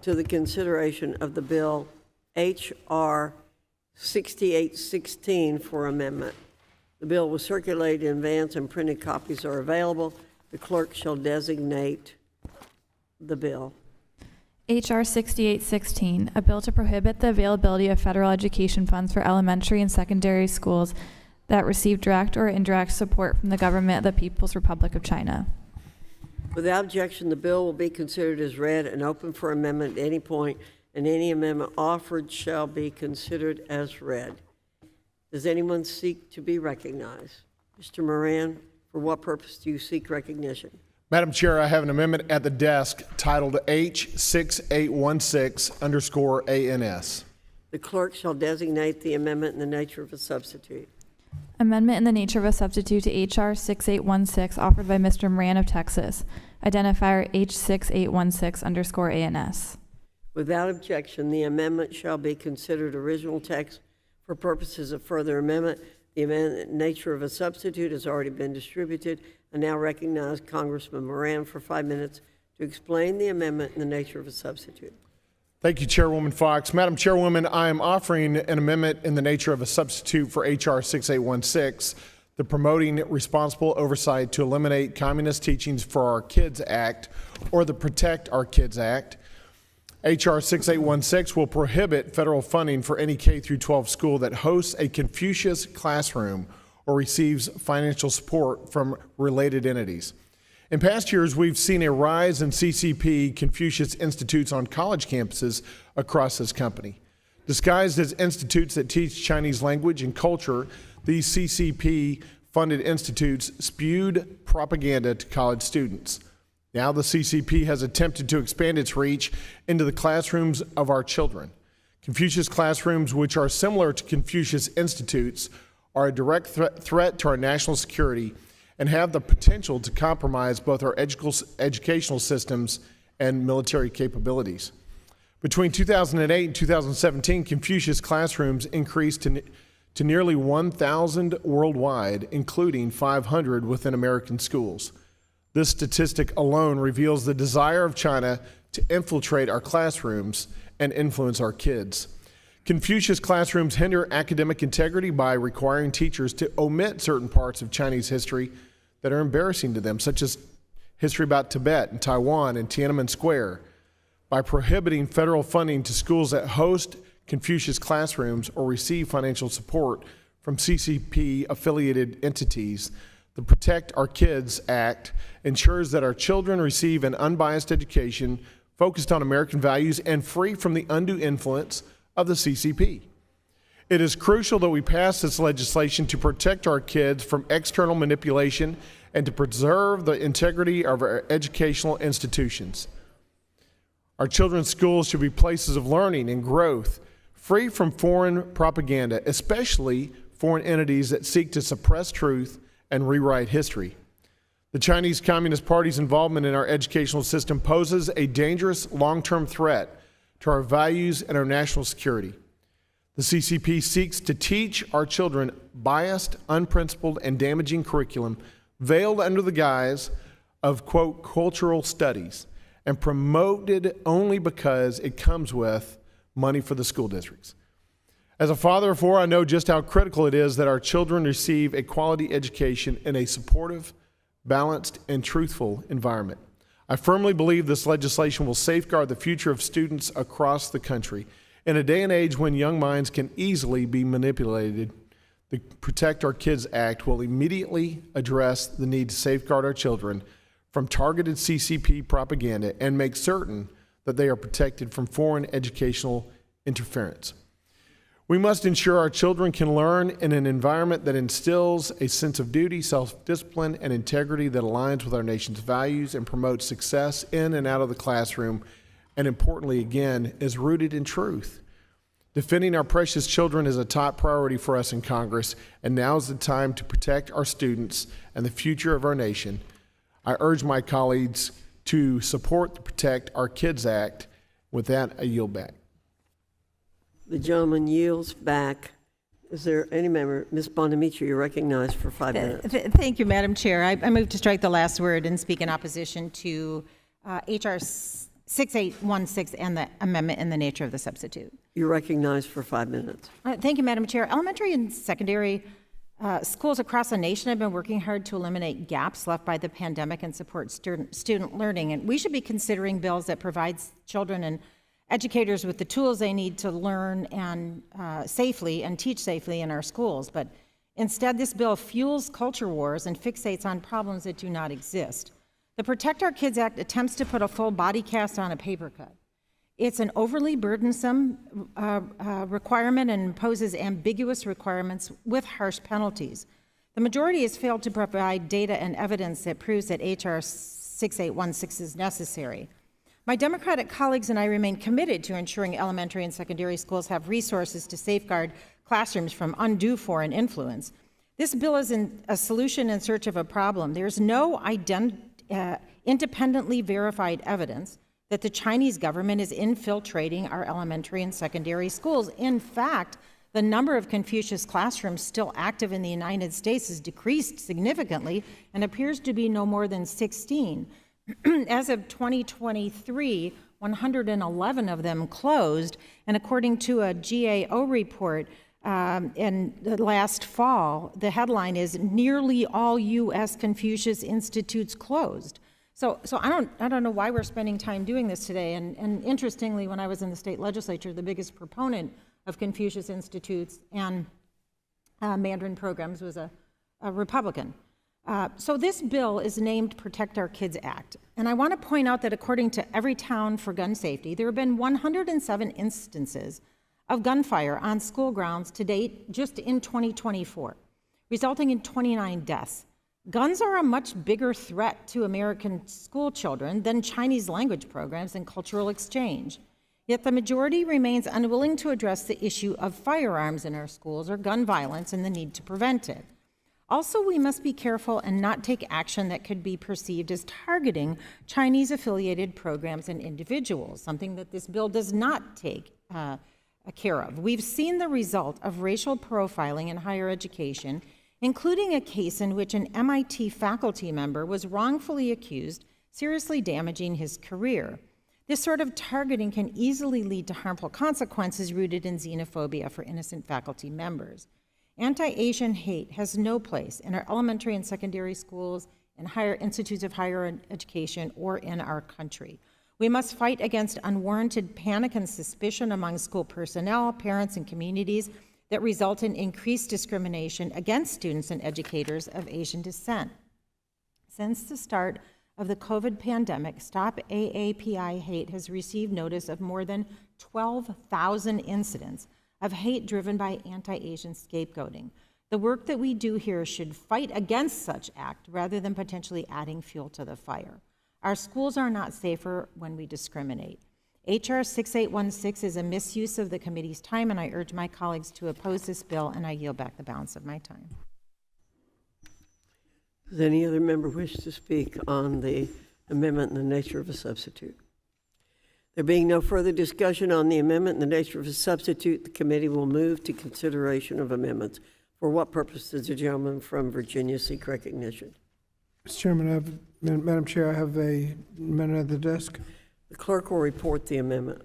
to the consideration of the bill H.R. 6816 for amendment. The bill was circulated in advance and printed copies are available. The clerk shall designate the bill. H.R. 6816, a bill to prohibit the availability of federal education funds for elementary and secondary schools that receive direct or indirect support from the government of the People's Republic of China. Without objection, the bill will be considered as read and open for amendment at any point, and any amendment offered shall be considered as read. The Does anyone seek to be recognized? Mr. Moran, for what purpose do you seek recognition? Madam Chair, I have an amendment at the desk titled H6816_ANS. The clerk shall designate the amendment in the nature of a substitute. Amendment in the nature of a substitute to H.R. 6816 offered by Mr. Moran of Texas. Identifier H6816_ANS. Without objection, the amendment shall be considered original text for purposes of further amendment. The amendment nature of a substitute has already been distributed. I now recognize Congressman Moran for 5 minutes to explain the amendment in the nature of a substitute. Thank you, Chairwoman Foxx. Madam Chairwoman, I am offering an amendment in the nature of a substitute for H.R. 6816, the Promoting Responsible Oversight to Eliminate Communist Teachings for Our Kids Act, or the Protect Our Kids Act. H.R. 6816 will prohibit federal funding for any K-12 school that hosts a Confucius classroom or receives financial support from related entities. In past years, we've seen a rise in CCP Confucius institutes on college campuses across this country. Disguised as institutes that teach Chinese language and culture, these CCP-funded institutes spewed propaganda to college students. Now the CCP has attempted to expand its reach into the classrooms of our children. Confucius classrooms, which are similar to Confucius institutes, are a direct threat to our national security and have the potential to compromise both our educational systems and military capabilities. Between 2008 and 2017, Confucius classrooms increased to nearly 1,000 worldwide, including 500 within American schools. This statistic alone reveals the desire of China to infiltrate our classrooms and influence our kids. Confucius classrooms hinder academic integrity by requiring teachers to omit certain parts of Chinese history that are embarrassing to them, such as history about Tibet and Taiwan and Tiananmen Square, by prohibiting federal funding to schools that host Confucius classrooms or receive financial support from CCP-affiliated entities. The Protect Our Kids Act ensures that our children receive an unbiased education focused on American values and free from the undue influence of the CCP. It is crucial that we pass this legislation to protect our kids from external manipulation and to preserve the integrity of our educational institutions. Our children's schools should be places of learning and growth, free from foreign propaganda, especially foreign entities that seek to suppress truth and rewrite history. The Chinese Communist Party's involvement in our educational system poses a dangerous long-term threat to our values and our national security. The CCP seeks to teach our children biased, unprincipled, and damaging curriculum veiled under the guise of, quote, cultural studies and promoted only because it comes with money for the school districts. As a father of four, I know just how critical it is that our children receive a quality education in a supportive, balanced, and truthful environment. I firmly believe this legislation will safeguard the future of students across the country. In a day and age when young minds can easily be manipulated, the Protect Our Kids Act will immediately address the need to safeguard our children from targeted CCP propaganda and make certain that they are protected from foreign educational interference. We must ensure our children can learn in an environment that instills a sense of duty, self-discipline, and integrity that aligns with our nation's values and promotes success in and out of the classroom, and importantly, again, is rooted in truth. Defending our precious children is a top priority for us in Congress, and now is the time to protect our students and the future of our nation. I urge my colleagues to support the Protect Our Kids Act. With that, I yield back. The gentleman yields back. Is there any member? Ms. Bonamici, you're recognized for 5 minutes. Thank you, Madam Chair. I move to strike the last word and speak in opposition to H.R. 6816 and the amendment in the nature of the substitute. You're recognized for 5 minutes. Thank you, Madam Chair. Elementary and secondary schools across the nation have been working hard to eliminate gaps left by the pandemic and support student learning. And we should be considering bills that provide children and educators with the tools they need to learn and safely and teach safely in our schools. But instead, this bill fuels culture wars and fixates on problems that do not exist. The Protect Our Kids Act attempts to put a full body cast on a paper cut. It's an overly burdensome requirement and imposes ambiguous requirements with harsh penalties. The majority has failed to provide data and evidence that proves that H.R. 6816 is necessary. My Democratic colleagues and I remain committed to ensuring elementary and secondary schools have resources to safeguard classrooms from undue foreign influence. This bill is a solution in search of a problem. There's no independently verified evidence that the Chinese government is infiltrating our elementary and secondary schools. In fact, the number of Confucius classrooms still active in the United States has decreased significantly and appears to be no more than 16. As of 2023, 111 of them closed, and according to a GAO report in the last fall, the headline is "Nearly all U.S. Confucius Institutes Closed." So I don't know why we're spending time doing this today. And interestingly, when I was in the state legislature, the biggest proponent of Confucius Institutes and Mandarin programs was a Republican. So this bill is named Protect Our Kids Act. And I want to point out that according to Everytown for Gun Safety, there have been 107 instances of gunfire on school grounds to date just in 2024, resulting in 29 deaths. Guns are a much bigger threat to American school children than Chinese language programs and cultural exchange. Yet the majority remains unwilling to address the issue of firearms in our schools or gun violence and the need to prevent it. Also, we must be careful and not take action that could be perceived as targeting Chinese-affiliated programs and individuals, something that this bill does not take care of. We've seen the result of racial profiling in higher education, including a case in which an MIT faculty member was wrongfully accused, seriously damaging his career. This sort of targeting can easily lead to harmful consequences rooted in xenophobia for innocent faculty members. Anti-Asian hate has no place in our elementary and secondary schools, in higher institutes of higher education, or in our country. We must fight against unwarranted panic and suspicion among school personnel, parents, and communities that result in increased discrimination against students and educators of Asian descent. Since the start of the COVID pandemic, Stop AAPI Hate has received notice of more than 12,000 incidents of hate driven by anti-Asian scapegoating. The work that we do here should fight against such act rather than potentially adding fuel to the fire. Our schools are not safer when we discriminate. H.R. 6816 is a misuse of the committee's time, and I urge my colleagues to oppose this bill, and I yield back the balance of my time. Does any other member wish to speak on the amendment and the nature of a substitute? There being no further discussion on the amendment and the nature of a substitute, the committee will move to consideration of amendments. For what purpose does the gentleman from Virginia seek recognition? Mr. Chairman, Madam Chair, I have a minute at the desk. The clerk will report the amendment.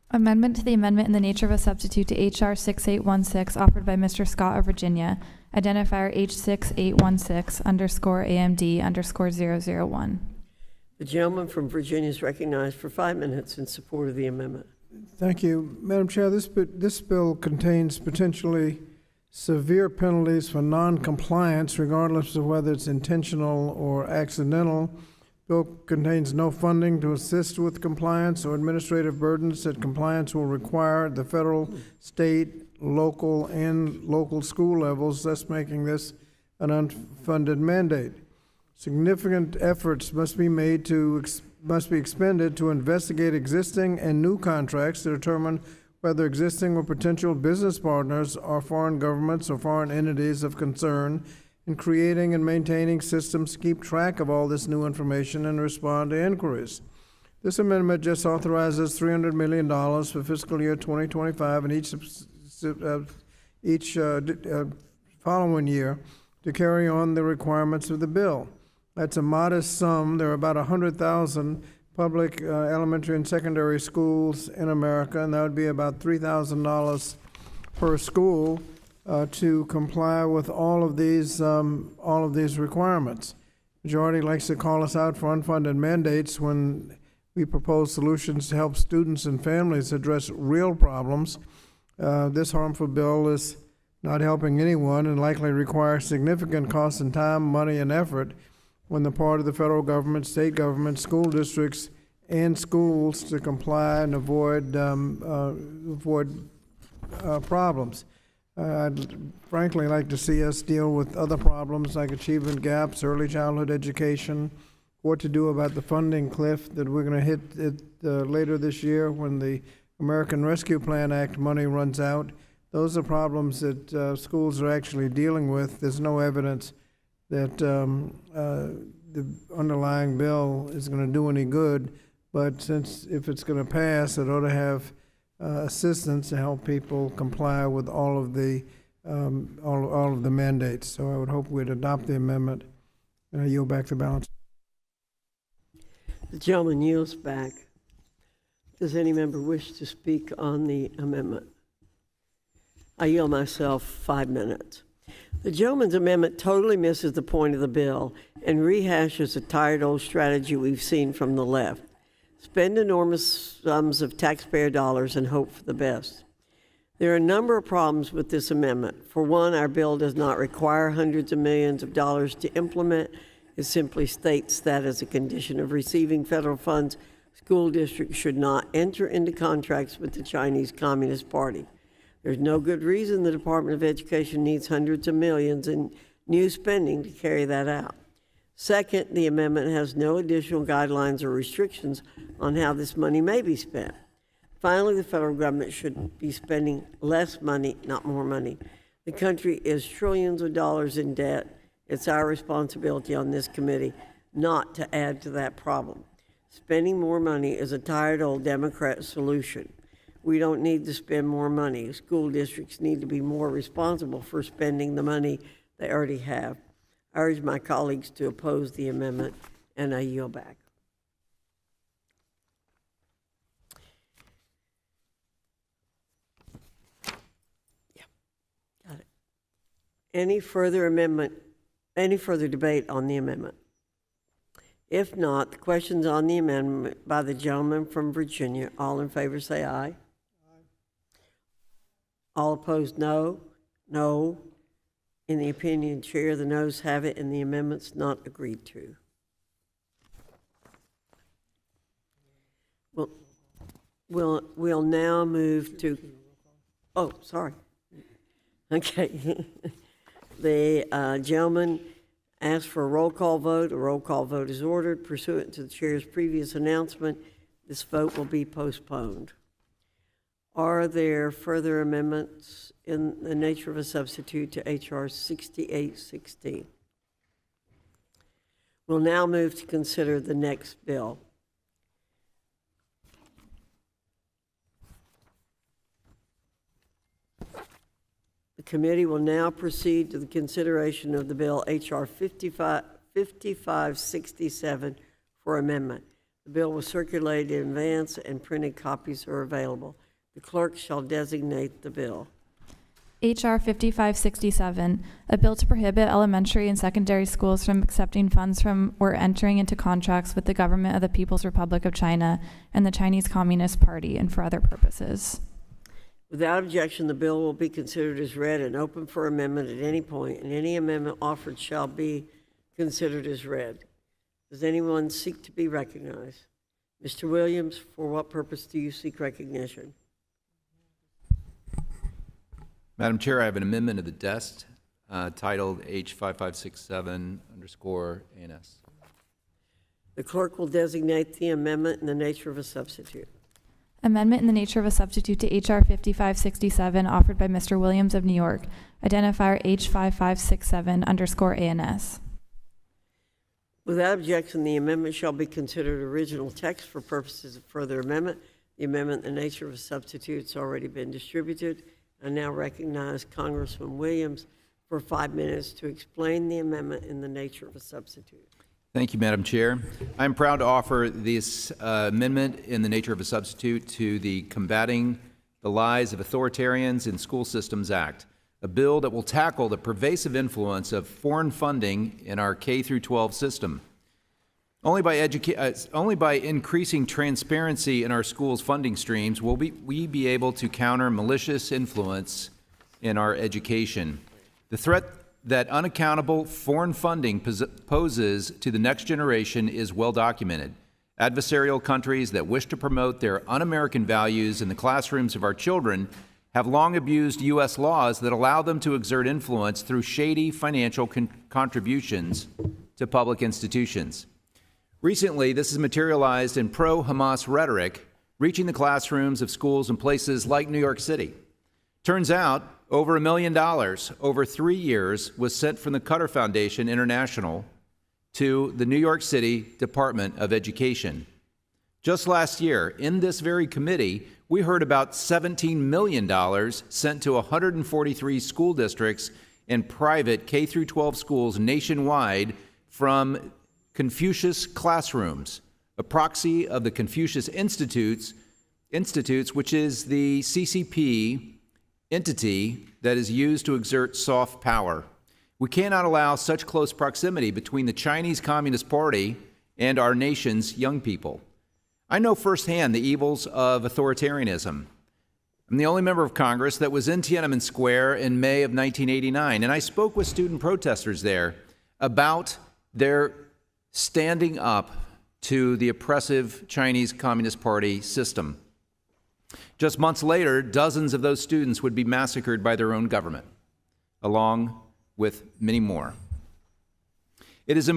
Amendment to the amendment in the nature of a substitute to H.R. 6816 offered by Mr. Scott of Virginia, identifier H6816_AMD_001. The gentleman from Virginia is recognized for 5 minutes in support of the amendment. Thank you. Madam Chair, this bill contains potentially severe penalties for non-compliance, regardless of whether it's intentional or accidental. Bill contains no funding to assist with compliance or administrative burdens that compliance will require at the federal, state, local school levels, thus making this an unfunded mandate. Significant efforts must be expended to investigate existing and new contracts to determine whether existing or potential business partners are foreign governments or foreign entities of concern, in creating and maintaining systems to keep track of all this new information and respond to inquiries. This amendment just authorizes $300 million for fiscal year 2025 and each following year to carry on the requirements of the bill. That's a modest sum. There are about 100,000 public elementary and secondary schools in America, and that would be about $3,000 per school to comply with all of these requirements. Majority likes to call us out for unfunded mandates when we propose solutions to help students and families address real problems. This harmful bill is not helping anyone and likely requires significant cost in time, money, and effort when the part of the federal government, state government, school districts, and schools to comply and avoid problems. I'd frankly like to see us deal with other problems like achievement gaps, early childhood education, what to do about the funding cliff that we're going to hit later this year when the American Rescue Plan Act money runs out. Those are problems that schools are actually dealing with. There's no evidence that the underlying bill is going to do any good, but if it's going to pass, it ought to have assistance to help people comply with all of the mandates. So I would hope we'd adopt the amendment. And I yield back the balance. The gentleman yields back. Does any member wish to speak on the amendment? I yield myself 5 minutes. The gentleman's amendment totally misses the point of the bill and rehashes a tired old strategy we've seen from the left. Spend enormous sums of taxpayer dollars and hope for the best. There are a number of problems with this amendment. For one, our bill does not require hundreds of millions of dollars to implement. It simply states that as a condition of receiving federal funds, school districts should not enter into contracts with the Chinese Communist Party. There's no good reason the Department of Education needs hundreds of millions in new spending to carry that out. Second, the amendment has no additional guidelines or restrictions on how this money may be spent. Finally, the federal government should be spending less money, not more money. The country is trillions of dollars in debt. It's our responsibility on this committee not to add to that problem. Spending more money is a tired old Democrat solution. We don't need to spend more money. School districts need to be more responsible for spending the money they already have. I urge my colleagues to oppose the amendment, and I yield back. Yeah, got it. Any further debate on the amendment? If not, the questions on the amendment by the gentleman from Virginia. All in favor say aye. Aye. All opposed, no. No. In the opinion of the chair, the noes have it, and the amendment's not agreed to. We'll now move to. Oh, sorry. Okay. The gentleman asked for a roll call vote. A roll call vote is ordered. Pursuant to the chair's previous announcement, this vote will be postponed. Are there further amendments in the nature of a substitute to H.R. 6816? We'll now move to consider the next bill. The committee will now proceed to the consideration of the bill H.R. 5567 for amendment. The bill was circulated in advance and printed copies are available. The clerk shall designate the bill. H.R. 5567, a bill to prohibit elementary and secondary schools from accepting funds from or entering into contracts with the government of the People's Republic of China and the Chinese Communist Party and for other purposes. Without objection, the bill will be considered as read and open for amendment at any point, and any amendment offered shall be considered as read. Does anyone seek to be recognized? Mr. Williams, for what purpose do you seek recognition? Madam Chair, I have an amendment of the desk titled H5567_ANS. The clerk will designate the amendment in the nature of a substitute. Amendment in the nature of a substitute to H.R. 5567 offered by Mr. Williams of New York, identifier H5567_ANS. Without objection, the amendment shall be considered original text for purposes of further amendment. The amendment in the nature of a substitute has already been distributed. I now recognize Congressman Williams for 5 minutes to explain the amendment in the nature of a substitute. Thank you, Madam Chair. I'm proud to offer this amendment in the nature of a substitute to the Combating the Lies of Authoritarians in School Systems Act, a bill that will tackle the pervasive influence of foreign funding in our K-12 system. Only by increasing transparency in our schools' funding streams will we be able to counter malicious influence in our education. The threat that unaccountable foreign funding poses to the next generation is well documented. Adversarial countries that wish to promote their un-American values in the classrooms of our children have long abused U.S. laws that allow them to exert influence through shady financial contributions to public institutions. Recently, this has materialized in pro-Hamas rhetoric reaching the classrooms of schools in places like New York City. Turns out, over $1 million over 3 years was sent from the Qatar Foundation International to the New York City Department of Education. Just last year, in this very committee, we heard about $17 million sent to 143 school districts and private K-12 schools nationwide from Confucius classrooms, a proxy of the Confucius Institutes, which is the CCP entity that is used to exert soft power. We cannot allow such close proximity between the Chinese Communist Party and our nation's young people. I know firsthand the evils of authoritarianism. I'm the only member of Congress that was in Tiananmen Square in May of 1989, and I spoke with student protesters there about their standing up to the oppressive Chinese Communist Party system. Just months later, dozens of those students would be massacred by their own government, along with many more. It is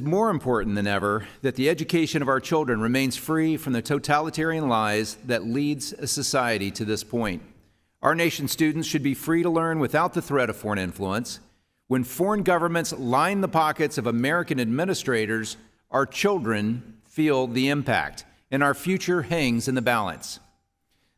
more important than ever that the education of our children remains free from the totalitarian lies that leads a society to this point. Our nation's students should be free to learn without the threat of foreign influence. When foreign governments line the pockets of American administrators, our children feel the impact, and our future hangs in the balance.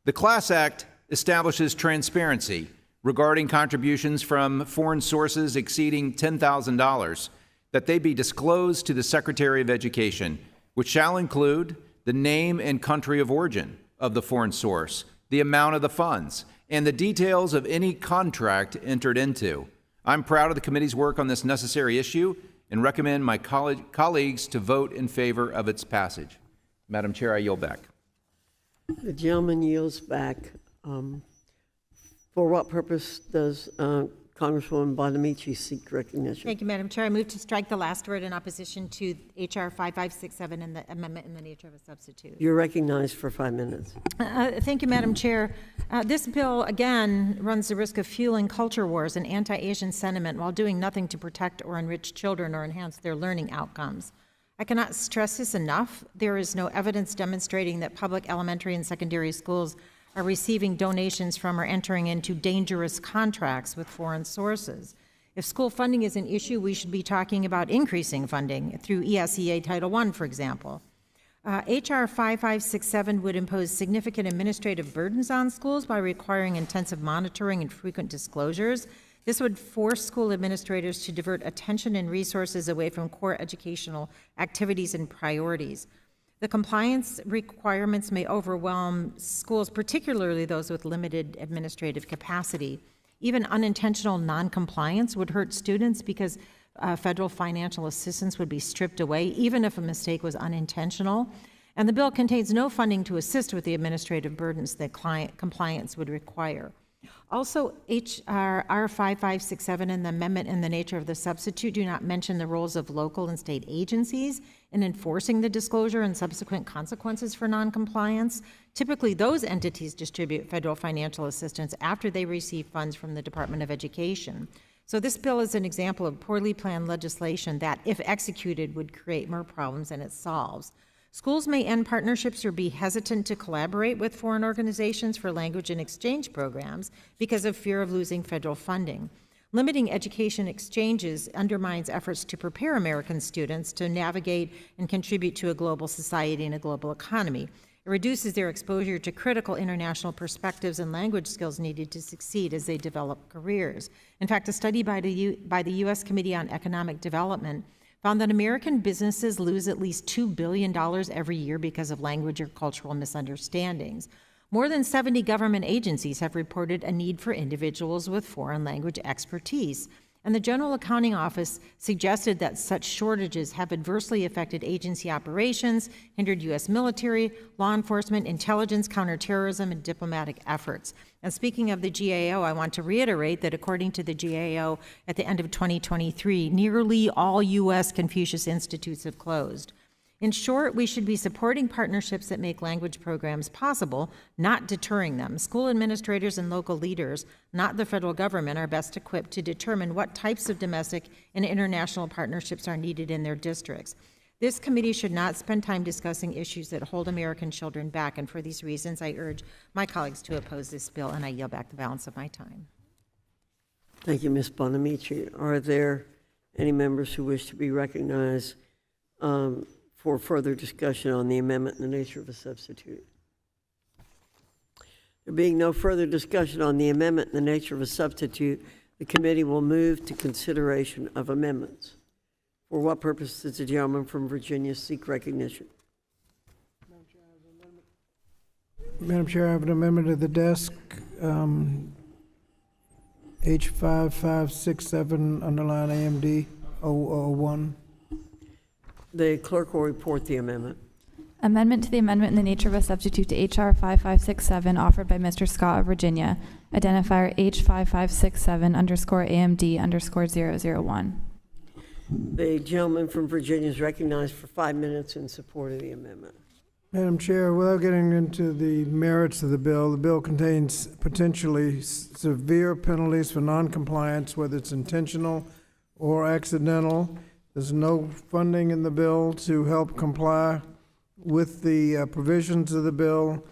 The Class Act establishes transparency regarding contributions from foreign sources exceeding $10,000, that they be disclosed to the Secretary of Education, which shall include the name and country of origin of the foreign source, the amount of the funds, and the details of any contract entered into. I'm proud of the committee's work on this necessary issue and recommend my colleagues to vote in favor of its passage. Madam Chair, I yield back. The gentleman yields back. For what purpose does Congresswoman Bonamici seek recognition? Thank you, Madam Chair. I move to strike the last word in opposition to H.R. 5567 and the amendment in the nature of a substitute. You're recognized for 5 minutes. Thank you, Madam Chair. This bill, again, runs the risk of fueling culture wars and anti-Asian sentiment while doing nothing to protect or enrich children or enhance their learning outcomes. I cannot stress this enough. There is no evidence demonstrating that public elementary and secondary schools are receiving donations from or entering into dangerous contracts with foreign sources. If school funding is an issue, we should be talking about increasing funding through ESEA Title I, for example. H.R. 5567 would impose significant administrative burdens on schools by requiring intensive monitoring and frequent disclosures. This would force school administrators to divert attention and resources away from core educational activities and priorities. The compliance requirements may overwhelm schools, particularly those with limited administrative capacity. Even unintentional noncompliance would hurt students because federal financial assistance would be stripped away, even if a mistake was unintentional. And the bill contains no funding to assist with the administrative burdens that compliance would require. Also, H.R. 5567 and the amendment in the nature of the substitute do not mention the roles of local and state agencies in enforcing the disclosure and subsequent consequences for noncompliance. Typically, those entities distribute federal financial assistance after they receive funds from the Department of Education. So this bill is an example of poorly planned legislation that, if executed, would create more problems than it solves. Schools may end partnerships or be hesitant to collaborate with foreign organizations for language and exchange programs because of fear of losing federal funding. Limiting education exchanges undermines efforts to prepare American students to navigate and contribute to a global society and a global economy. It reduces their exposure to critical international perspectives and language skills needed to succeed as they develop careers. In fact, a study by the U.S. Committee on Economic Development found that American businesses lose at least $2 billion every year because of language or cultural misunderstandings. More than 70 government agencies have reported a need for individuals with foreign language expertise. and the General Accounting Office suggested that such shortages have adversely affected agency operations, hindered U.S. military, law enforcement, intelligence, counterterrorism, and diplomatic efforts. And speaking of the GAO, I want to reiterate that according to the GAO, at the end of 2023, nearly all U.S. Confucius Institutes have closed. In short, we should be supporting partnerships that make language programs possible, not deterring them. School administrators and local leaders, not the federal government, are best equipped to determine what types of domestic and international partnerships are needed in their districts. This committee should not spend time discussing issues that hold American children back, and for these reasons, I urge my colleagues to oppose this bill, and I yield back the balance of my time. Thank you, Ms. Bonamici. Are there any members who wish to be recognized for further discussion on the amendment in the nature of a substitute? There being no further discussion on the amendment in the nature of a substitute, the committee will move to consideration of amendments. For what purpose does the gentleman from Virginia seek recognition? Madam Chair, I have an amendment at the desk, H5567, underline AMD 001. The clerk will report the amendment. Amendment to the amendment in the nature of a substitute to H.R. 5567 offered by Mr. Scott of Virginia, identifier H5567_AMD_001. The gentleman from Virginia is recognized for 5 minutes in support of the amendment. Madam Chair, without getting into the merits of the bill contains potentially severe penalties for noncompliance, whether it's intentional or accidental. There's no funding in the bill to help comply with the provisions of the bill,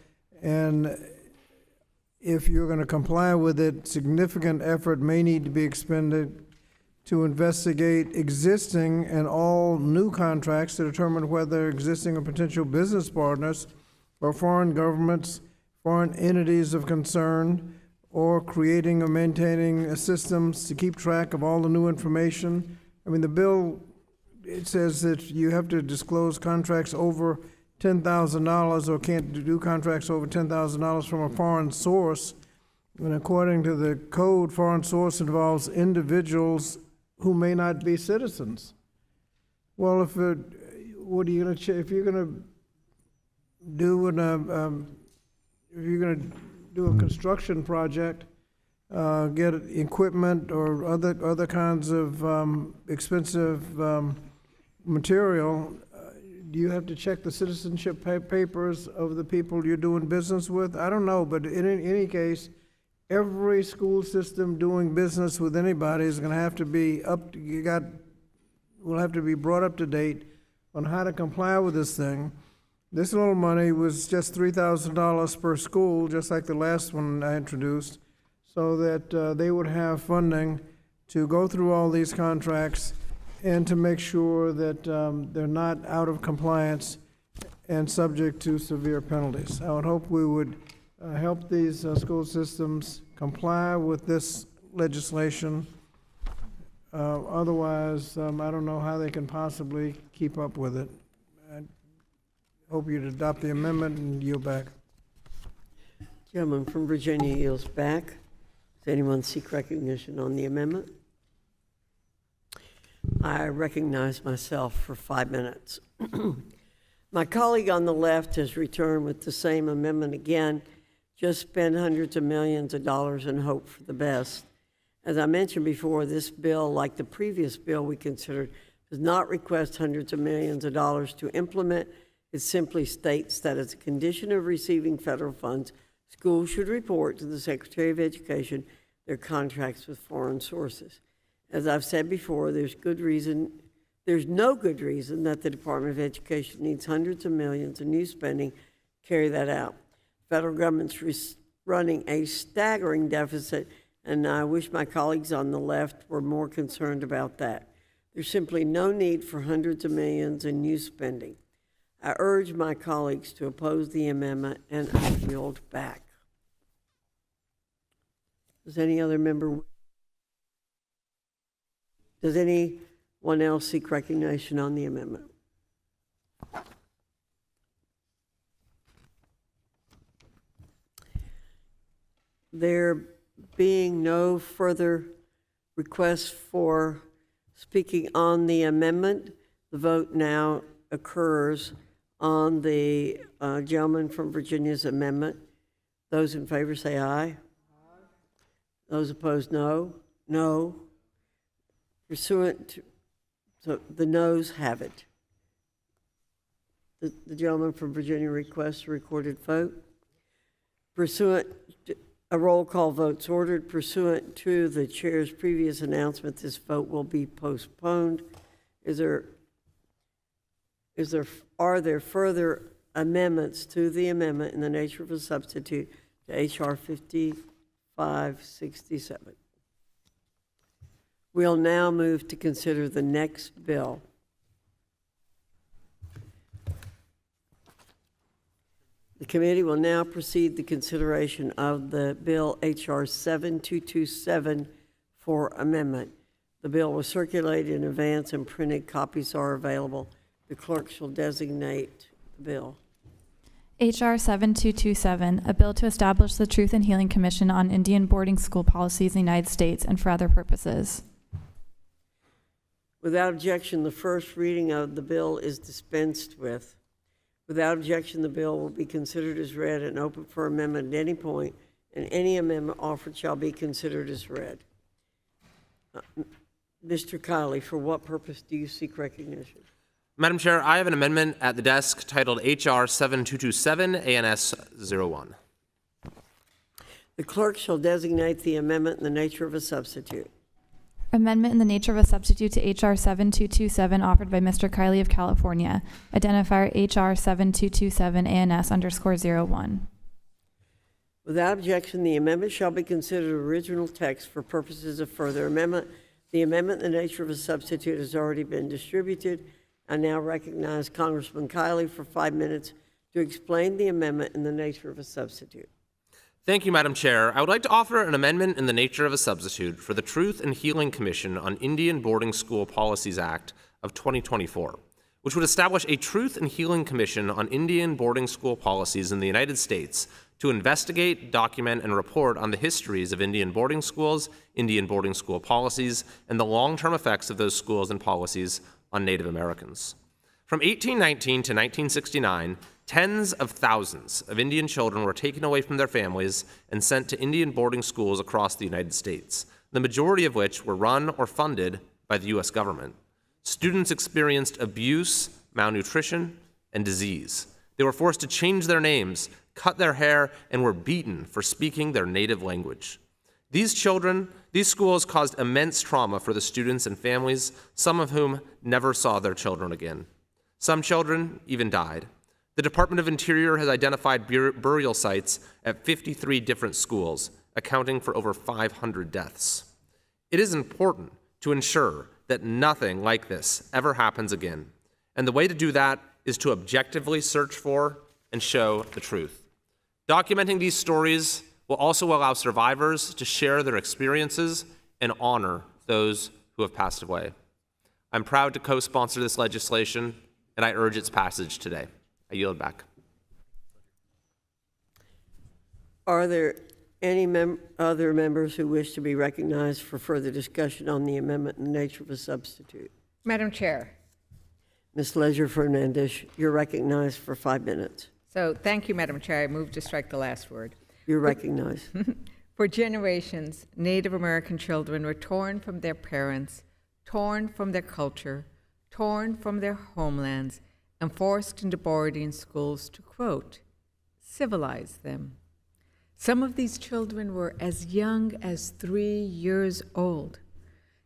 and if you're going to comply with it, significant effort may need to be expended to investigate existing and all new contracts to determine whether existing or potential business partners or foreign governments, foreign entities of concern, or creating or maintaining systems to keep track of all the new information. I mean, the bill, it says that you have to disclose contracts over $10,000 or can't do contracts over $10,000 from a foreign source. And according to the code, foreign source involves individuals who may not be citizens. Well, if you're going to do a construction project, get equipment or other kinds of expensive material, do you have to check the citizenship papers of the people you're doing business with? I don't know, but in any case, every school system doing business with anybody is going to have to be will have to be brought up to date on how to comply with this thing. This little money was just $3,000 per school, just like the last one I introduced, so that they would have funding to go through all these contracts and to make sure that they're not out of compliance and subject to severe penalties. I would hope we would help these school systems comply with this legislation. Otherwise, I don't know how they can possibly keep up with it. I hope you'd adopt the amendment and yield back. Gentleman from Virginia yields back. Does anyone seek recognition on the amendment? I recognize myself for 5 minutes. My colleague on the left has returned with the same amendment again. Just spend hundreds of millions of dollars and hope for the best. As I mentioned before, this bill, like the previous bill we considered, does not request hundreds of millions of dollars to implement. It simply states that as a condition of receiving federal funds, schools should report to the Secretary of Education their contracts with foreign sources. As I've said before, there's no good reason that the Department of Education needs hundreds of millions of new spending to carry that out. The federal government's running a staggering deficit, and I wish my colleagues on the left were more concerned about that. There's simply no need for hundreds of millions in new spending. I urge my colleagues to oppose the amendment, and I yield back. Does anyone else seek recognition on the amendment? There being no further requests for speaking on the amendment. The vote now occurs on the gentleman from Virginia's amendment. Those in favor say aye. Those opposed, no. No. Pursuant to, so the noes have it. The gentleman from Virginia requests a recorded vote. Pursuant to, a roll call vote's ordered. Pursuant to the chair's previous announcement, this vote will be postponed. Are there further amendments to the amendment in the nature of a substitute to H.R. 5567? We'll now move to consider the next bill. The committee will now proceed to consideration of the bill H.R. 7227 for amendment. The bill was circulated in advance and printed copies are available. The clerk shall designate the bill. H.R. 7227, a bill to establish the Truth and Healing Commission on Indian boarding school policies in the United States and for other purposes. Without objection, the first reading of the bill is dispensed with. Without objection, the bill will be considered as read and open for amendment at any point, and any amendment offered shall be considered as read. Mr. Kiley, for what purpose do you seek recognition? Madam Chair, I have an amendment at the desk titled H.R. 7227 ANS 01. The clerk shall designate the amendment in the nature of a substitute. Amendment in the nature of a substitute to H.R. 7227 offered by Mr. Kiley of California. Identifier H.R. 7227 ANS_01. Without objection, the amendment shall be considered original text for purposes of further amendment. The amendment in the nature of a substitute has already been distributed. I now recognize Congressman Kiley for 5 minutes to explain the amendment in the nature of a substitute. Thank you, Madam Chair. I would like to offer an amendment in the nature of a substitute for the Truth and Healing Commission on Indian Boarding School Policies Act of 2024, which would establish a Truth and Healing Commission on Indian boarding school policies in the United States to investigate, document, and report on the histories of Indian boarding schools, Indian boarding school policies, and the long-term effects of those schools and policies on Native Americans. From 1819 to 1969, tens of thousands of Indian children were taken away from their families and sent to Indian boarding schools across the United States, the majority of which were run or funded by the U.S. government. Students experienced abuse, malnutrition, and disease. They were forced to change their names, cut their hair, and were beaten for speaking their native language. These schools caused immense trauma for the students and families, some of whom never saw their children again. Some children even died. The Department of Interior has identified burial sites at 53 different schools, accounting for over 500 deaths. It is important to ensure that nothing like this ever happens again, and the way to do that is to objectively search for and show the truth. Documenting these stories will also allow survivors to share their experiences and honor those who have passed away. I'm proud to co-sponsor this legislation, and I urge its passage today. I yield back. Are there any other members who wish to be recognized for further discussion on the amendment in the nature of a substitute? Madam Chair. Ms. Leisure Fernandez, you're recognized for 5 minutes. So thank you, Madam Chair. I move to strike the last word. You're recognized. For generations, Native American children were torn from their parents, torn from their culture, torn from their homelands, and forced into boarding schools to, quote, civilize them. Some of these children were as young as 3 years old.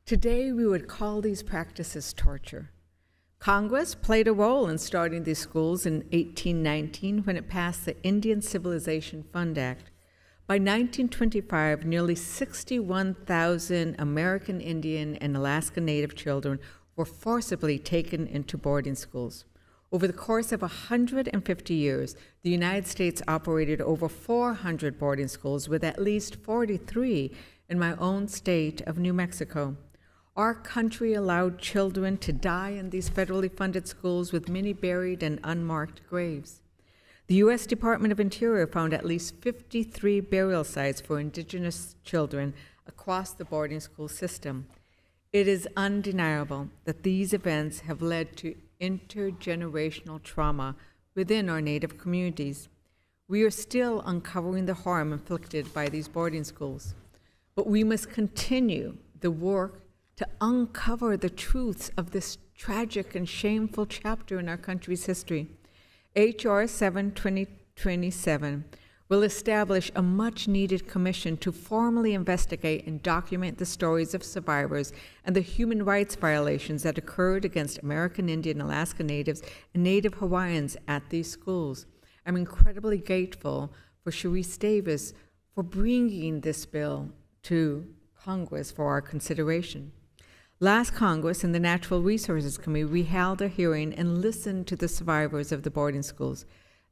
Today, we would call these practices torture. Congress played a role in starting these schools in 1819 when it passed the Indian Civilization Fund Act. By 1925, nearly 61,000 American Indian and Alaska Native children were forcibly taken into boarding schools. Over the course of 150 years, the United States operated over 400 boarding schools, with at least 43 in my own state of New Mexico. Our country allowed children to die in these federally funded schools, with many buried in unmarked graves. The U.S. Department of Interior found at least 53 burial sites for Indigenous children across the boarding school system. It is undeniable that these events have led to intergenerational trauma within our Native communities. We are still uncovering the harm inflicted by these boarding schools, but we must continue the work to uncover the truths of this tragic and shameful chapter in our country's history. H.R. 7/2027 will establish a much-needed commission to formally investigate and document the stories of survivors and the human rights violations that occurred against American Indian, Alaska Natives, and Native Hawaiians at these schools. I'm incredibly grateful for Sharice Davis for bringing this bill to Congress for our consideration. Last Congress, in the Natural Resources Committee, we held a hearing and listened to the survivors of the boarding schools.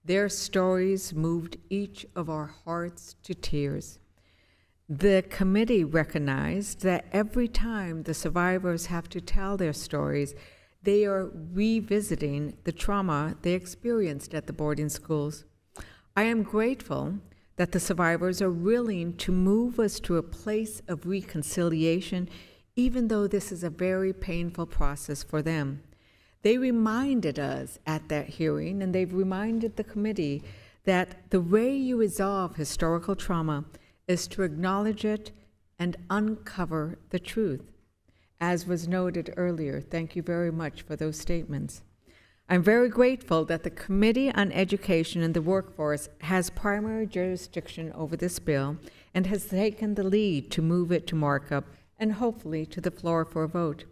Their stories moved each of our hearts to tears. The committee recognized that every time the survivors have to tell their stories, they are revisiting the trauma they experienced at the boarding schools. I am grateful that the survivors are willing to move us to a place of reconciliation, even though this is a very painful process for them. They reminded us at that hearing, and they've reminded the committee, that the way you resolve historical trauma is to acknowledge it and uncover the truth. As was noted earlier, thank you very much for those statements. I'm very grateful that the Committee on Education and the Workforce has primary jurisdiction over this bill and has taken the lead to move it to markup and hopefully to the floor for a vote.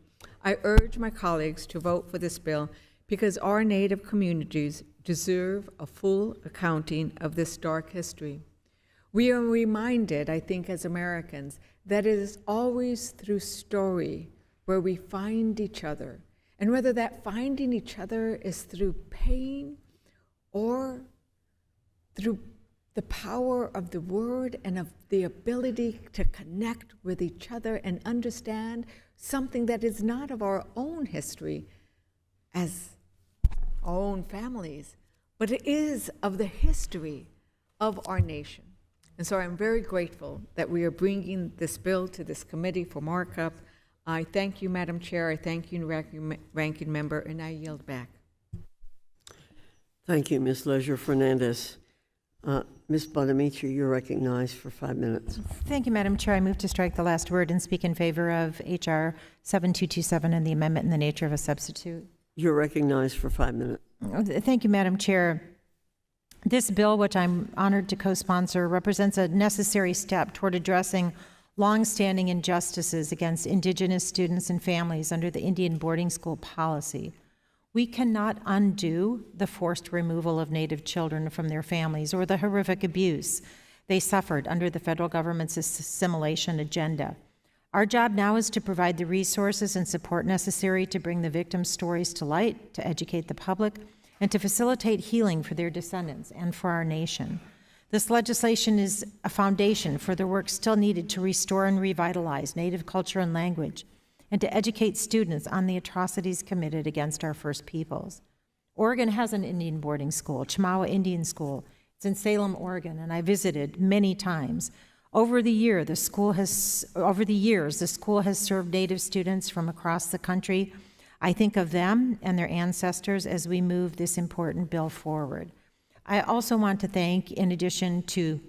I urge my colleagues to vote for this bill because our Native communities deserve a full accounting of this dark history. We are reminded, I think, as Americans, that it is always through story where we find each other. And whether that finding each other is through pain or through the power of the word and of the ability to connect with each other and understand something that is not of our own history as our own families, but it is of the history of our nation. And so I'm very grateful that we are bringing this bill to this committee for markup. I thank you, Madam Chair. I thank you, Ranking Member, and I yield back. Thank you, Ms. Leisure-Fernandez. Ms. Bonamici, you're recognized for 5 minutes. Thank you, Madam Chair. I move to strike the last word and speak in favor of H.R. 7227 and the amendment in the nature of a substitute. You're recognized for 5 minutes. Thank you, Madam Chair. This bill, which I'm honored to co-sponsor, represents a necessary step toward addressing long-standing injustices against Indigenous students and families under the Indian boarding school policy. We cannot undo the forced removal of Native children from their families or the horrific abuse they suffered under the federal government's assimilation agenda. Our job now is to provide the resources and support necessary to bring the victims' stories to light, to educate the public, and to facilitate healing for their descendants and for our nation. This legislation is a foundation for the work still needed to restore and revitalize Native culture and language, and to educate students on the atrocities committed against our First Peoples. Oregon has an Indian boarding school, Chemawa Indian School. It's in Salem, Oregon, and I visited many times. Over the years, the school has served Native students from across the country. I think of them and their ancestors as we move this important bill forward. I also want to thank, in addition to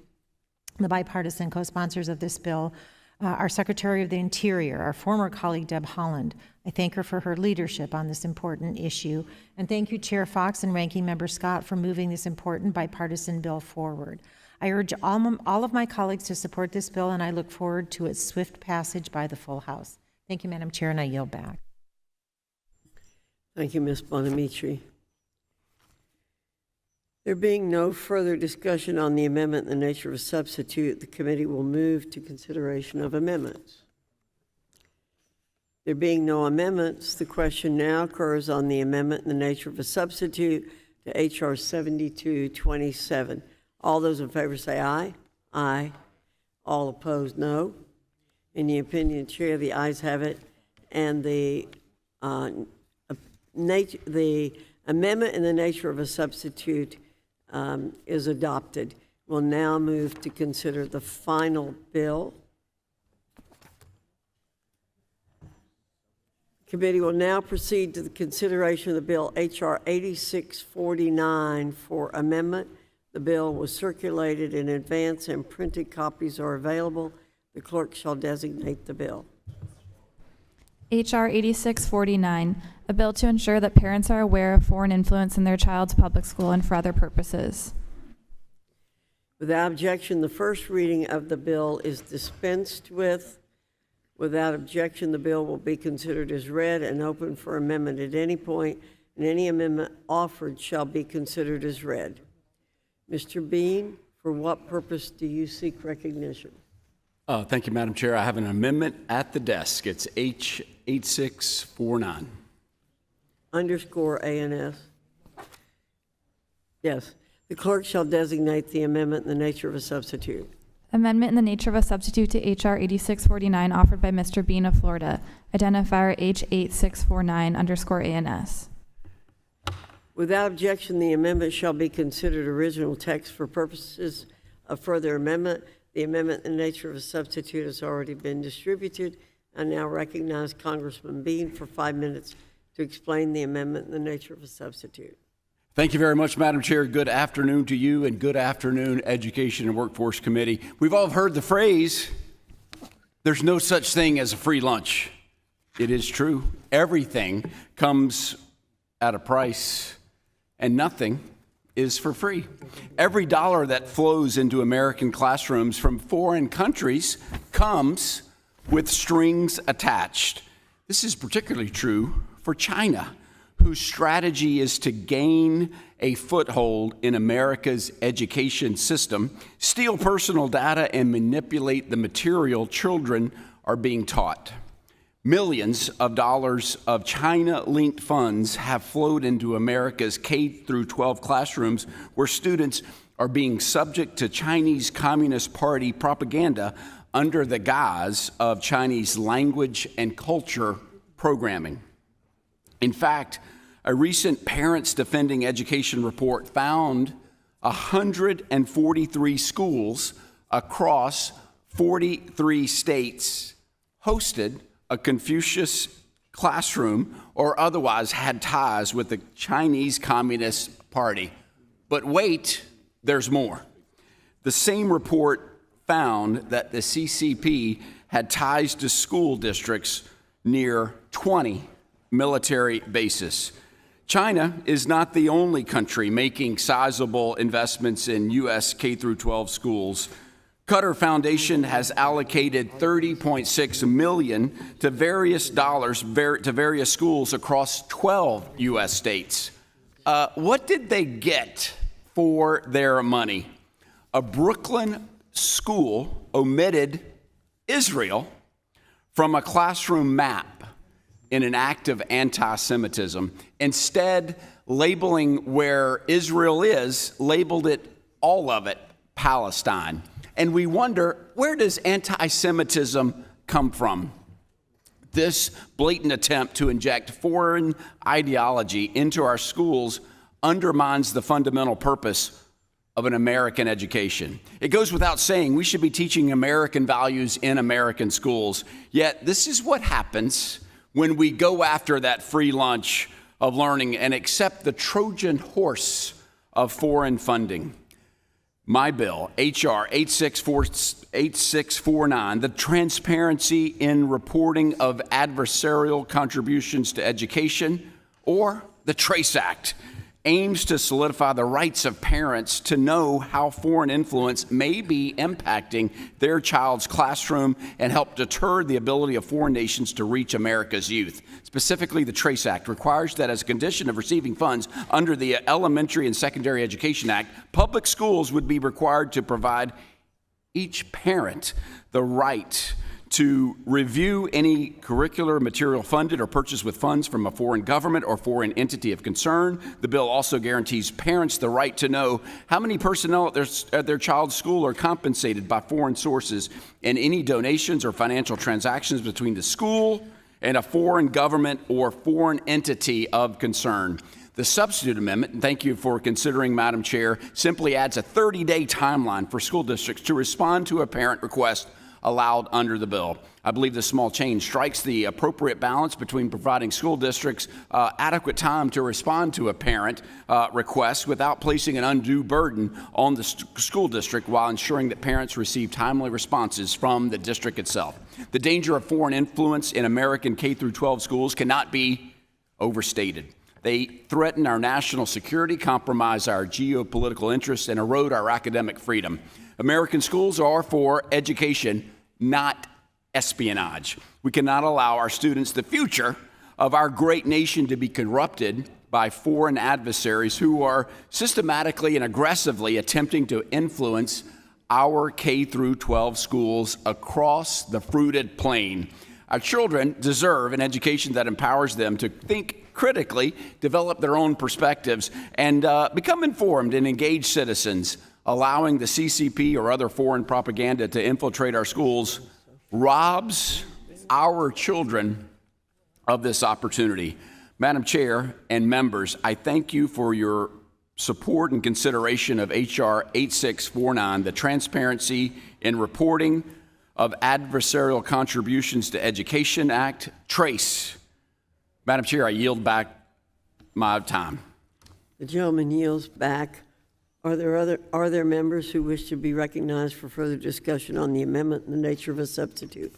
the bipartisan co-sponsors of this bill, our Secretary of the Interior, our former colleague Deb Haaland. I thank her for her leadership on this important issue. And thank you, Chair Foxx and Ranking Member Scott, for moving this important bipartisan bill forward. I urge all of my colleagues to support this bill, and I look forward to its swift passage by the full House. Thank you, Madam Chair, and I yield back. Thank you, Ms. Bonamici. There being no further discussion on the amendment in the nature of a substitute, the committee will move to consideration of amendments. There being no amendments, the question now occurs on the amendment in the nature of a substitute to H.R. 7227. All those in favor say aye. Aye. All opposed, no. In the opinion of the chair, the ayes have it, and the amendment in the nature of a substitute is adopted. We'll now move to consider the final bill Committee will now proceed to the consideration of the bill H.R. 8649 for amendment. The bill was circulated in advance and printed copies are available. The clerk shall designate the bill. H.R. 8649, a bill to ensure that parents are aware of foreign influence in their child's public school and for other purposes. Without objection, the first reading of the bill is dispensed with. Without objection, the bill will be considered as read and open for amendment at any point, and any amendment offered shall be considered as read. Mr. Bean, for what purpose do you seek recognition? Thank you, Madam Chair. I have an amendment at the desk. It's H8649. Underscore ANS. Yes. The clerk shall designate the amendment in the nature of a substitute. Amendment in the nature of a substitute to H.R. 8649 offered by Mr. Bean of Florida. Identifier H8649 underscore ANS. Without objection, the amendment shall be considered original text for purposes of further amendment. The amendment in the nature of a substitute has already been distributed. I now recognize Congressman Bean for 5 minutes to explain the amendment in the nature of a substitute. Thank you very much, Madam Chair. Good afternoon to you, and good afternoon, Education and Workforce Committee. We've all heard the phrase, there's no such thing as a free lunch. It is true. Everything comes at a price, and nothing is for free. Every dollar that flows into American classrooms from foreign countries comes with strings attached. This is particularly true for China, whose strategy is to gain a foothold in America's education system, steal personal data, and manipulate the material children are being taught. Millions of dollars of China-linked funds have flowed into America's K-12 classrooms, where students are being subject to Chinese Communist Party propaganda under the guise of Chinese language and culture programming. In fact, a recent Parents Defending Education report found 143 schools across 43 states hosted a Confucius classroom or otherwise had ties with the Chinese Communist Party. But wait, there's more. The same report found that the CCP had ties to school districts near 20 military bases. China is not the only country making sizable investments in U.S. K-12 schools. Qatar Foundation has allocated $30.6 million to various schools across 12 U.S. states. What did they get for their money? A Brooklyn school omitted Israel from a classroom map in an act of anti-Semitism, instead labeling where Israel is, labeled it, all of it, Palestine. And we wonder, where does anti-Semitism come from? This blatant attempt to inject foreign ideology into our schools undermines the fundamental purpose of an American education. It goes without saying we should be teaching American values in American schools, yet this is what happens when we go after that free lunch of learning and accept the Trojan horse of foreign funding. My bill, H.R. 8649, the Transparency in Reporting of Adversarial Contributions to Education, or the TRACE Act, aims to solidify the rights of parents to know how foreign influence may be impacting their child's classroom and help deter the ability of foreign nations to reach America's youth. Specifically, the TRACE Act requires that as a condition of receiving funds under the Elementary and Secondary Education Act, public schools would be required to provide each parent the right to review any curricular material funded or purchased with funds from a foreign government or foreign entity of concern. The bill also guarantees parents the right to know how many personnel at their child's school are compensated by foreign sources, and any donations or financial transactions between the school and a foreign government or foreign entity of concern. The substitute amendment, and thank you for considering, Madam Chair, simply adds a 30-day timeline for school districts to respond to a parent request allowed under the bill. I believe this small change strikes the appropriate balance between providing school districts adequate time to respond to a parent request without placing an undue burden on the school district, while ensuring that parents receive timely responses from the district itself. The danger of foreign influence in American K-12 schools cannot be overstated. They threaten our national security, compromise our geopolitical interests, and erode our academic freedom. American schools are for education, not espionage. We cannot allow our students, the future of our great nation, to be corrupted by foreign adversaries who are systematically and aggressively attempting to influence our K-12 schools across the fruited plain. Our children deserve an education that empowers them to think critically, develop their own perspectives, and become informed and engaged citizens. Allowing the CCP or other foreign propaganda to infiltrate our schools robs our children of this opportunity. Madam Chair and members, I thank you for your support and consideration of H.R. 8649, the Transparency in Reporting of Adversarial Contributions to Education Act, TRACE. Madam Chair, I yield back my time. The gentleman yields back. Are there members who wish to be recognized for further discussion on the amendment in the nature of a substitute?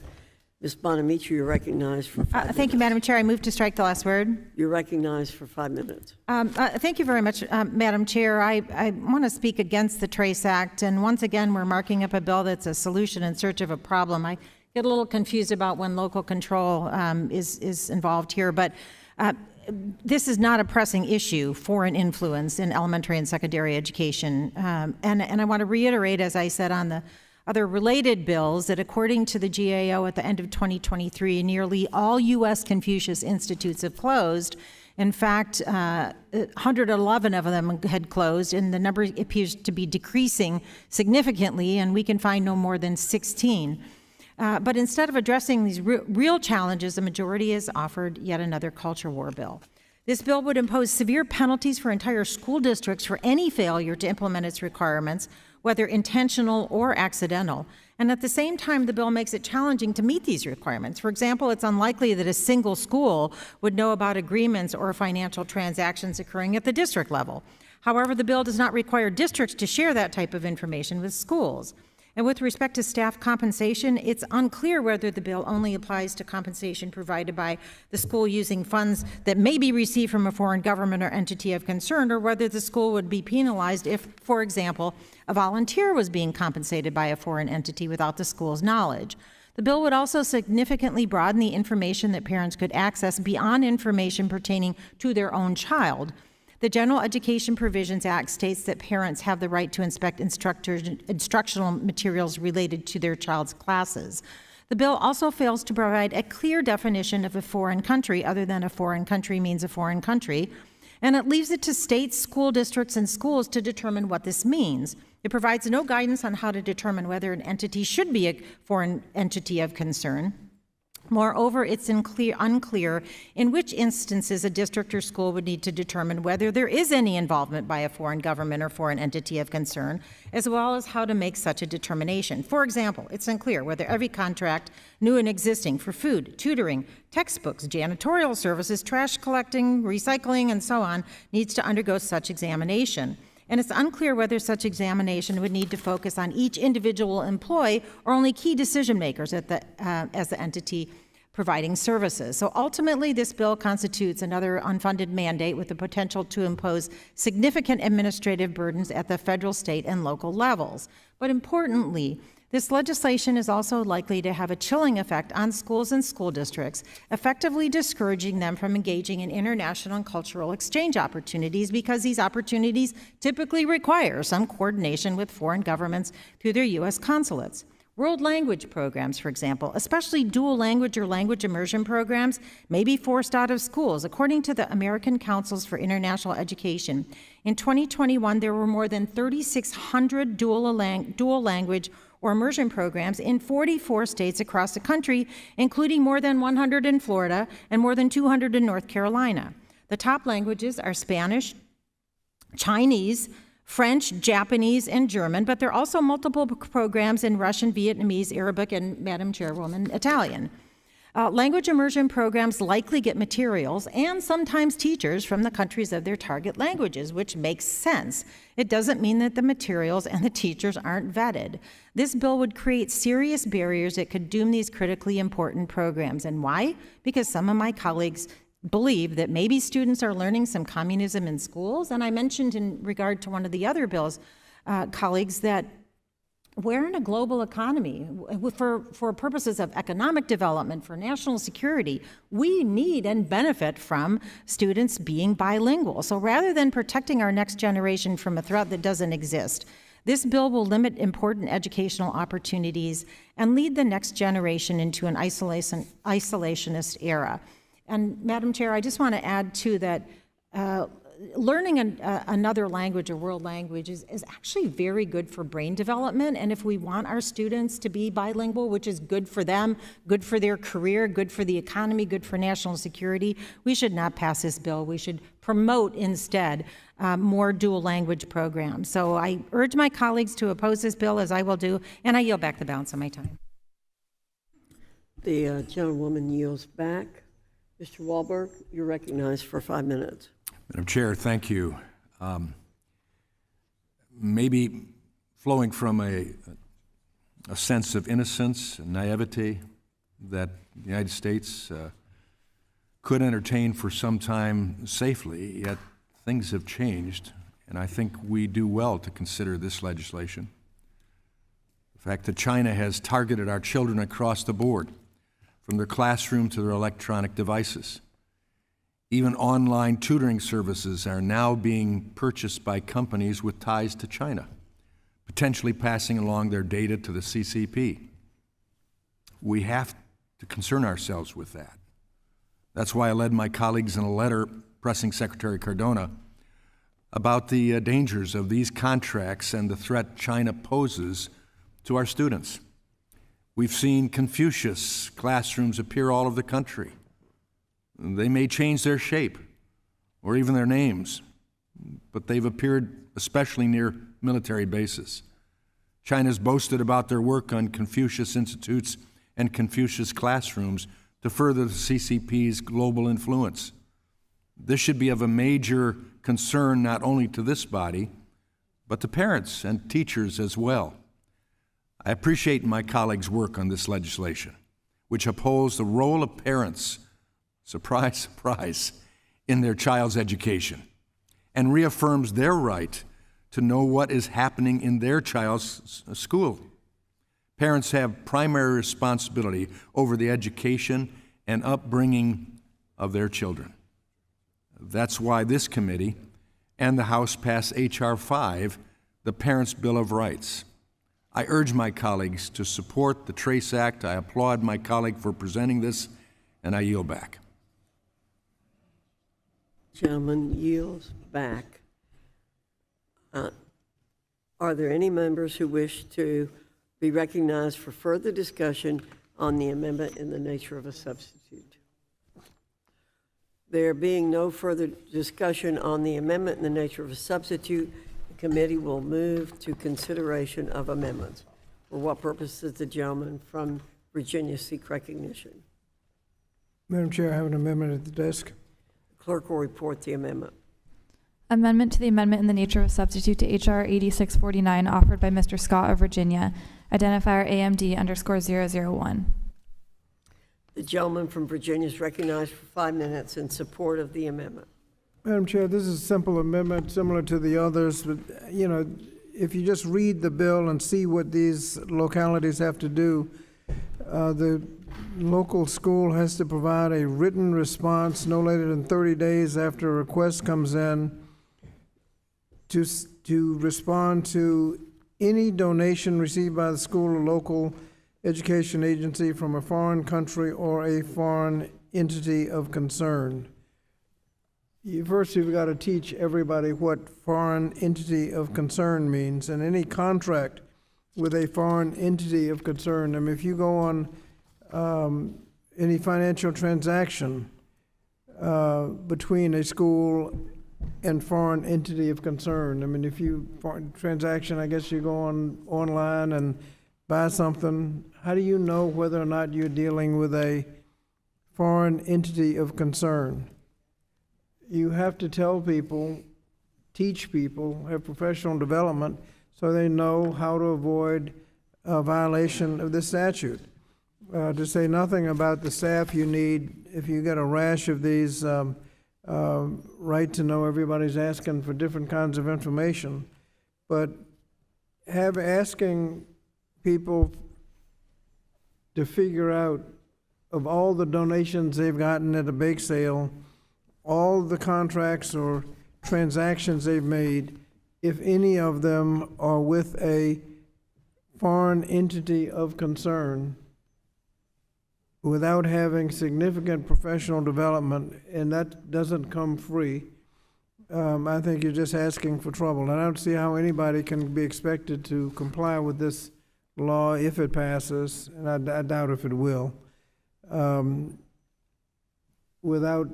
Ms. Bonamici, you're recognized for 5 minutes. Thank you, Madam Chair. I move to strike the last word. You're recognized for 5 minutes. Thank you very much, Madam Chair. I want to speak against the TRACE Act, and once again, we're marking up a bill that's a solution in search of a problem. I get a little confused about when local control is involved here, but this is not a pressing issue, foreign influence in elementary and secondary education. And I want to reiterate, as I said on the other related bills, that according to the GAO at the end of 2023, nearly all U.S. Confucius Institutes have closed. In fact, 111 of them had closed, and the number appears to be decreasing significantly, and we can find no more than 16. But instead of addressing these real challenges, the majority has offered yet another culture war bill. This bill would impose severe penalties for entire school districts for any failure to implement its requirements, whether intentional or accidental. And at the same time, the bill makes it challenging to meet these requirements. For example, it's unlikely that a single school would know about agreements or financial transactions occurring at the district level. However, the bill does not require districts to share that type of information with schools. And with respect to staff compensation, it's unclear whether the bill only applies to compensation provided by the school using funds that may be received from a foreign government or entity of concern, or whether the school would be penalized if, for example, a volunteer was being compensated by a foreign entity without the school's knowledge. The bill would also significantly broaden the information that parents could access beyond information pertaining to their own child. The General Education Provisions Act states that parents have the right to inspect instructional materials related to their child's classes. The bill also fails to provide a clear definition of a foreign country, other than a foreign country means a foreign country, and it leaves it to states, school districts, and schools to determine what this means. It provides no guidance on how to determine whether an entity should be a foreign entity of concern. Moreover, it's unclear in which instances a district or school would need to determine whether there is any involvement by a foreign government or foreign entity of concern, as well as how to make such a determination. For example, it's unclear whether every contract, new and existing, for food, tutoring, textbooks, janitorial services, trash collecting, recycling, and so on, needs to undergo such examination. And it's unclear whether such examination would need to focus on each individual employee or only key decision makers as the entity providing services. So ultimately, this bill constitutes another unfunded mandate with the potential to impose significant administrative burdens at the federal, state, and local levels. But importantly, this legislation is also likely to have a chilling effect on schools and school districts, effectively discouraging them from engaging in international and cultural exchange opportunities, because these opportunities typically require some coordination with foreign governments through their U.S. consulates. World language programs, for example, especially dual language or language immersion programs, may be forced out of schools. According to the American Councils for International Education, in 2021, there were more than 3,600 dual language or immersion programs in 44 states across the country, including more than 100 in Florida and more than 200 in North Carolina. The top languages are Spanish, Chinese, French, Japanese, and German, but there are also multiple programs in Russian, Vietnamese, Arabic, and, Madam Chairwoman, Italian. Language immersion programs likely get materials and sometimes teachers from the countries of their target languages, which makes sense. It doesn't mean that the materials and the teachers aren't vetted. This bill would create serious barriers that could doom these critically important programs. And why? Because some of my colleagues believe that maybe students are learning some communism in schools. And I mentioned in regard to one of the other bills, colleagues, that we're in a global economy. For purposes of economic development, for national security, we need and benefit from students being bilingual. So rather than protecting our next generation from a threat that doesn't exist, this bill will limit important educational opportunities and lead the next generation into an isolationist era. And Madam Chair, I just want to add too that learning another language, a world language, is actually very good for brain development. And if we want our students to be bilingual, which is good for them, good for their career, good for the economy, good for national security, we should not pass this bill. We should promote instead more dual language programs. So I urge my colleagues to oppose this bill, as I will do, and I yield back the balance of my time. The gentlewoman yields back. Mr. Wahlberg, you're recognized for 5 minutes. Madam Chair, thank you. Maybe flowing from a sense of innocence and naivety that the United States could entertain for some time safely, yet things have changed, and I think we do well to consider this legislation. The fact that China has targeted our children across the board, from their classroom to their electronic devices. Even online tutoring services are now being purchased by companies with ties to China, potentially passing along their data to the CCP. We have to concern ourselves with that. That's why I led my colleagues in a letter pressing Secretary Cardona about the dangers of these contracts and the threat China poses to our students. We've seen Confucius classrooms appear all over the country. They may change their shape or even their names, but they've appeared especially near military bases. China's boasted about their work on Confucius institutes and Confucius classrooms to further the CCP's global influence. This should be of a major concern not only to this body, but to parents and teachers as well. I appreciate my colleagues' work on this legislation, which upholds the role of parents, surprise, surprise, in their child's education, and reaffirms their right to know what is happening in their child's school. Parents have primary responsibility over the education and upbringing of their children. That's why this committee and the House passed H.R. 5, the Parents' Bill of Rights. I urge my colleagues to support the Trace Act. I applaud my colleague for presenting this, and I yield back. Gentleman yields back. Are there any members who wish to be recognized for further discussion on the amendment in the nature of a substitute? There being no further discussion on the amendment in the nature of a substitute, the committee will move to consideration of amendments. For what purpose does the gentleman from Virginia seek recognition? Madam Chair, I have an amendment at the desk. The clerk will report the amendment. Amendment to the amendment in the nature of a substitute to H.R. 8649 offered by Mr. Scott of Virginia, identifier AMD_001. The gentleman from Virginia is recognized for 5 minutes in support of the amendment. Madam Chair, this is a simple amendment similar to the others, but you know, if you just read the bill and see what these localities have to do, the local school has to provide a written response no later than 30 days after a request comes in to respond to any donation received by the school or local education agency from a foreign country or a foreign entity of concern. First, you've got to teach everybody what foreign entity of concern means, and any contract with a foreign entity of concern. I mean, if you go on any financial transaction between a school and foreign entity of concern. I mean, if you, foreign transaction, I guess you go online and buy something, how do you know whether or not you're dealing with a foreign entity of concern? You have to tell people, teach people, have professional development so they know how to avoid a violation of this statute. To say nothing about the staff you need if you get a rash of these right to know, everybody's asking for different kinds of information, but asking people to figure out of all the donations they've gotten at a bake sale, all the contracts or transactions they've made, if any of them are with a foreign entity of concern, without having significant professional development, and that doesn't come free, I think you're just asking for trouble. And I don't see how anybody can be expected to comply with this law if it passes, and I doubt if it will, without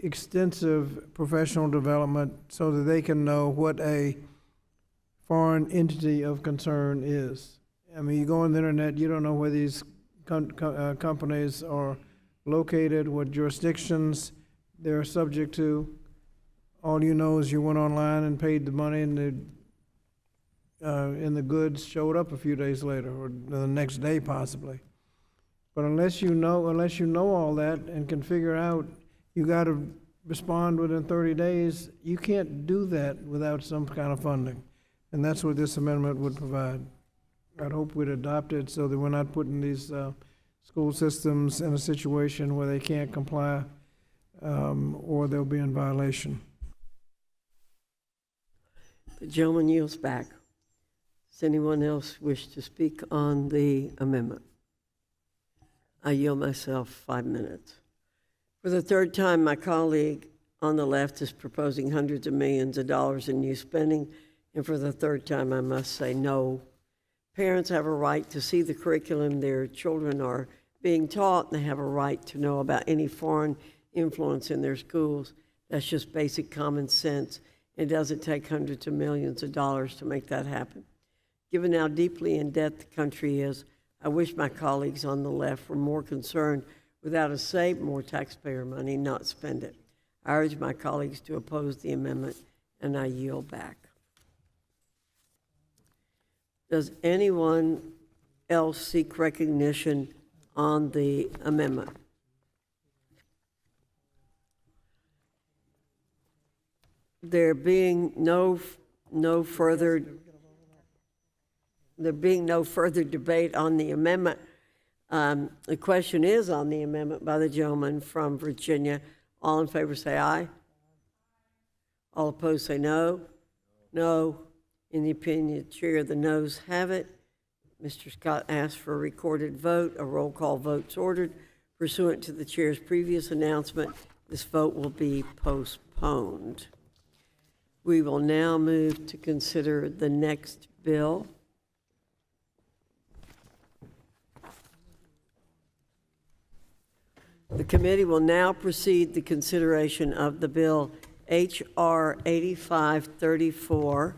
extensive professional development so that they can know what a foreign entity of concern is. I mean, you go on the internet, you don't know where these companies are located, what jurisdictions they're subject to. All you know is you went online and paid the money, and the goods showed up a few days later, or the next day possibly. But unless you know all that and can figure out you got to respond within 30 days, you can't do that without some kind of funding. And that's what this amendment would provide. I'd hope we'd adopt it so that we're not putting these school systems in a situation where they can't comply or they'll be in violation. The gentleman yields back. Does anyone else wish to speak on the amendment? I yield myself 5 minutes. For the third time, my colleague on the left is proposing hundreds of millions of dollars in new spending, and for the third time, I must say no. Parents have a right to see the curriculum their children are being taught, and they have a right to know about any foreign influence in their schools. That's just basic common sense. It doesn't take hundreds of millions of dollars to make that happen. Given how deeply in debt the country is, I wish my colleagues on the left were more concerned with how to save more taxpayer money, not spend it. I urge my colleagues to oppose the amendment, and I yield back. Does anyone else seek recognition on the amendment? There being no further debate on the amendment, the question is on the amendment by the gentleman from Virginia. All in favor say aye. All opposed say no. No. In the opinion of the chair, the noes have it. Mr. Scott asked for a recorded vote. A roll call vote's ordered. Pursuant to the chair's previous announcement, this vote will be postponed. We will now move to consider the next bill. The committee will now proceed to consideration of the bill H.R. 8534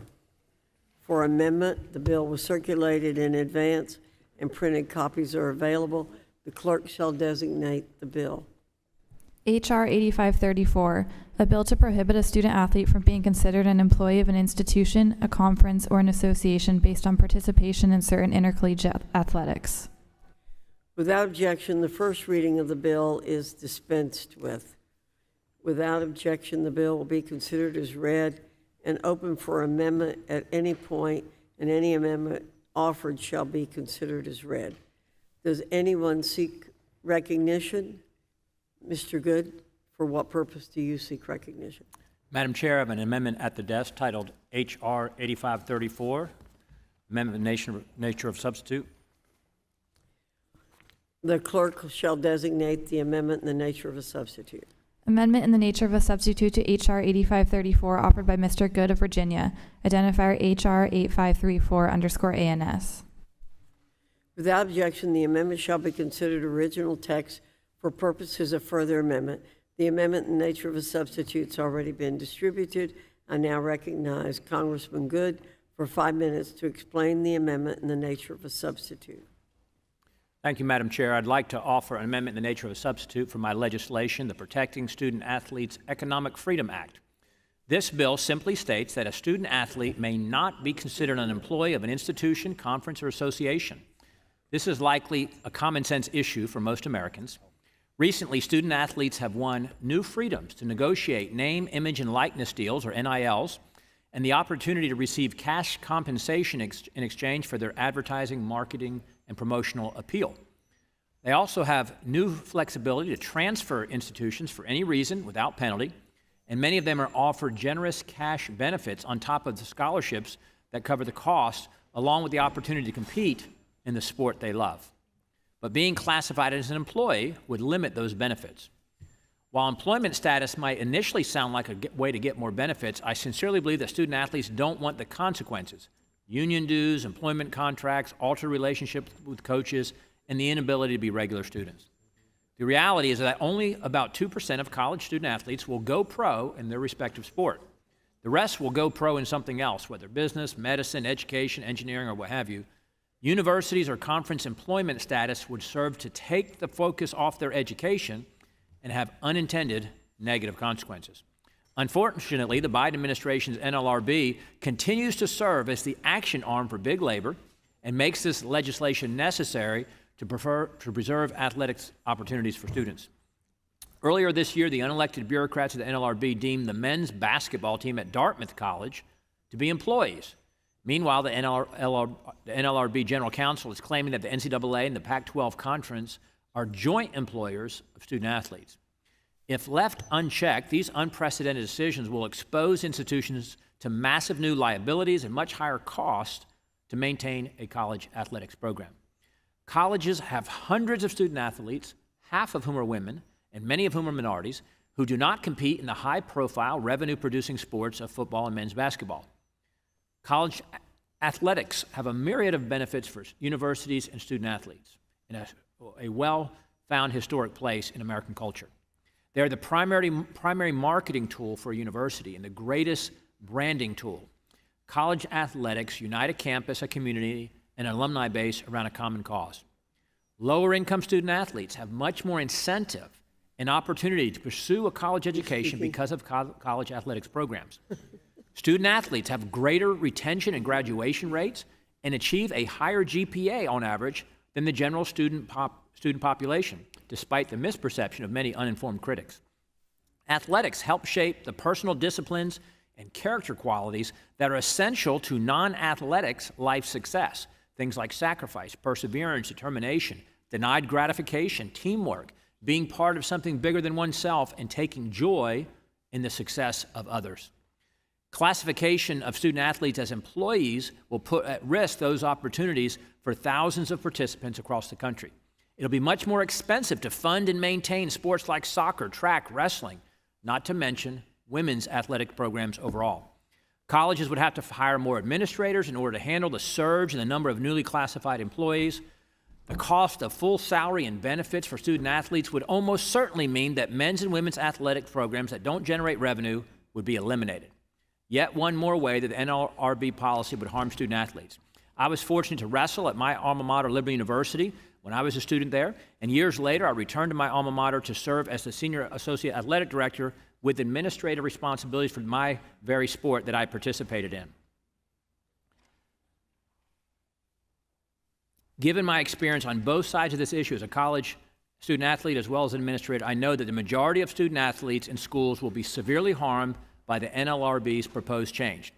for amendment. The bill was circulated in advance and printed copies are available. The clerk shall designate the bill. H.R. 8534, a bill to prohibit a student athlete from being considered an employee of an institution, a conference, or an association based on participation in certain intercollegiate athletics. Without objection, the first reading of the bill is dispensed with. Without objection, the bill will be considered as read and open for amendment at any point, and any amendment offered shall be considered as read. Does anyone seek recognition? Mr. Good, for what purpose do you seek recognition? Madam Chair, I have an amendment at the desk titled H.R. 8534, Amendment of Nature of Substitute. The clerk shall designate the amendment in the nature of a substitute. Amendment in the nature of a substitute to H.R. 8534 offered by Mr. Good of Virginia, identifier H.R. 8534_ANS. Without objection, the amendment shall be considered original text for purposes of further amendment. The amendment in the nature of a substitute has already been distributed. I now recognize Congressman Good for 5 minutes to explain the amendment in the nature of a substitute. Thank you, Madam Chair. I'd like to offer an amendment in the nature of a substitute for my legislation, the Protecting Student Athletes Economic Freedom Act. This bill simply states that a student athlete may not be considered an employee of an institution, conference, or association. This is likely a common sense issue for most Americans. Recently, student athletes have won new freedoms to negotiate name, image, and likeness deals, or NILs, and the opportunity to receive cash compensation in exchange for their advertising, marketing, and promotional appeal. They also have new flexibility to transfer institutions for any reason without penalty, and many of them are offered generous cash benefits on top of the scholarships that cover the cost, along with the opportunity to compete in the sport they love. But being classified as an employee would limit those benefits. While employment status might initially sound like a way to get more benefits, I sincerely believe that student athletes don't want the consequences: union dues, employment contracts, altered relationships with coaches, and the inability to be regular students. The reality is that only about 2% of college student athletes will go pro in their respective sport. The rest will go pro in something else, whether business, medicine, education, engineering, or what have you. Universities or conference employment status would serve to take the focus off their education and have unintended negative consequences. Unfortunately, the Biden administration's NLRB continues to serve as the action arm for big labor and makes this legislation necessary to preserve athletics opportunities for students. Earlier this year, the unelected bureaucrats of the NLRB deemed the men's basketball team at Dartmouth College to be employees. Meanwhile, the NLRB General Counsel is claiming that the NCAA and the Pac-12 Conference are joint employers of student athletes. If left unchecked, these unprecedented decisions will expose institutions to massive new liabilities and much higher costs to maintain a college athletics program. Colleges have hundreds of student athletes, half of whom are women, and many of whom are minorities, who do not compete in the high-profile, revenue-producing sports of football and men's basketball. College athletics have a myriad of benefits for universities and student athletes, and a well-found historic place in American culture. They are the primary marketing tool for a university and the greatest branding tool. College athletics unite a campus, a community, and an alumni base around a common cause. Lower-income student athletes have much more incentive and opportunity to pursue a college education because of college athletics programs. Student athletes have greater retention and graduation rates and achieve a higher GPA on average than the general student population, despite the misperception of many uninformed critics. Athletics help shape the personal disciplines and character qualities that are essential to non-athletics life success. Things like sacrifice, perseverance, determination, denied gratification, teamwork, being part of something bigger than oneself, and taking joy in the success of others. Classification of student athletes as employees will put at risk those opportunities for thousands of participants across the country. It'll be much more expensive to fund and maintain sports like soccer, track, wrestling, not to mention women's athletic programs overall. Colleges would have to hire more administrators in order to handle the surge in the number of newly classified employees. The cost of full salary and benefits for student athletes would almost certainly mean that men's and women's athletic programs that don't generate revenue would be eliminated. Yet one more way that the NLRB policy would harm student athletes. I was fortunate to wrestle at my alma mater, Liberty University, when I was a student there, and years later I returned to my alma mater to serve as the Senior Associate Athletic Director with administrative responsibilities for my very sport that I participated in. Given my experience on both sides of this issue as a college student athlete as well as an administrator, I know that the majority of student athletes in schools will be severely harmed by the NLRB's proposed change.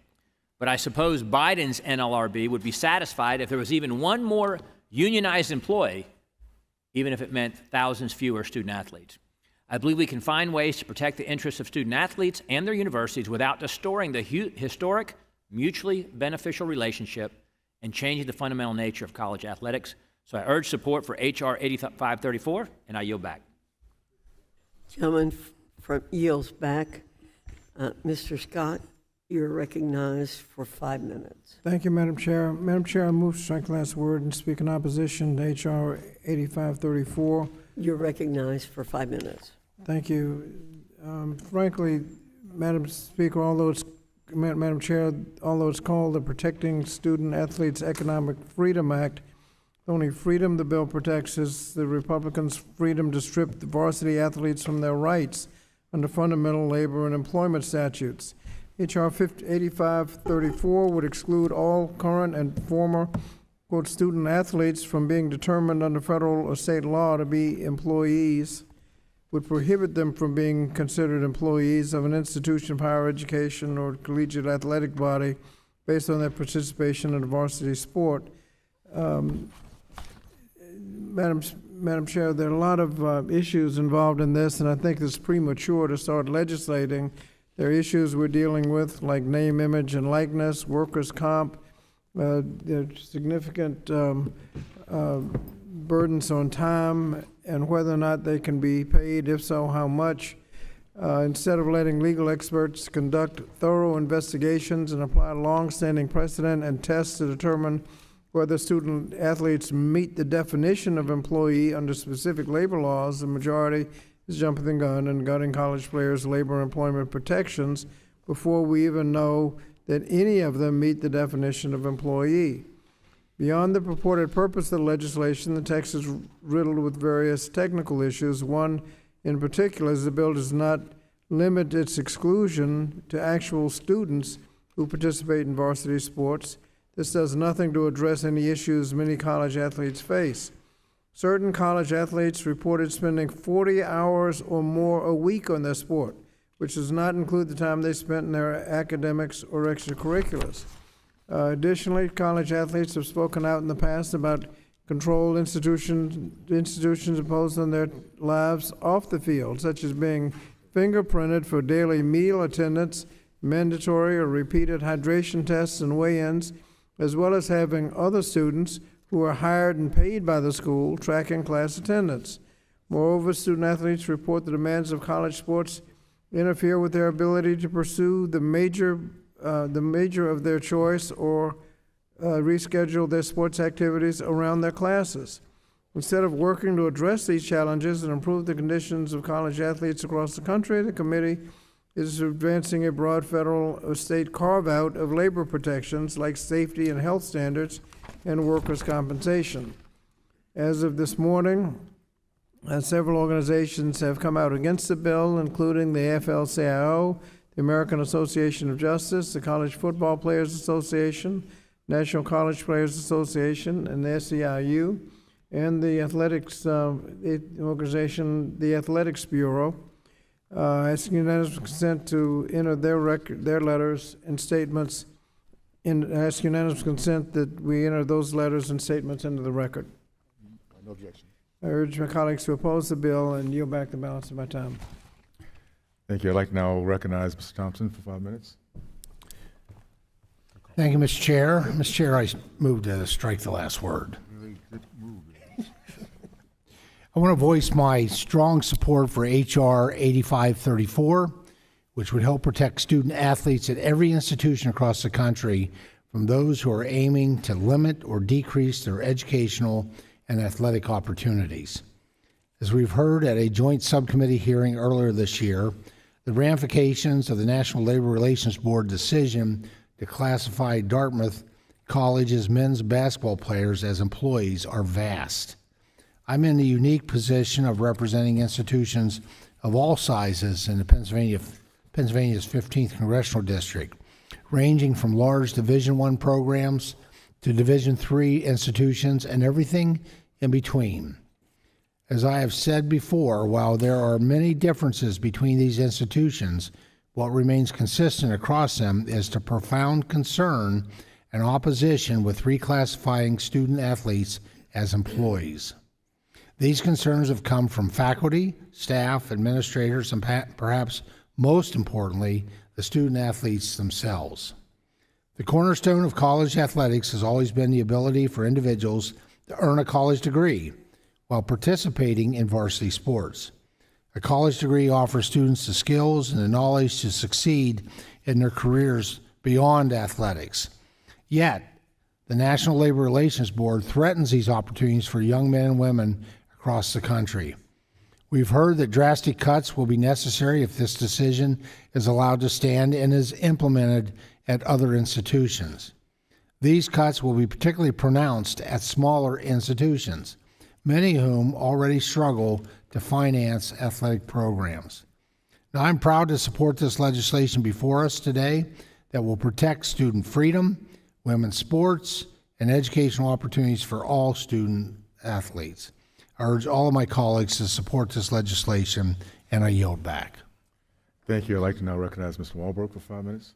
But I suppose Biden's NLRB would be satisfied if there was even one more unionized employee, even if it meant thousands fewer student athletes. I believe we can find ways to protect the interests of student athletes and their universities without distorting the historic, mutually beneficial relationship and changing the fundamental nature of college athletics. So I urge support for H.R. 8534, and I yield back. Gentleman yields back. Mr. Scott, you're recognized for 5 minutes. Thank you, Madam Chair. Madam Chair, I move to strike the last word and speak in opposition to H.R. 8534. You're recognized for 5 minutes. Thank you. Frankly, Madam Speaker, Madam Chair, although it's called the Protecting Student Athletes Economic Freedom Act, the only freedom the bill protects is the Republicans' freedom to strip the varsity athletes from their rights under fundamental labor and employment statutes. H.R. 8534 would exclude all current and former, quote, student athletes from being determined under federal or state law to be employees, would prohibit them from being considered employees of an institution of higher education or collegiate athletic body based on their participation in a varsity sport. Madam Chair, there are a lot of issues involved in this, and I think it's premature to start legislating. There are issues we're dealing with, like name, image, and likeness, workers' comp. There are significant burdens on time and whether or not they can be paid, if so, how much. Instead of letting legal experts conduct thorough investigations and apply long-standing precedent and tests to determine whether student athletes meet the definition of employee under specific labor laws, the majority is jumping the gun and gutting college players' labor and employment protections before we even know that any of them meet the definition of employee. Beyond the purported purpose of the legislation, the text is riddled with various technical issues. One in particular is the bill does not limit its exclusion to actual students who participate in varsity sports. This does nothing to address any issues many college athletes face. Certain college athletes reported spending 40 hours or more a week on their sport, which does not include the time they spent in their academics or extracurriculars. Additionally, college athletes have spoken out in the past about controlled institutions imposed on their lives off the field, such as being fingerprinted for daily meal attendance, mandatory or repeated hydration tests and weigh-ins, as well as having other students who are hired and paid by the school tracking class attendance. Moreover, student athletes report the demands of college sports interfere with their ability to pursue the major of their choice or reschedule their sports activities around their classes. Instead of working to address these challenges and improve the conditions of college athletes across the country, the committee is advancing a broad federal or state carve-out of labor protections like safety and health standards and workers' compensation. As of this morning, several organizations have come out against the bill, including the AFL-CIO, the American Association of Justice, the College Football Players Association, National College Players Association, and the SEIU, and the athletics organization, the Athletics Bureau, asking unanimous consent to enter their letters and statements, and ask unanimous consent that we enter those letters and statements into the record. No objection. I urge my colleagues to oppose the bill and yield back the balance of my time. Thank you. I'd like to now recognize Mr. Thompson for 5 minutes. Thank you, Mr. Chair. Mr. Chair, I move to strike the last word. I want to voice my strong support for H.R. 8534, which would help protect student athletes at every institution across the country from those who are aiming to limit or decrease their educational and athletic opportunities. As we've heard at a joint subcommittee hearing earlier this year, the ramifications of the National Labor Relations Board decision to classify Dartmouth College's men's basketball players as employees are vast. I'm in the unique position of representing institutions of all sizes in the Pennsylvania's 15th Congressional District, ranging from large Division I programs to Division III institutions and everything in between. As I have said before, while there are many differences between these institutions, what remains consistent across them is the profound concern and opposition with reclassifying student athletes as employees. These concerns have come from faculty, staff, administrators, and perhaps most importantly, the student athletes themselves. The cornerstone of college athletics has always been the ability for individuals to earn a college degree while participating in varsity sports. A college degree offers students the skills and the knowledge to succeed in their careers beyond athletics. Yet, the National Labor Relations Board threatens these opportunities for young men and women across the country. We've heard that drastic cuts will be necessary if this decision is allowed to stand and is implemented at other institutions. These cuts will be particularly pronounced at smaller institutions, many of whom already struggle to finance athletic programs. Now, I'm proud to support this legislation before us today that will protect student freedom, women's sports, and educational opportunities for all student athletes. I urge all of my colleagues to support this legislation, and I yield back. Thank you. I'd like to now recognize Mr. Walbrook for 5 minutes.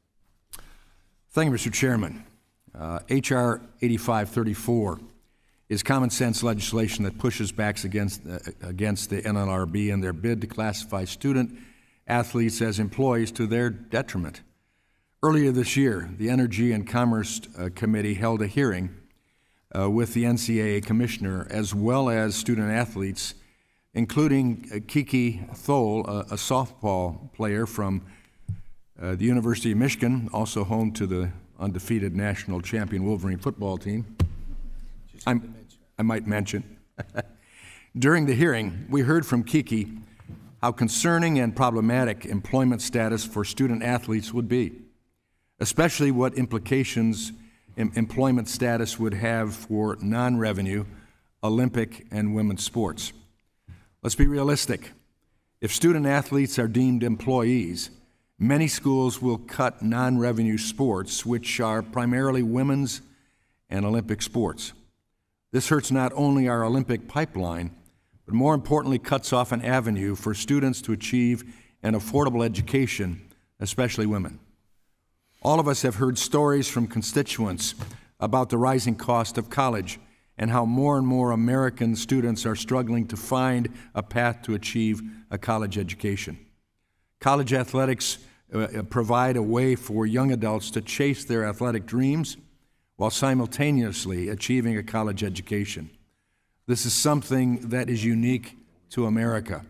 Thank you, Mr. Chairman. H.R. 8534 is common sense legislation that pushes back against the NLRB and their bid to classify student athletes as employees to their detriment. Earlier this year, the Energy and Commerce Committee held a hearing with the NCAA commissioner as well as student athletes, including Kiki Thole, a softball player from the University of Michigan, also home to the undefeated national champion Wolverine football team. I might mention. During the hearing, we heard from Kiki how concerning and problematic employment status for student athletes would be, especially what implications employment status would have for non-revenue Olympic and women's sports. Let's be realistic. If student athletes are deemed employees, many schools will cut non-revenue sports, which are primarily women's and Olympic sports. This hurts not only our Olympic pipeline, but more importantly cuts off an avenue for students to achieve an affordable education, especially women. All of us have heard stories from constituents about the rising cost of college and how more and more American students are struggling to find a path to achieve a college education. College athletics provide a way for young adults to chase their athletic dreams while simultaneously achieving a college education. This is something that is unique to America.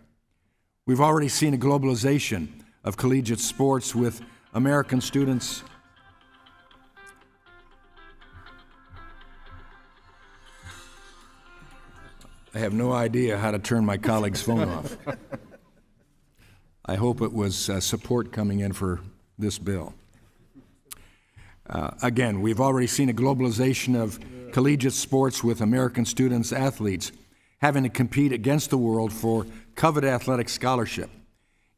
We've already seen a globalization of collegiate sports with American students I have no idea how to turn my colleague's phone off. I hope it was support coming in for this bill. Again, we've already seen a globalization of collegiate sports with American students, athletes, having to compete against the world for coveted athletic scholarship.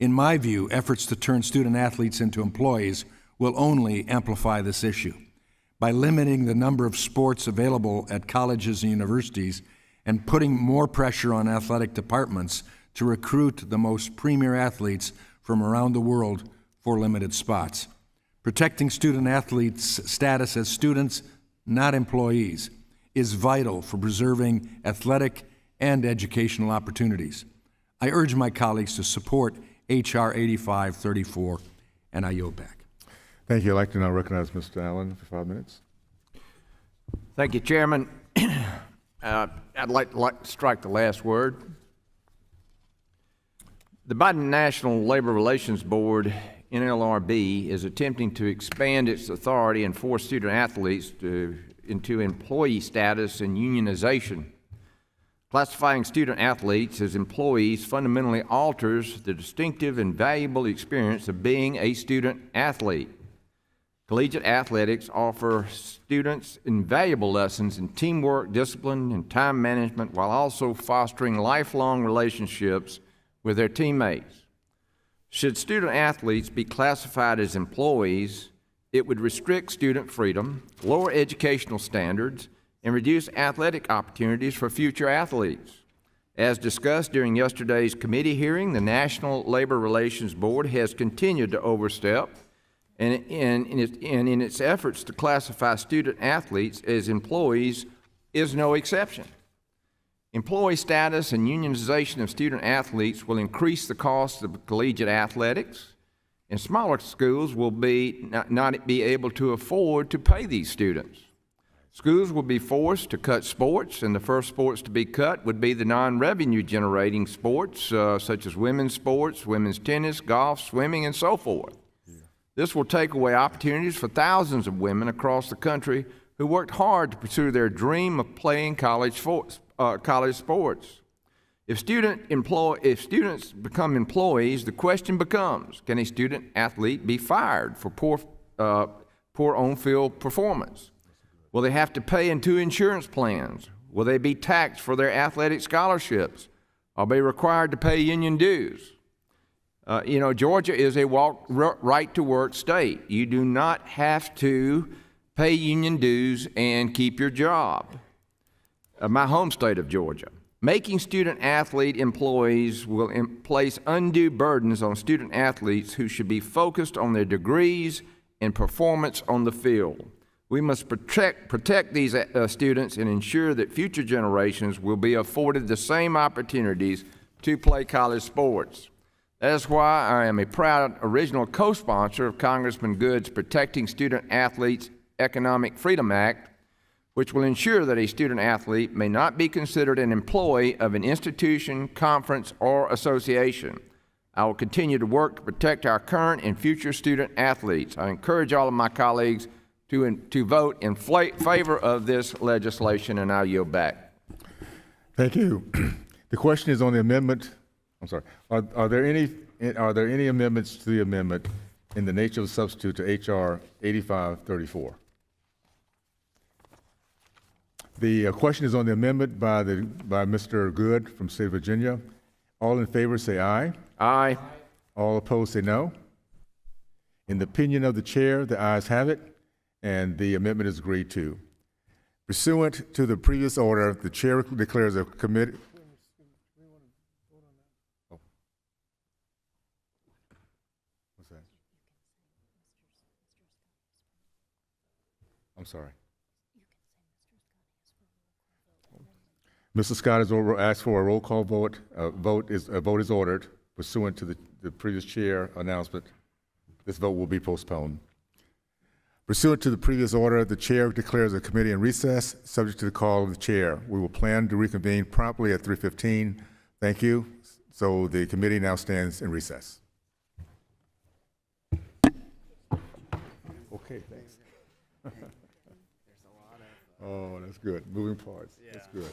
In my view, efforts to turn student athletes into employees will only amplify this issue. By limiting the number of sports available at colleges and universities and putting more pressure on athletic departments to recruit the most premier athletes from around the world for limited spots. Protecting student athletes' status as students, not employees, is vital for preserving athletic and educational opportunities. I urge my colleagues to support H.R. 8534, and I yield back. Thank you. I'd like to now recognize Mr. Allen for 5 minutes. Thank you, Chairman. I'd like to strike the last word. The Biden National Labor Relations Board, NLRB, is attempting to expand its authority and force student athletes into employee status and unionization. Classifying student athletes as employees fundamentally alters the distinctive and valuable experience of being a student athlete. Collegiate athletics offer students invaluable lessons in teamwork, discipline, and time management, while also fostering lifelong relationships with their teammates. Should student athletes be classified as employees, it would restrict student freedom, lower educational standards, and reduce athletic opportunities for future athletes. As discussed during yesterday's committee hearing, the National Labor Relations Board has continued to overstep and in its efforts to classify student athletes as employees is no exception. Employee status and unionization of student athletes will increase the cost of collegiate athletics, and smaller schools will not be able to afford to pay these students. Schools will be forced to cut sports, and the first sports to be cut would be the non-revenue generating sports, such as women's sports, women's tennis, golf, swimming, and so forth. This will take away opportunities for thousands of women across the country who worked hard to pursue their dream of playing college sports. If students become employees, the question becomes, can a student athlete be fired for poor on-field performance? Will they have to pay into insurance plans? Will they be taxed for their athletic scholarships? Are they required to pay union dues? Georgia is a right-to-work state. You do not have to pay union dues and keep your job. My home state of Georgia. Making student-athlete employees will place undue burdens on student-athletes who should be focused on their degrees and performance on the field. We must protect these students and ensure that future generations will be afforded the same opportunities to play college sports. That is why I am a proud original co-sponsor of Congressman Good's Protecting Student Athletes Economic Freedom Act, which will ensure that a student-athlete may not be considered an employee of an institution, conference, or association. I will continue to work to protect our current and future student-athletes. I encourage all of my colleagues to vote in favor of this legislation, and I'll yield back. Thank you. The question is on the amendment. I'm sorry. Are there any amendments to the amendment in the nature of a substitute to H.R. 8534? The question is on the amendment by Mr. Good from State of Virginia. All in favor say aye. Aye. All opposed say no. In the opinion of the chair, the ayes have it, and the amendment is agreed to. Pursuant to the previous order, the chair declares a committee. Oh. What's that? I'm sorry. Mr. Scott has asked for a roll call vote. A vote is ordered pursuant to the previous chair announcement. This vote will be postponed. Pursuant to the previous order, the chair declares a committee in recess, subject to the call of the chair. We will plan to reconvene promptly at 3:15. Thank you. So the committee now stands in recess. Okay, thanks. Oh, that's good. Moving parts. That's good.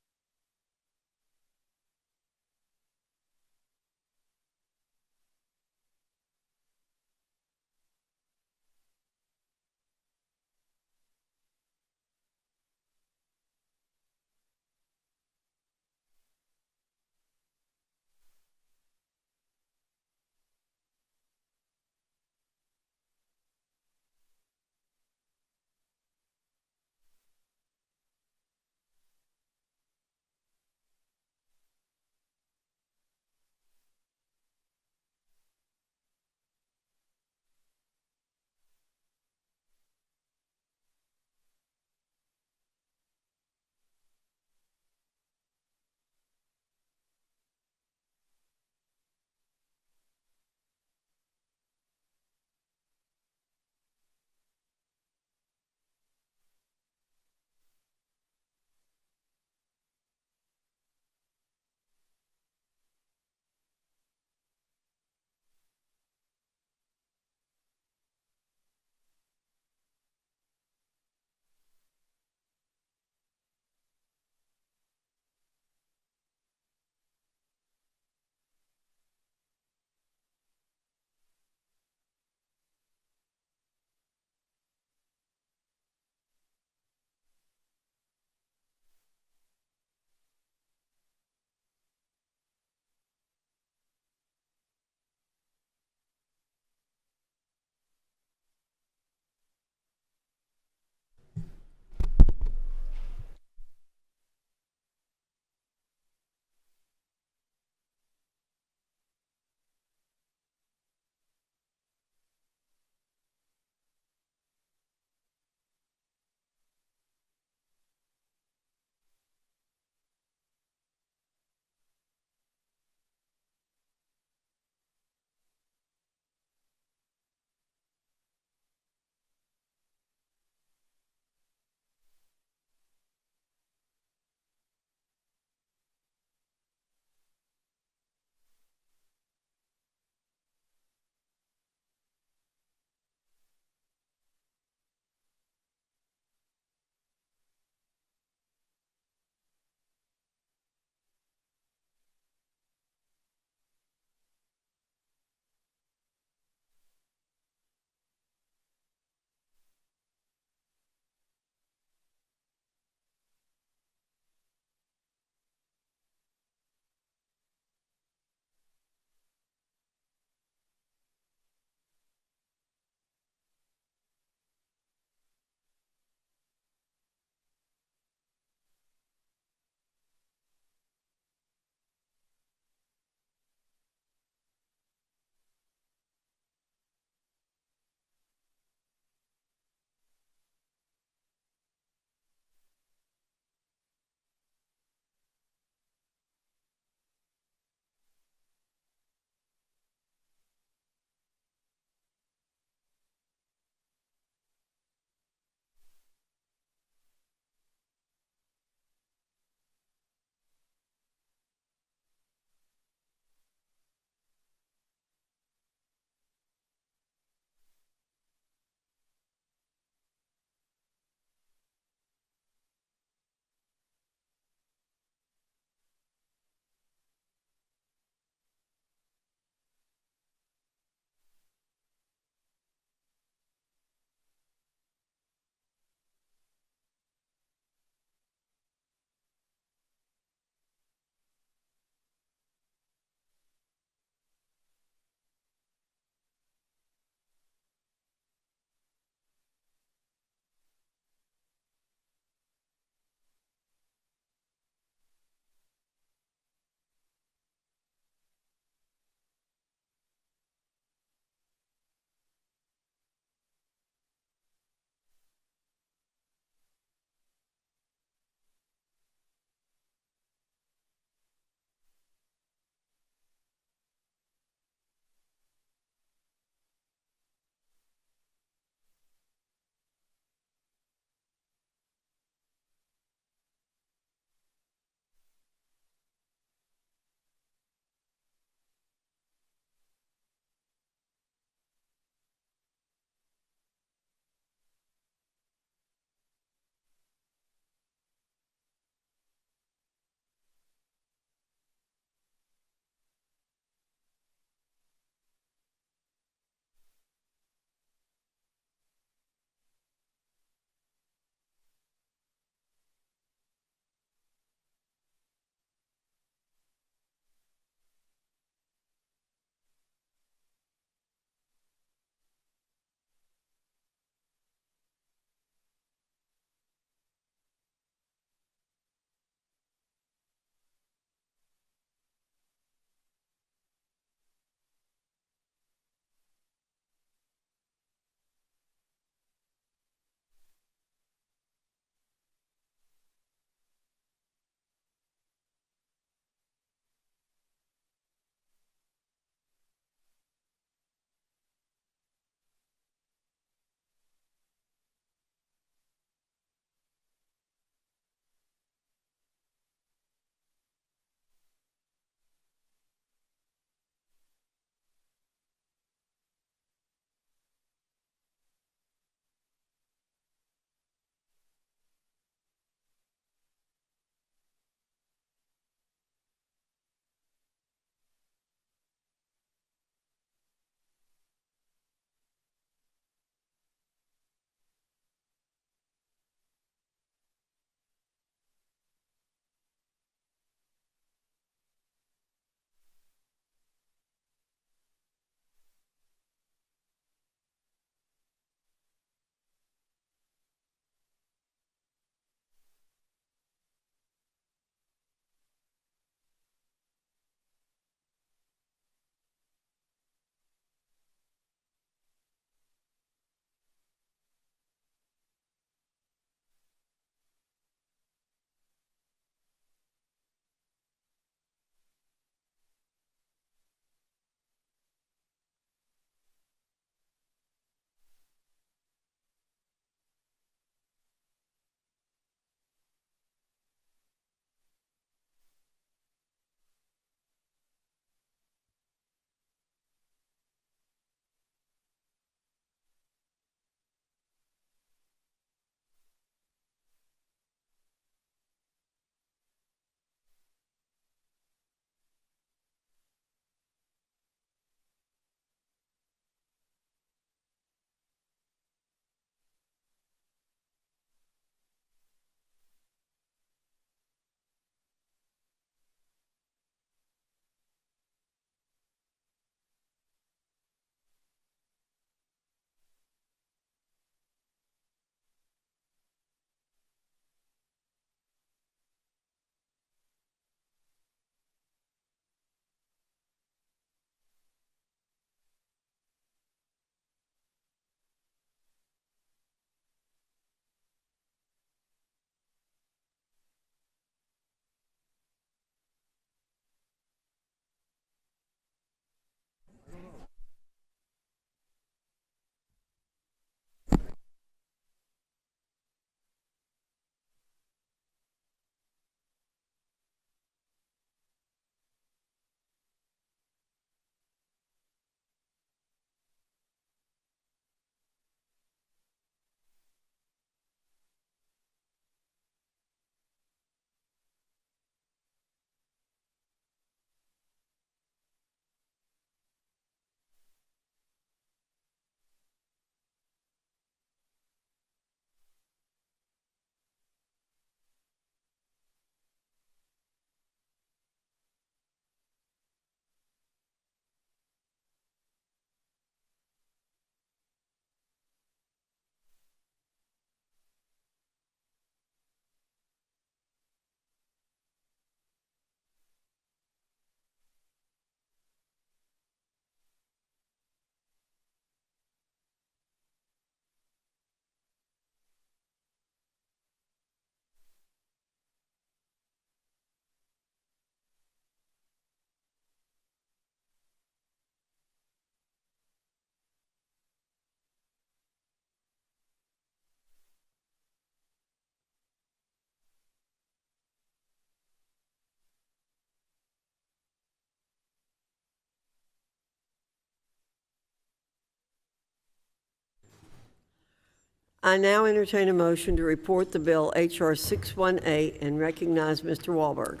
I now entertain a motion to report the bill H.R. 618 and recognize Mr. Wahlberg.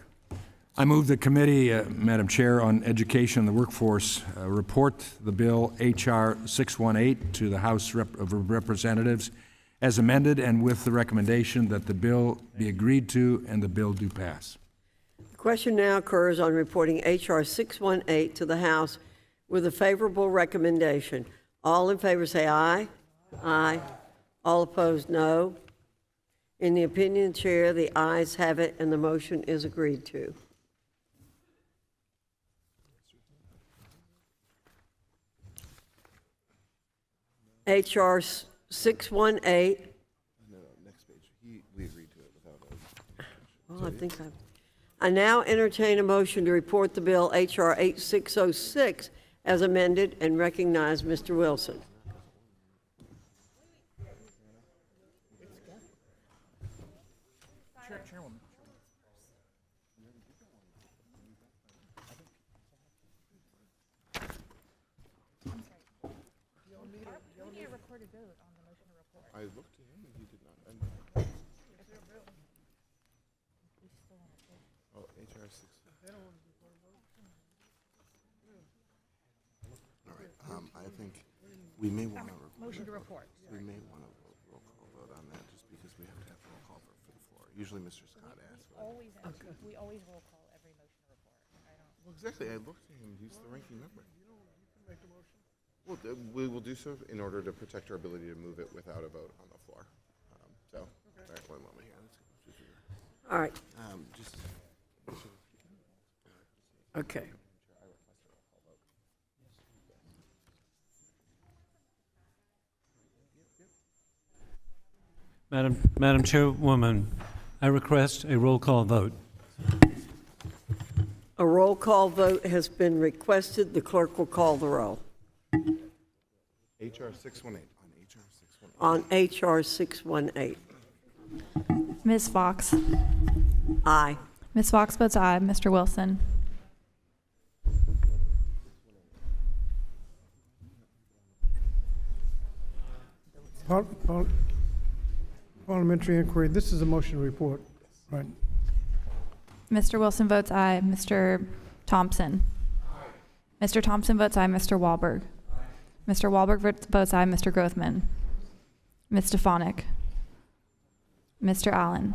I move the committee, Madam Chair, on Education and the Workforce report the bill H.R. 618 to the House of Representatives as amended and with the recommendation that the bill be agreed to and the bill do pass. The question now occurs on reporting H.R. 618 to the House with a favorable recommendation. All in favor say aye. Aye. All opposed, no. In the opinion of the chair, the ayes have it and the motion is agreed to. H.R. 618. Next page. We agreed to it without Well, I think I now entertain a motion to report the bill H.R. 8606 as amended and recognize Mr. Wilson. I looked to him and he did not. Oh, HR 6. All right. I think we may want to motion to report. We may want to roll call vote on that just because we have to have roll call for the floor. Usually, Mr. Scott asks. We always roll call every motion to report. Well, exactly. I looked to him. He's the ranking member. Well, we will do so in order to protect our ability to move it without a vote on the floor. All right, one moment here. All right. Just. Okay. Madam Chairwoman, I request a roll call vote. A roll call vote has been requested. The clerk will call the roll. HR 618 on HR 618. Ms. Foxx. Aye. Ms. Foxx votes aye. Mr. Wilson. Parliamentary inquiry. This is a motion report, right? Mr. Wilson votes aye. Mr. Thompson. Mr. Thompson votes aye. Mr. Wahlberg. Mr. Wahlberg votes aye. Mr. Grothman. Ms. Stefanik. Mr. Allen.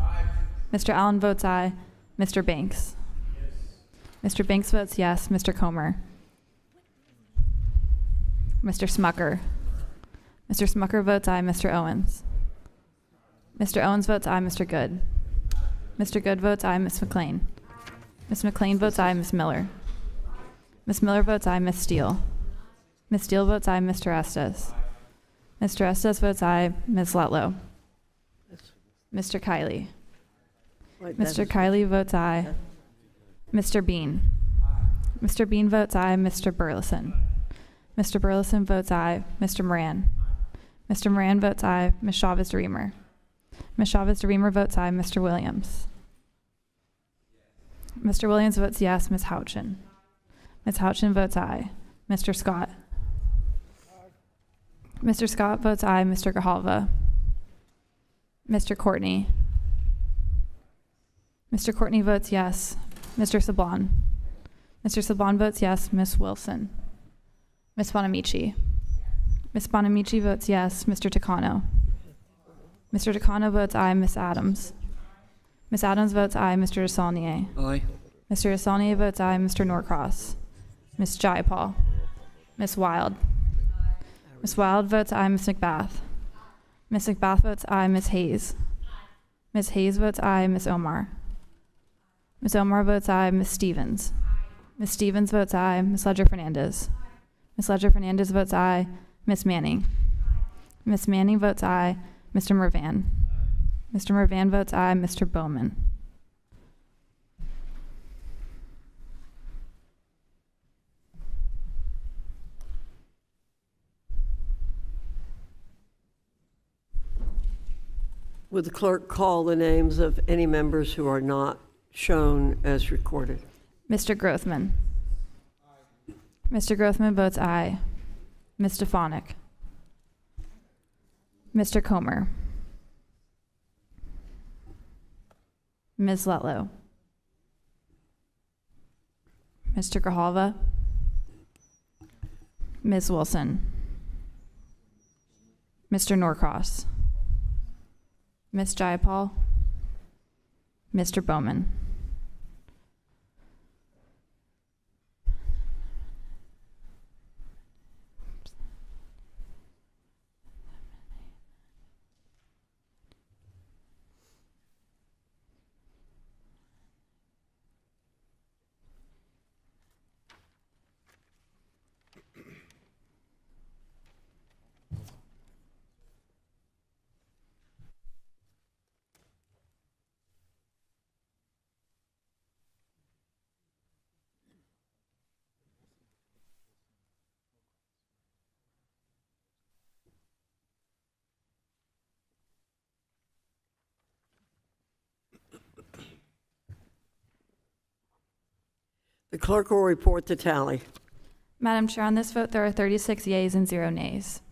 Mr. Allen votes aye. Mr. Banks. Mr. Banks votes yes. Mr. Comer. Mr. Smucker. Mr. Smucker votes aye. Mr. Owens. Mr. Owens votes aye. Mr. Good. Mr. Good votes aye. Ms. McLean. Ms. McLean votes aye. Ms. Miller. Ms. Miller votes aye. Ms. Steele. Ms. Steele votes aye. Mr. Estes. Mr. Estes votes aye. Ms. Letlow. Mr. Kiley. Mr. Kiley votes aye. Mr. Bean. Mr. Bean votes aye. Mr. Burleson. Mr. Burleson votes aye. Mr. Moran. Mr. Moran votes aye. Ms. Chavez-DeRemer. Ms. Chavez-DeRemer votes aye. Mr. Williams. Mr. Williams votes yes. Ms. Houchin. Ms. Houchin votes aye. Mr. Scott. Mr. Scott votes aye. Mr. Grijalva. Mr. Courtney. Mr. Courtney votes yes. Mr. Sablon. Mr. Sablon votes yes. Ms. Wilson. Ms. Bonamici. Ms. Bonamici votes yes. Mr. Takano. Mr. Takano votes aye. Ms. Adams. Ms. Adams votes aye. Mr. Desaulnier. Aye. Mr. Desaulnier votes aye. Mr. Norcross. Ms. Jayapal. Ms. Wild. Ms. Wild votes aye. Ms. McBath. Ms. McBath votes aye. Ms. Hayes. Ms. Hayes votes aye. Ms. Omar. Ms. Omar votes aye. Ms. Stevens. Ms. Stevens votes aye. Ms. Ledger-Fernandez. Ms. Ledger-Fernandez votes aye. Ms. Manning. Ms. Manning votes aye. Mr. Mervan. Mr. Mervan votes aye. Mr. Bowman. Would the clerk call the names of any members who are not shown as recorded? Mr. Grothman. Mr. Grothman votes aye. Ms. Stefanik. Mr. Comer. Ms. Letlow, Mr. Grijalva, Ms. Wilson, Mr. Norcross, Ms. Jayapal, Mr. Bowman. The clerk will report the tally. Madam Chair, on this vote, there are 36 yeas and 0 nays.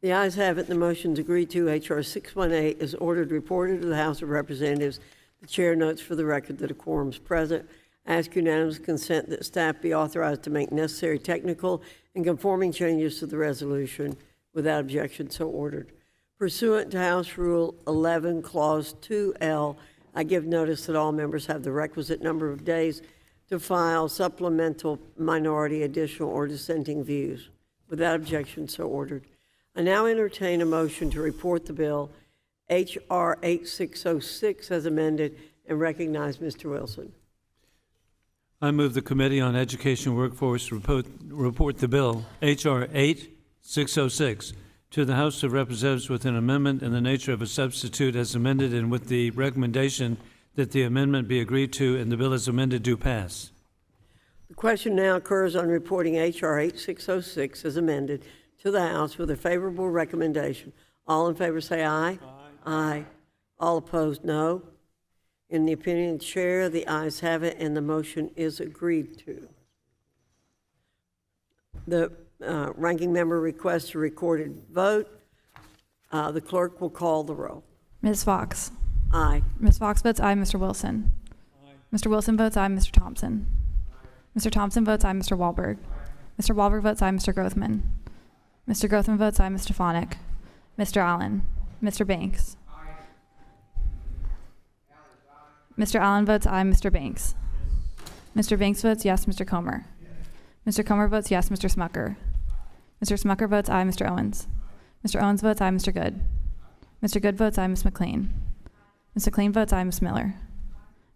The ayes have it, and the motion is agreed to. H.R. 618 is ordered reported to the House of Representatives. The chair notes for the record that a quorum is present. I ask unanimous consent that staff be authorized to make necessary technical and conforming changes to the resolution. Without objection, so ordered. Pursuant to House Rule 11, Clause 2L, I give notice that all members have the requisite number of days to file supplemental, minority, additional, or dissenting views. Without objection, so ordered. I now entertain a motion to report the bill, H.R. 8606, as amended, and recognize Mr. Wilson. I move the Committee on Education Workforce report the bill, H.R. 8606, to the House of Representatives with an amendment in the nature of a substitute as amended and with the recommendation that the amendment be agreed to and the bill as amended do pass. The question now occurs on reporting H.R. 8606 as amended to the House with a favorable recommendation. All in favor say aye. Aye. All opposed, no. In the opinion of the chair, the ayes have it, and the motion is agreed to. The ranking member requests a recorded vote. The clerk will call the roll. Ms. Foxx. Aye. Ms. Foxx votes aye. Mr. Wilson. Aye. Mr. Wilson votes aye. Mr. Thompson. Aye. Mr. Thompson votes aye. Mr. Wahlberg. Mr. Wahlberg votes aye. Mr. Grothman. Mr. Grothman votes aye. Mr. Stefanik. Mr. Allen. Mr. Banks. Aye. Mr. Allen votes aye. Mr. Banks. Yes. Mr. Banks votes yes. Mr. Comer. Yes. Mr. Comer votes yes. Mr. Smucker. Mr. Smucker votes aye. Mr. Owens. Mr. Owens votes aye. Mr. Good. Mr. Good votes aye. Ms. McLean. Ms. McLean votes aye. Ms. Miller.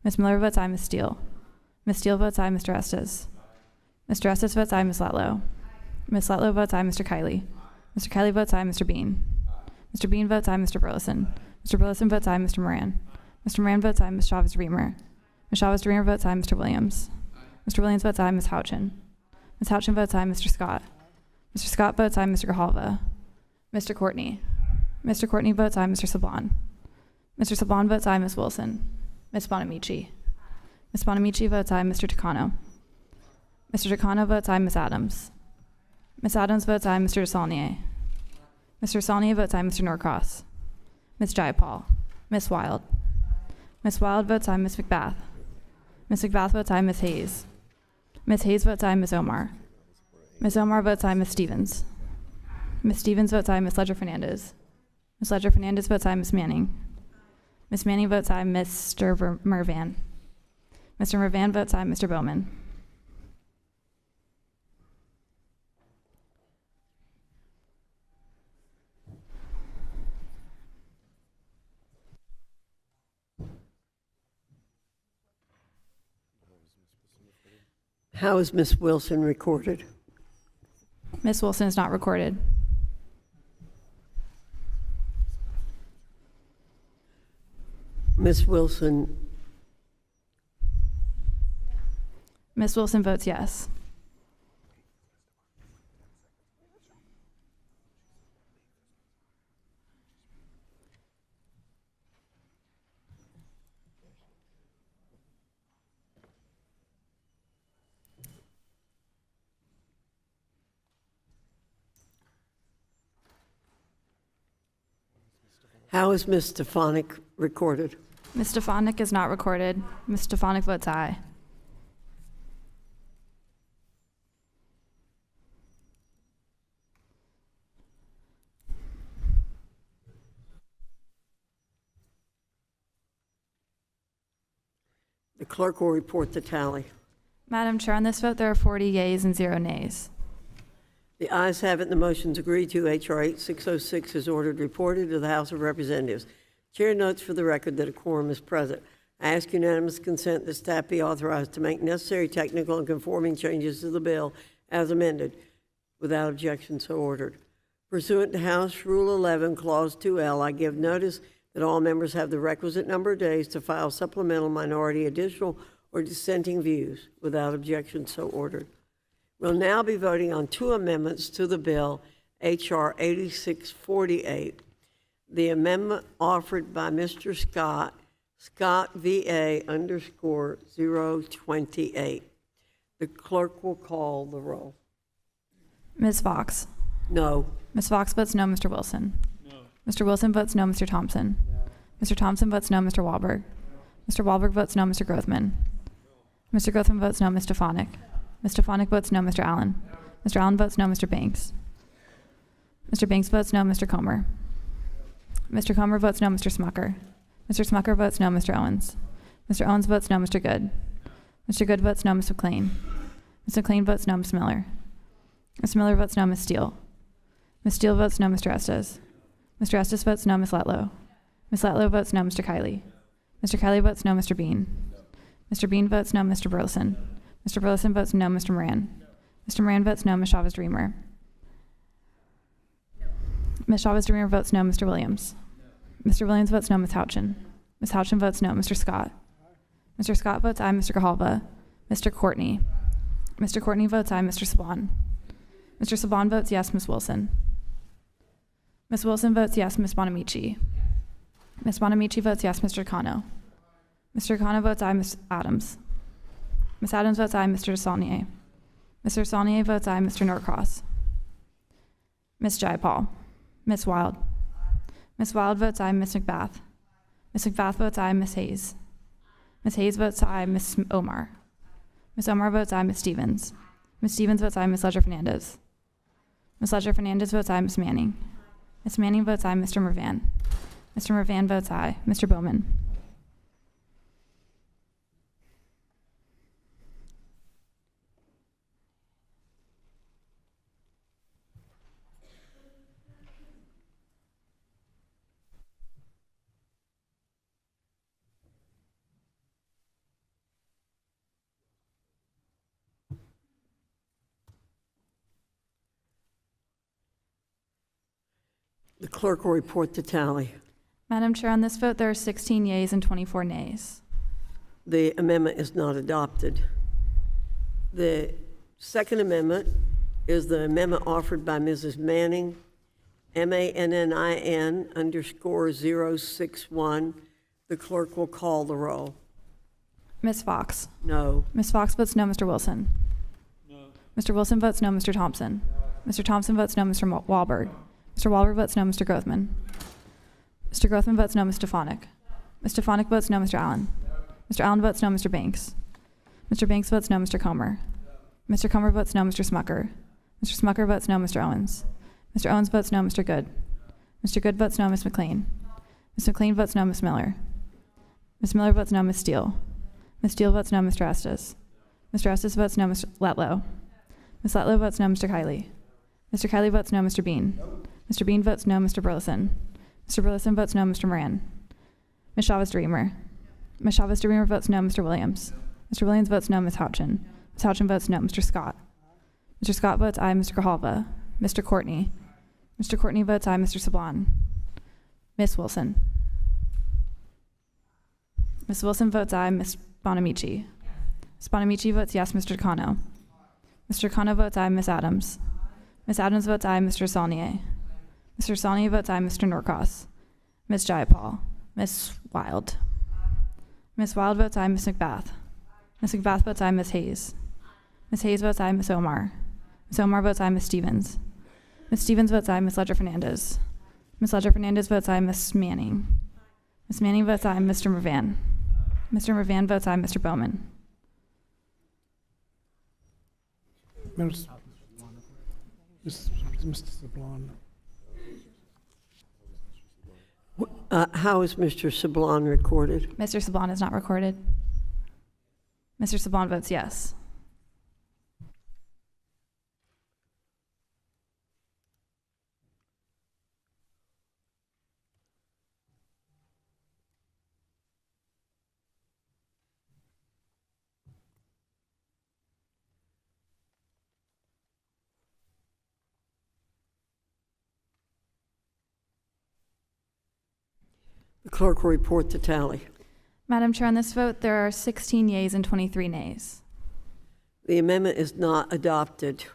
Ms. Miller votes aye. Ms. Steele. Ms. Steele votes aye. Mr. Estes. Mr. Estes votes aye. Ms. Letlow. Ms. Letlow votes aye. Mr. Kiley. Mr. Kiley votes aye. Mr. Bean. Mr. Bean votes aye. Mr. Burleson. Mr. Burleson votes aye. Mr. Moran. Mr. Moran votes aye. Ms. Chavez-Reamer. Ms. Chavez-Reamer votes aye. Mr. Williams. Mr. Williams votes aye. Ms. Houchin. Ms. Houchin votes aye. Mr. Scott. Mr. Scott votes aye. Mr. Grijalva. Mr. Courtney. Mr. Courtney votes aye. Mr. Saban. Mr. Saban votes aye. Ms. Wilson. Ms. Bonamici. Ms. Bonamici votes aye. Mr. Takano. Mr. Takano votes aye. Ms. Adams. Ms. Adams votes aye. Mr. DeSaulnier. Mr. DeSaulnier votes aye. Mr. Norcross. Ms. Jayapal. Ms. Wild. Ms. Wild votes aye. Ms. McBath. Ms. McBath votes aye. Ms. Hayes. Ms. Hayes votes aye. Ms. Omar. Ms. Omar votes aye. Ms. Stevens. Ms. Stevens votes aye. Ms. Ledger-Fernandez. Ms. Ledger-Fernandez votes aye. Ms. Manning. Ms. Manning votes aye. Mr. Mervan. Mr. Mervan votes aye. Mr. Bowman. How is Ms. Wilson recorded? Ms. Wilson is not recorded. Ms. Wilson. Ms. Wilson votes yes. How is Ms. Stefanik recorded? Ms. Stefanik is not recorded. Ms. Stefanik votes aye. The clerk will report the tally. Madam Chair, on this vote, there are 40 yeas and 0 nays. The ayes have it, and the motion's agreed to. H.R. 8606 is ordered reported to the House of Representatives. Chair notes for the record that a quorum is present. I ask unanimous consent that staff be authorized to make necessary technical and conforming changes to the bill as amended. Without objection, so ordered. Pursuant to House Rule 11, Clause 2L, I give notice that all members have the requisite number of days to file supplemental, minority, additional, or dissenting views. Without objection, so ordered. We'll now be voting on 2 amendments to the bill, H.R. 8648. The amendment offered by Mr. Scott, Scott VA _028. The clerk will call the roll. Ms. Foxx? No. Ms. Foxx votes no. Mr. Wilson? No. Mr. Wilson votes no. Mr. Thompson? No. Mr. Thompson votes no. Mr. Wahlberg? Mr. Wahlberg votes no. Mr. Grothman? No. Mr. Grothman votes no. Ms. Stefanik? Ms. Stefanik votes no. Mr. Allen? Mr. Allen votes no. Mr. Banks? Mr. Banks votes no. Mr. Comer? Mr. Comer votes no. Mr. Smucker? Mr. Smucker votes no. Mr. Owens? Mr. Owens votes no. Mr. Good? Mr. Good votes no. Ms. McLean? Ms. McLean votes no. Ms. Miller? Ms. Miller votes no. Ms. Steele? Ms. Steele votes no. Mr. Estes? Mr. Estes votes no. Ms. Letlow? Ms. Letlow votes no. Mr. Kiley? Mr. Kiley votes no. Mr. Bean? Mr. Bean votes no. Mr. Burleson? Mr. Burleson votes no. Mr. Moran? Mr. Moran votes no. Ms. Chavez-Dreamer? Ms. Chavez-Dreamer votes no. Mr. Williams? Mr. Williams votes no. Ms. Houchin? Ms. Houchin votes no. Mr. Scott? Mr. Scott votes aye. Mr. Grijalva? Mr. Courtney? Mr. Courtney votes aye. Mr. Saban? Mr. Saban votes yes. Ms. Wilson? Ms. Wilson votes yes. Ms. Bonamici? Ms. Bonamici votes yes. Mr. Cano? Mr. Cano votes aye. Ms. Adams? Ms. Adams votes aye. Mr. Saulnier? Mr. Saulnier votes aye. Mr. Norcross? Ms. Jayapal? Ms. Wild? Ms. Wild votes aye. Ms. McBath? Ms. McBath votes aye. Ms. Hayes? Ms. Hayes votes aye. Ms. Omar? Ms. Omar votes aye. Ms. Stevens? Ms. Stevens votes aye. Ms. Ledger-Fernandez? Ms. Ledger-Fernandez votes aye. Ms. Manning? Ms. Manning votes aye. Mr. Mervan? Mr. Mervan votes aye. Mr. Bowman? The clerk will report the tally. Madam Chair, on this vote, there are 16 yeas and 24 nays. The amendment is not adopted. The second amendment is the amendment offered by Mrs. Manning, MANNIN _061. The clerk will call the roll. Ms. Foxx? No. Ms. Foxx votes no. Mr. Wilson? No. Mr. Wilson votes no. Mr. Thompson? No. Mr. Thompson votes no. Mr. Wahlberg? Mr. Wahlberg votes no. Mr. Grothman? Mr. Grothman votes no. Ms. Stefanik? Ms. Stefanik votes no. Mr. Allen? Mr. Allen votes no. Mr. Banks? Mr. Banks votes no. Mr. Comer? Mr. Comer votes no. Mr. Smucker? Mr. Smucker votes no. Mr. Owens? Mr. Owens votes no. Mr. Good? Mr. Good votes no. Ms. McLean? Ms. McLean votes no. Ms. Miller? Ms. Miller votes no. Ms. Steele? Ms. Steele votes no. Mr. Estes? Mr. Estes votes no. Mr. Letlow? Ms. Letlow votes no. Mr. Kiley? Mr. Kiley votes no. Mr. Bean? Mr. Bean votes no. Mr. Burleson? Mr. Burleson votes no. Mr. Moran? Ms. Chavez-Dreamer? Ms. Chavez-Dreamer votes no. Mr. Williams? Mr. Williams votes no. Ms. Houchin? Ms. Houchin votes no. Mr. Scott? Mr. Scott votes aye. Mr. Grijalva? Mr. Courtney? Mr. Courtney votes aye. Mr. Saban? Ms. Wilson? Ms. Wilson votes aye. Ms. Bonamici? Ms. Bonamici votes yes. Mr. Cano? Mr. Cano votes aye. Ms. Adams? Ms. Adams votes aye. Mr. Saulnier? Mr. Saulnier votes aye. Mr. Norcross? Ms. Jayapal? Ms. Wild? Ms. Wild votes aye. Ms. McBath? Ms. McBath votes aye. Ms. Hayes? Ms. Hayes votes aye. Ms. Omar? Ms. Omar votes aye. Ms. Stevens? Ms. Stevens votes aye. Ms. Ledger-Fernandez? Ms. Ledger-Fernandez votes aye. Ms. Manning? Ms. Manning votes aye. Mr. Mervan. Mr. Mervan votes aye. Mr. Bowman. Mr. Sablon. How is Mr. Sablon recorded? Mr. Sablon is not recorded. Mr. Sablon votes yes. The clerk will report the tally. Madam Chair, on this vote, there are 16 yeas and 23 nays. The amendment is not adopted.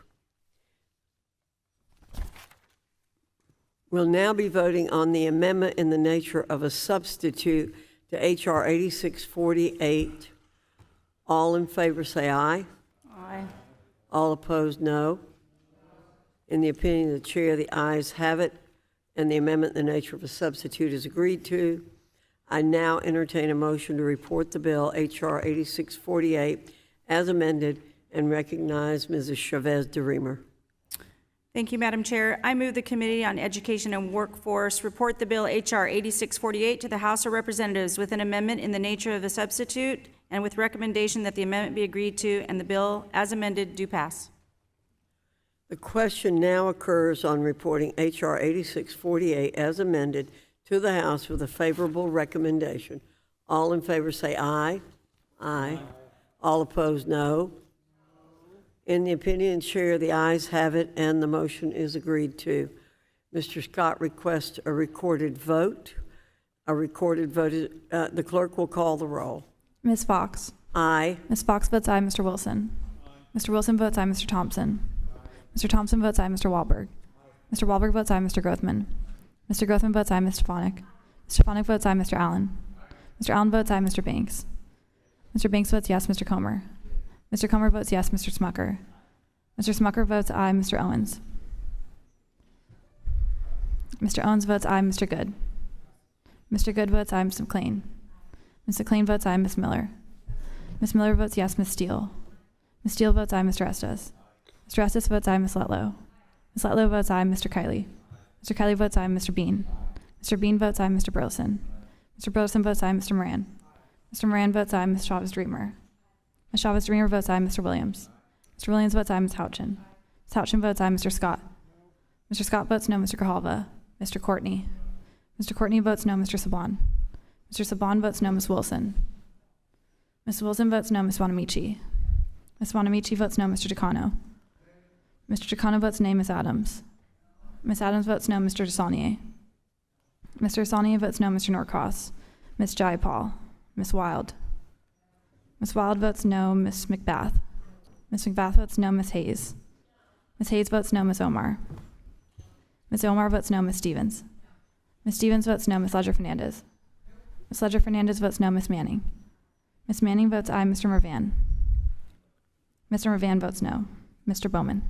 We'll now be voting on the amendment in the nature of a substitute to H.R. 8648. All in favor say aye. Aye. All opposed, no. In the opinion of the chair, the ayes have it, and the amendment in the nature of a substitute is agreed to. I now entertain a motion to report the bill, H.R. 8648, as amended, and recognize Mrs. Chavez DeReamer. Thank you, Madam Chair. I move the Committee on Education and Workforce report the bill H.R. 8648 to the House of Representatives with an amendment in the nature of a substitute and with recommendation that the amendment be agreed to and the bill, as amended, do pass. The question now occurs on reporting H.R. 8648 as amended to the House with a favorable recommendation. All in favor say aye. Aye. All opposed, no. In the opinion of the chair, the ayes have it, and the motion is agreed to. Mr. Scott requests a recorded vote. A recorded vote is, the clerk will call the roll. Ms. Foxx. Aye. Ms. Foxx votes aye. Mr. Wilson. Mr. Wilson votes aye. Mr. Thompson. Mr. Thompson votes aye. Mr. Wahlberg. Mr. Wahlberg votes aye. Mr. Grothman. Mr. Grothman votes aye. Mr. Stefanik. Mr. Stefanik votes aye. Mr. Allen. Mr. Allen votes aye. Mr. Banks. Mr. Banks votes yes. Mr. Comer. Mr. Comer votes yes. Mr. Smucker. Mr. Smucker votes aye. Mr. Owens. Mr. Owens votes aye. Mr. Good. Mr. Good votes aye. Ms. McLean. Ms. McLean votes aye. Ms. Miller. Ms. Miller votes yes. Ms. Steele. Ms. Steele votes aye. Mr. Estes. Mr. Estes votes aye. Ms. Letlow. Ms. Letlow votes aye. Mr. Kiley. Mr. Kiley votes aye. Mr. Bean. Mr. Bean votes aye. Mr. Burleson. Mr. Burleson votes aye. Mr. Moran. Mr. Moran votes aye. Ms. Chavez-Dreamer. Ms. Chavez-Dreamer votes aye. Mr. Williams. Mr. Williams votes aye. Ms. Houchin. Ms. Houchin votes aye. Mr. Scott. Mr. Scott votes no. Mr. Grijalva. Mr. Courtney. Mr. Courtney votes no. Mr. Saban. Mr. Saban votes no. Ms. Wilson. Ms. Wilson votes no. Ms. Wanamichi. Ms. Wanamichi votes no. Mr. Chicano. Mr. Chicano votes nay. Ms. Adams. Ms. Adams votes no. Mr. Desaulnier. Mr. Desaulnier votes no. Mr. Norcross. Ms. Jayapal. Ms. Wild. Ms. Wild votes no. Ms. McBath. Ms. McBath votes no. Ms. Hayes. Ms. Hayes votes no. Ms. Omar. Ms. Omar votes no. Ms. Stevens. Ms. Stevens votes no. Ms. Ledger-Fernandez. Ms. Ledger-Fernandez votes no. Ms. Manning. Ms. Manning votes aye. Mr. Mervan. Mr. Mervan votes no. Mr. Bowman.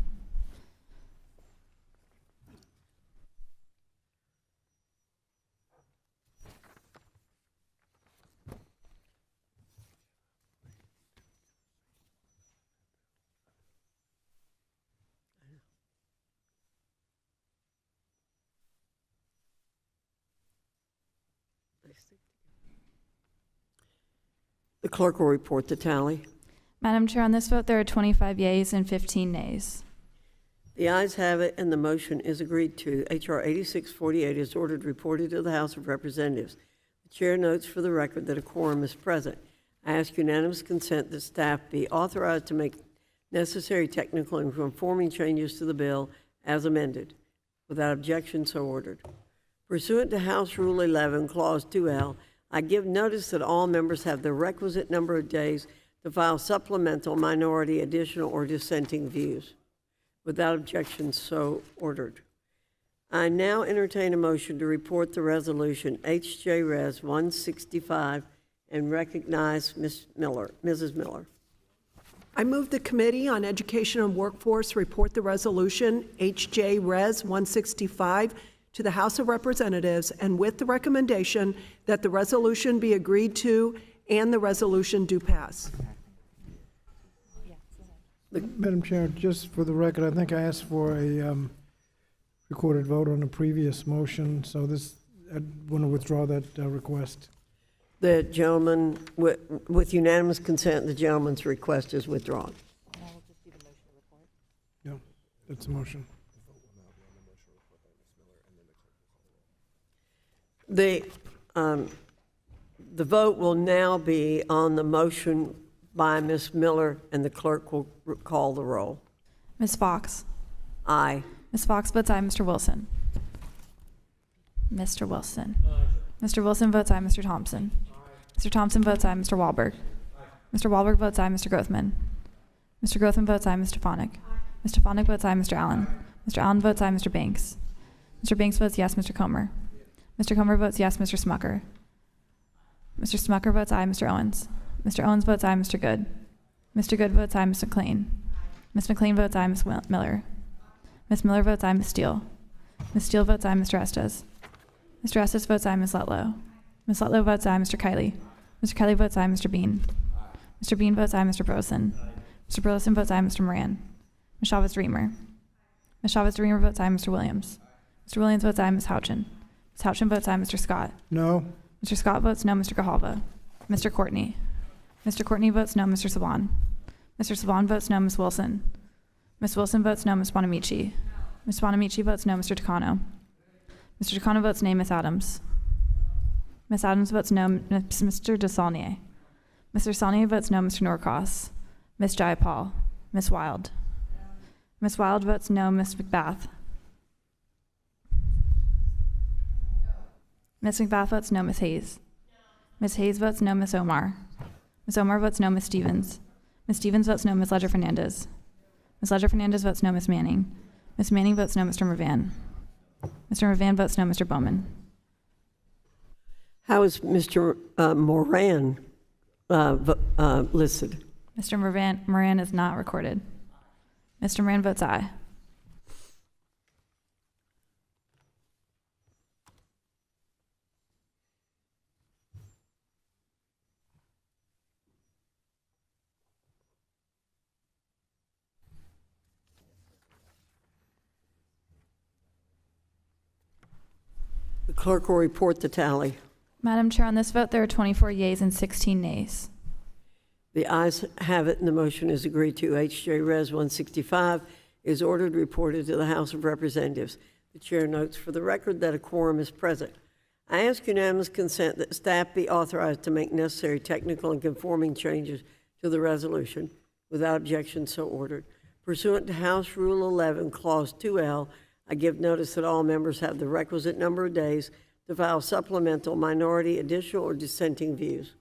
The clerk will report the tally. Madam Chair, on this vote, there are 25 yeas and 15 nays. The ayes have it, and the motion is agreed to. H.R. 8648 is ordered reported to the House of Representatives. The chair notes for the record that a quorum is present. I ask unanimous consent that staff be authorized to make necessary technical and conforming changes to the bill as amended. Without objection, so ordered. Pursuant to House Rule 11, Clause 2L, I give notice that all members have the requisite number of days to file supplemental, minority, additional, or dissenting views. Without objection, so ordered. I now entertain a motion to report the resolution H.J. Res. 165 and recognize Mrs. Miller. I move the Committee on Education and Workforce report the resolution H.J. Res. 165 to the House of Representatives, and with the recommendation that the resolution be agreed to and the resolution do pass. Madam Chair, just for the record, I think I asked for a recorded vote on the previous motion, so I want to withdraw that request. The gentleman, with unanimous consent, the gentleman's request is withdrawn. Yeah, that's the motion. The vote will now be on the motion by Ms. Miller, and the clerk will call the roll. Ms. Foxx. Aye. Ms. Foxx votes aye. Mr. Wilson. Mr. Wilson. Mr. Wilson votes aye. Mr. Thompson. Mr. Thompson votes aye. Mr. Wahlberg. Mr. Wahlberg votes aye. Mr. Grothman. Mr. Grothman votes aye. Mr. Stefanik. Mr. Stefanik votes aye. Mr. Allen. Mr. Allen votes aye. Mr. Banks. Mr. Banks votes yes. Mr. Comer. Mr. Comer votes yes. Mr. Smucker. Mr. Smucker votes aye. Mr. Owens. Mr. Owens votes aye. Mr. Good. Mr. Good votes aye. Ms. McLean. Ms. McLean votes aye. Ms. Miller. Ms. Miller votes aye. Ms. Steele. Ms. Steele votes aye. Mr. Estes. Mr. Estes votes aye. Ms. Lutlow. Ms. Lutlow votes aye. Mr. Kiley. Mr. Kiley votes aye. Mr. Bean. Mr. Bean votes aye. Mr. Burleson. Mr. Burleson votes aye. Mr. Moran. Ms. Chavez-Reamer. Ms. Chavez-Reamer votes aye. Mr. Williams. Mr. Williams votes aye. Ms. Houchin. Ms. Houchin votes aye. Mr. Scott. No. Mr. Scott votes no. Mr. Gahalva. Mr. Courtney. Mr. Courtney votes no. Mr. Saban. Mr. Saban votes no. Ms. Wilson. Ms. Wilson votes no. Ms. Bonamici. Ms. Bonamici votes no. Mr. Takano. Mr. Takano votes nay. Ms. Adams. Ms. Adams votes no. Mr. DeSaulnier. Mr. Saulnier votes no. Mr. Norcross. Ms. Jayapal. Ms. Wild. Ms. Wild votes no. Ms. McBath. Ms. McBath votes no. Ms. Hayes. Ms. Hayes votes no. Ms. Omar. Ms. Omar votes no. Ms. Stevens. Ms. Stevens votes no. Ms. Ledger-Fernandez. Ms. Ledger-Fernandez votes no. Ms. Manning. Ms. Manning votes no. Mr. Mervan. Mr. Mervan votes no. Mr. Bowman. How is Mr. Moran listed? Mr. Moran is not recorded. Mr. Moran votes aye. The clerk will report the tally. Madam Chair, on this vote, there are 24 yeas and 16 nays. The ayes have it, and the motion is agreed to. H.J. Res. 165 is ordered reported to the House of Representatives. The chair notes for the record that a quorum is present. I ask unanimous consent that staff be authorized to make necessary technical and conforming changes to the resolution. Without objection, so ordered. Pursuant to House Rule 11, Clause 2L, I give notice that all members have the requisite number of days to file supplemental, minority, additional, or dissenting views.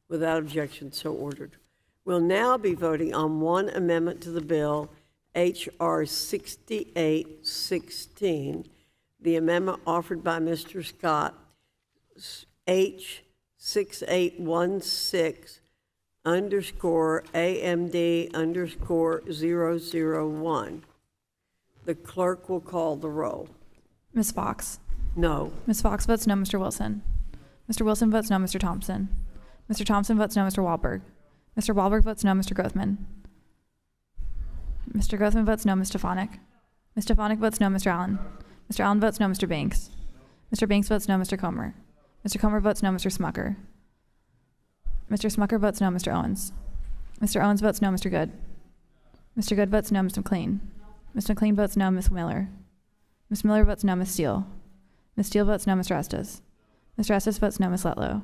Without objection, so ordered. We'll now be voting on one amendment to the bill, H.R. 6816. The amendment offered by Mr. Scott, H. 6816 _AMD_001. The clerk will call the roll. Ms. Foxx. No. Ms. Foxx votes no. Mr. Wilson. Mr. Wilson votes no. Mr. Thompson. Mr. Thompson votes no. Mr. Wahlberg. Mr. Wahlberg votes no. Mr. Grothman. Mr. Grothman votes no. Ms. Stefanik. Ms. Stefanik votes no. Mr. Allen. Mr. Allen votes no. Mr. Banks. Mr. Banks votes no. Mr. Comer. Mr. Comer votes no. Mr. Smucker. Mr. Smucker votes no. Mr. Owens. Mr. Owens votes no. Mr. Good. Mr. Good votes no. Mr. McLean. Mr. McLean votes no. Ms. Miller. Ms. Miller votes no. Ms. Steele. Ms. Steele votes no. Mr. Estes. Mr. Estes votes no. Ms. Lutlow.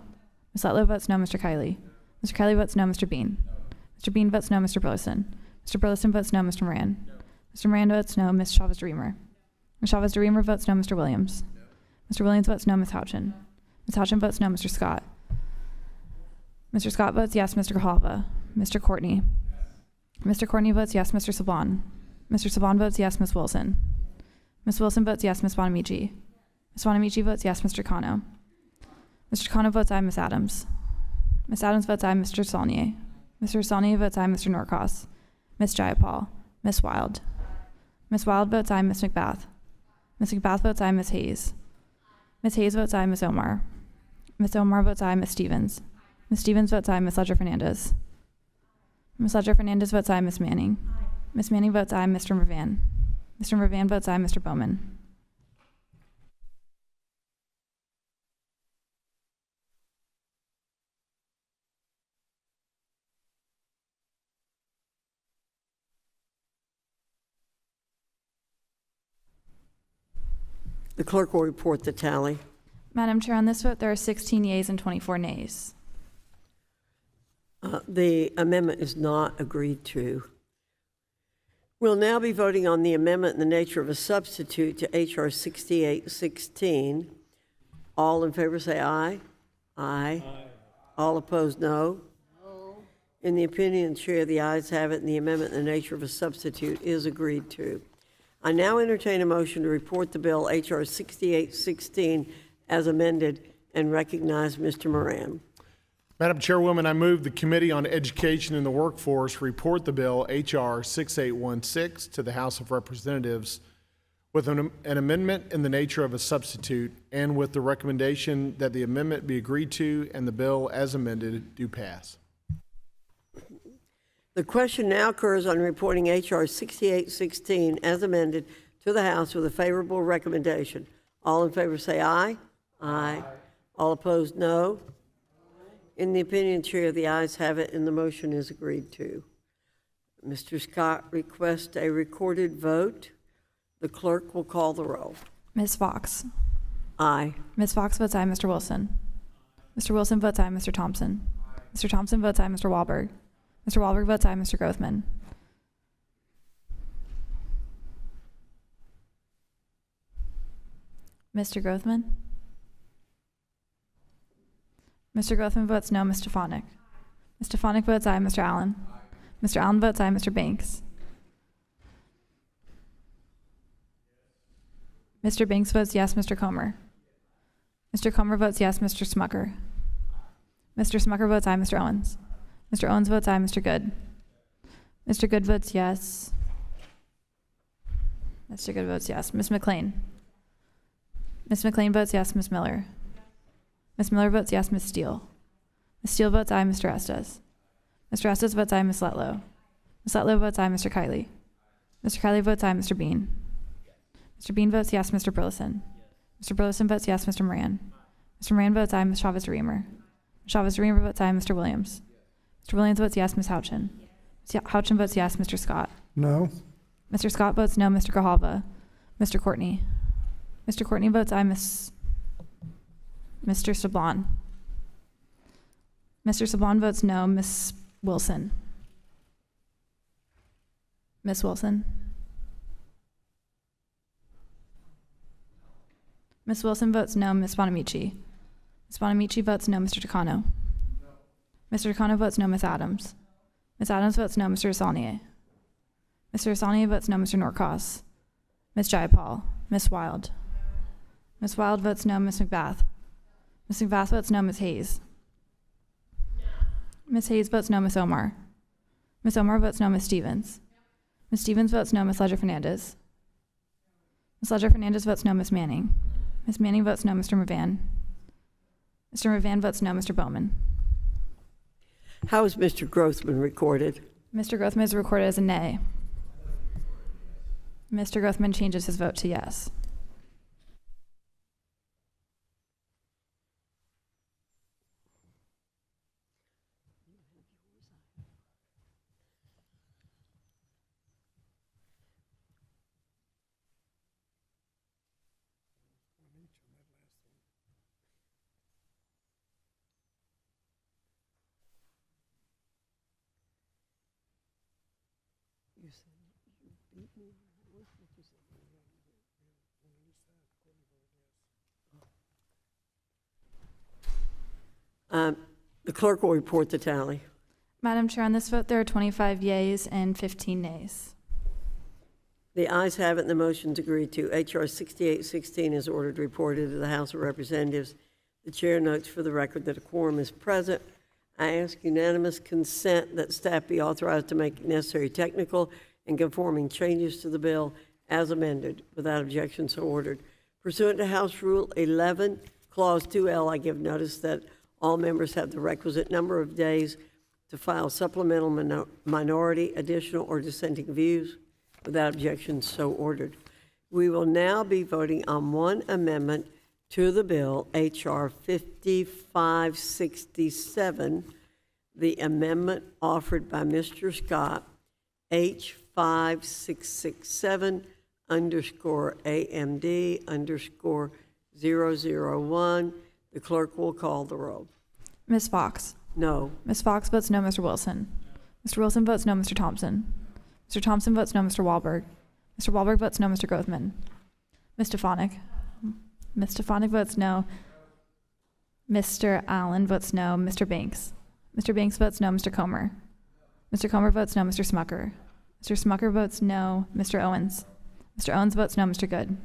Ms. Lutlow votes no. Mr. Kiley. Mr. Kiley votes no. Mr. Bean. Mr. Bean votes no. Mr. Burleson. Mr. Burleson votes no. Mr. Moran. Mr. Moran votes no. Ms. Chavez-Reamer. Ms. Chavez-Reamer votes no. Mr. Williams. Mr. Williams votes no. Ms. Houchin. Ms. Houchin votes no. Mr. Scott. Mr. Scott votes yes. Mr. Gahalva. Mr. Courtney. Mr. Courtney votes yes. Mr. Saban. Mr. Saban votes yes. Ms. Wilson. Ms. Wilson votes yes. Ms. Bonamici. Ms. Bonamici votes yes. Mr. Cano. Mr. Cano votes aye. Ms. Adams. Ms. Adams votes aye. Mr. Saulnier. Mr. Saulnier votes aye. Mr. Norcross. Ms. Jayapal. Ms. Wild. Ms. Wild votes aye. Ms. McBath. Ms. McBath votes aye. Ms. Hayes. Ms. Hayes votes aye. Ms. Omar. Ms. Omar votes aye. Ms. Stevens. Ms. Stevens votes aye. Ms. Ledger-Fernandez. Ms. Ledger-Fernandez votes aye. Ms. Manning. Ms. Manning votes aye. Mr. Mervan. Mr. Mervan votes aye. Mr. Bowman. The clerk will report the tally. Madam Chair, on this vote, there are 16 yeas and 24 nays. The amendment is not agreed to. We'll now be voting on the amendment in the nature of a substitute to H.R. 6816. All in favor say aye. Aye. All opposed, no. In the opinion of the chair, the ayes have it, and the amendment in the nature of a substitute is agreed to. I now entertain a motion to report the bill H.R. 6816 as amended and recognize Mr. Moran. Madam Chairwoman, I move the Committee on Education and the Workforce report the bill H.R. 6816 to the House of Representatives with an amendment in the nature of a substitute and with the recommendation that the amendment be agreed to and the bill as amended do pass. The question now occurs on reporting H.R. 6816 as amended to the House with a favorable recommendation. All in favor say aye. Aye. All opposed, no. In the opinion of the chair, the ayes have it, and the motion is agreed to. Mr. Scott requests a recorded vote. The clerk will call the roll. Ms. Foxx. Aye. Ms. Foxx votes aye. Mr. Wilson. Mr. Wilson votes aye. Mr. Thompson. Mr. Thompson votes aye. Mr. Wahlberg. Mr. Wahlberg votes aye. Mr. Grothman. Mr. Grothman. Mr. Grothman votes no. Ms. Stefanik. Ms. Stefanik votes aye. Mr. Allen. Mr. Allen votes aye. Mr. Banks. Mr. Banks votes yes. Mr. Comer. Mr. Comer votes yes. Mr. Smucker. Mr. Smucker votes aye. Mr. Owens. Mr. Owens votes aye. Mr. Good. Mr. Good votes yes. Mr. Good votes yes. Ms. McLean. Ms. McLean votes yes. Ms. Miller. Ms. Miller votes yes. Ms. Steele. Ms. Steele votes aye. Mr. Estes. Mr. Estes votes aye. Ms. Letlow. Ms. Letlow votes aye. Mr. Kiley. Mr. Kiley votes aye. Mr. Bean. Mr. Bean votes yes. Mr. Burleson. Mr. Burleson votes yes. Mr. Moran. Mr. Moran votes aye. Ms. Chavez-Reamer. Ms. Chavez-Reamer votes aye. Mr. Williams. Mr. Williams votes yes. Ms. Houchin. Ms. Houchin votes yes. Mr. Scott. No. Mr. Scott votes no. Mr. Grijalva. Mr. Courtney. Mr. Courtney votes aye. Mr. Sablon. Mr. Sablon votes no. Ms. Wilson. Ms. Wilson. Ms. Wilson votes no. Ms. Bonamici. Ms. Bonamici votes no. Mr. Takano. Mr. Takano votes no. Ms. Adams. Ms. Adams votes no. Mr. Asanier. Mr. Asanier votes no. Mr. Norcross. Ms. Jayapal. Ms. Wild. Ms. Wild votes no. Ms. McBath. Ms. McBath votes no. Ms. Hayes. Ms. Hayes votes no. Ms. Omar. Ms. Omar votes no. Ms. Stevens. Ms. Stevens votes no. Ms. Ledger-Fernandez. Ms. Ledger-Fernandez votes no. Ms. Manning. Ms. Manning votes no. Mr. Mervan. Mr. Mervan votes no. Mr. Bowman. How is Mr. Grothman recorded? Mr. Grothman is recorded as a nay. Mr. Grothman changes his vote to yes. The clerk will report the tally. Madam Chair, on this vote, there are 25 yeas and 15 nays. The ayes have it, and the motion's agreed to. H.R. 6816 is ordered reported to the House of Representatives. The chair notes for the record that a quorum is present. I ask unanimous consent that staff be authorized to make necessary technical and conforming changes to the bill as amended. Without objection, so ordered. Pursuant to House Rule 11, Clause 2L, I give notice that all members have the requisite number of days to file supplemental minority, additional, or dissenting views. Without objection, so ordered. We will now be voting on one amendment to the bill, H.R. 5567, the amendment offered by Mr. Scott, H5667 _AMD _001. The clerk will call the roll. Ms. Foxx? No. Ms. Foxx votes no, Mr. Wilson. Mr. Wilson votes no, Mr. Thompson. Mr. Thompson votes no, Mr. Wahlberg. Mr. Wahlberg votes no, Mr. Grothman. Ms. Stefanik? Ms. Stefanik votes no. Mr. Allen votes no. Mr. Banks? Mr. Banks votes no, Mr. Comer. Mr. Comer votes no, Mr. Smucker. Mr. Smucker votes no, Mr. Owens. Mr. Owens votes no, Mr. Good.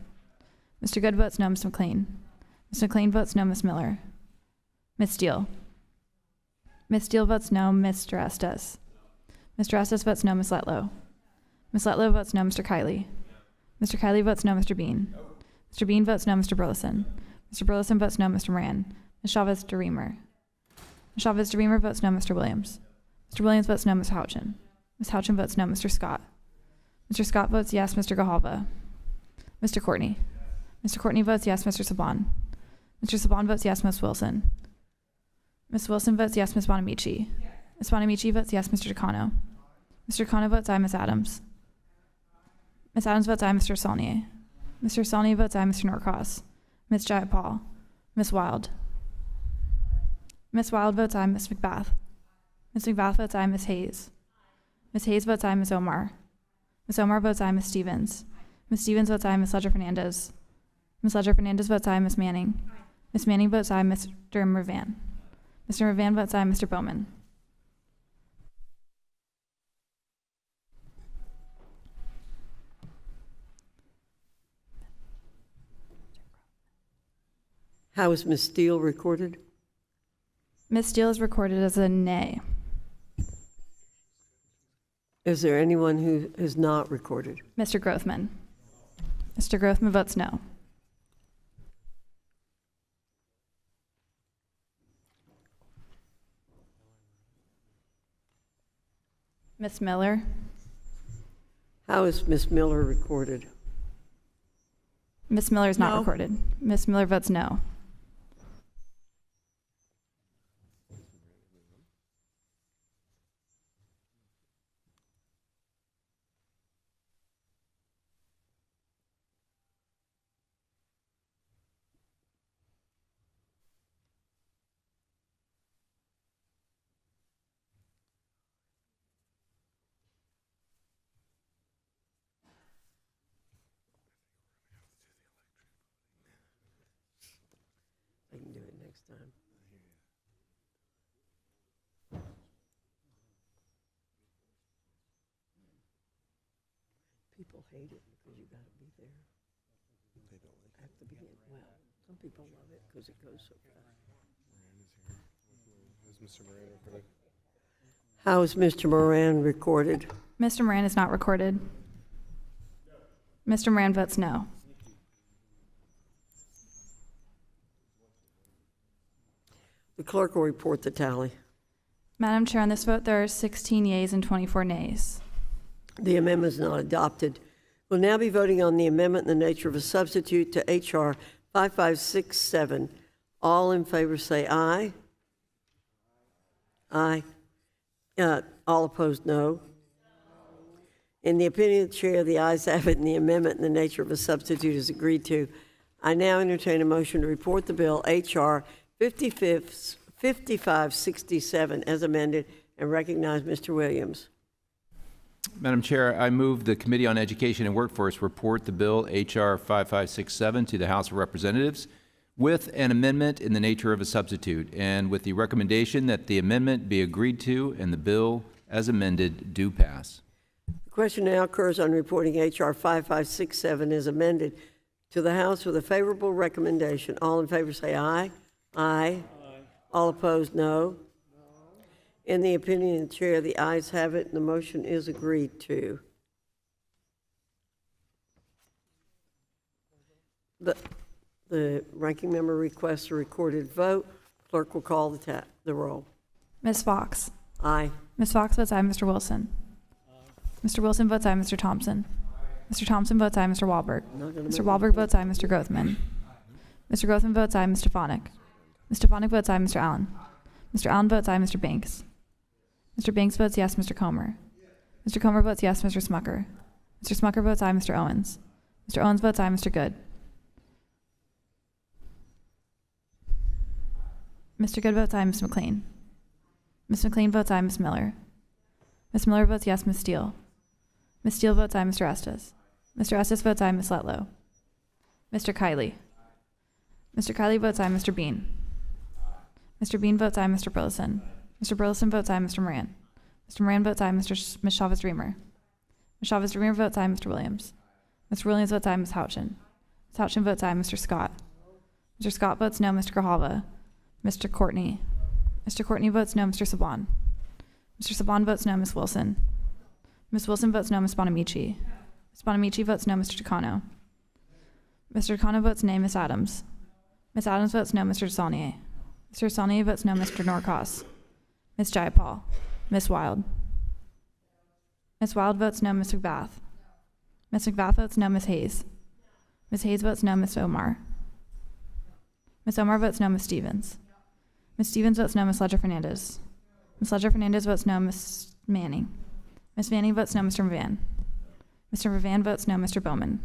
Mr. Good votes no, Ms. McLean. Ms. McLean votes no, Ms. Miller. Ms. Steele? Ms. Steele votes no, Mr. Estes. Mr. Estes votes no, Ms. Letlow. Ms. Letlow votes no, Mr. Kiley. Mr. Kiley votes no, Mr. Bean. Mr. Bean votes no, Mr. Burleson. Mr. Burleson votes no, Mr. Moran. Ms. Chavez-DeReamer. Ms. Chavez-DeReamer votes no, Mr. Williams. Mr. Williams votes no, Ms. Houchin. Ms. Houchin votes no, Mr. Scott. Mr. Scott votes yes, Mr. Gahalva. Mr. Courtney. Mr. Courtney votes yes, Mr. Saban. Mr. Saban votes yes, Ms. Wilson. Ms. Wilson votes yes, Ms. Bonamici. Ms. Bonamici votes yes, Mr. Decano. Mr. Decano votes aye, Ms. Adams. Ms. Adams votes aye, Mr. Saulnier. Mr. Saulnier votes aye, Mr. Norcross. Ms. Jayapal. Ms. Wild. Ms. Wild votes aye, Ms. McBath. Ms. McBath votes aye, Ms. Hayes. Ms. Hayes votes aye, Ms. Omar. Ms. Omar votes aye, Ms. Stevens. Ms. Stevens votes aye, Ms. Ledger-Fernandez. Ms. Ledger-Fernandez votes aye, Ms. Manning. Ms. Manning votes aye, Mr. Mervan. Mr. Mervan votes aye, Mr. Bowman. How is Ms. Steele recorded? Ms. Steele is recorded as a nay. Is there anyone who is not recorded? Mr. Grothman. Mr. Grothman votes no. Ms. Miller. How is Ms. Miller recorded? Ms. Miller is not No. recorded. Ms. Miller votes no. I can do it next time. People hate it because you got to be there. They don't like At the beginning. Well, some people love it because it goes so fast. Is Mr. Moran recorded? How is Mr. Moran recorded? Mr. Moran is not recorded. Mr. Moran votes no. The clerk will report the tally. Madam Chair, on this vote, there are 16 yeas and 24 nays. The amendment is not adopted. We'll now be voting on the amendment in the nature of a substitute to H.R. 5567. All in favor say aye. Aye. All opposed, no. In the opinion of the chair, the ayes have it, and the amendment in the nature of a substitute is agreed to. I now entertain a motion to report the bill H.R. 5567 as amended and recognize Mr. Williams. Madam Chair, I move the Committee on Education and Workforce report the bill H.R. 5567 to the House of Representatives with an amendment in the nature of a substitute, and with the recommendation that the amendment be agreed to and the bill as amended do pass. The question now occurs on reporting H.R. 5567 as amended to the House with a favorable recommendation. All in favor say aye. Aye. All opposed, no. In the opinion of the chair, the ayes have it, and the motion is agreed to. The ranking member requests a recorded vote. Clerk will call the roll. Ms. Foxx. Aye. Ms. Foxx votes aye. Mr. Wilson. Mr. Wilson votes aye. Mr. Thompson. Mr. Thompson votes aye. Mr. Wahlberg. Mr. Wahlberg votes aye. Mr. Grothman. Mr. Grothman votes aye. Ms. Stefanik. Ms. Stefanik votes aye. Mr. Allen. Mr. Allen votes aye. Mr. Banks. Mr. Banks votes yes. Mr. Comer. Mr. Comer votes yes. Mr. Smucker. Mr. Smucker votes aye. Mr. Owens. Mr. Owens votes aye. Mr. Good. Mr. Good votes aye. Ms. McLean. Ms. McLean votes aye. Ms. Miller. Ms. Miller votes yes. Ms. Steele. Ms. Steele votes aye. Mr. Estes. Mr. Estes votes aye. Ms. Letlow. Mr. Kiley. Mr. Kiley votes aye. Mr. Bean. Mr. Bean votes aye. Mr. Burleson. Mr. Burleson votes aye. Mr. Moran. Mr. Moran votes aye. Ms. Chavez-Dreamer. Ms. Chavez-Dreamer votes aye. Mr. Williams. Mr. Williams votes aye. Ms. Houchin. Ms. Houchin votes aye. Mr. Scott. Mr. Scott votes no. Mr. Grijalva. Mr. Courtney. Mr. Courtney votes no. Mr. Saban. Mr. Saban votes no. Ms. Wilson. Ms. Wilson votes no. Ms. Bonamici. Ms. Bonamici votes no. Mr. Takano. Mr. Takano votes nay. Ms. Adams. Ms. Adams votes no. Mr. Desaulnier. Mr. Desaulnier votes no. Mr. Norcross. Ms. Jayapal. Ms. Wild. Ms. Wild votes no. Ms. McBath. Ms. McBath votes no. Ms. Hayes. Ms. Hayes votes no. Ms. Omar. Ms. Omar votes no. Ms. Stevens. Ms. Stevens votes no. Ms. Ledger-Fernandez. Ms. Ledger-Fernandez votes no. Ms. Manning. Ms. Manning votes no. Mr. Van. Mr. Van votes no. Mr. Bowman.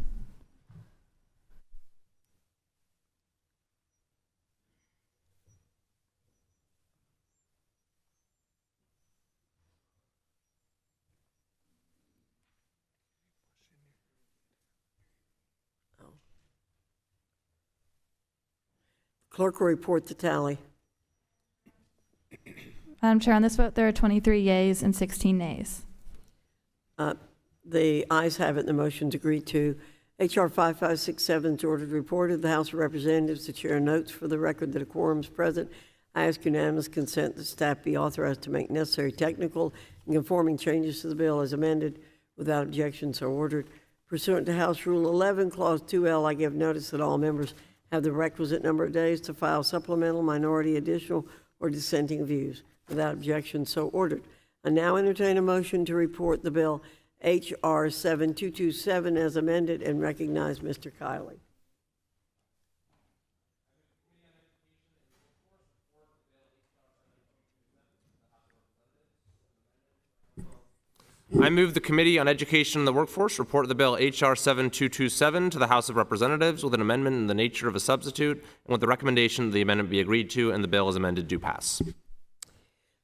Clerk will report the tally. Madam Chair, on this vote, there are 23 yeas and 16 nays. The ayes have it, and the motion's agreed to. H.R. 5567 is ordered reported. The House of Representatives, the chair notes for the record that a quorum is present. I ask unanimous consent that staff be authorized to make necessary technical and conforming changes to the bill as amended. Without objection, so ordered. Pursuant to House Rule 11, Clause 2L, I give notice that all members have the requisite number of days to file supplemental, minority, additional, or dissenting views. Without objection, so ordered. I now entertain a motion to report the bill H.R. 7227 as amended and recognize Mr. Kiley. I move the Committee on Education and the Workforce report the bill H.R. 7227 to the House of Representatives with an amendment in the nature of a substitute and with the recommendation that the amendment be agreed to and the bill as amended do pass.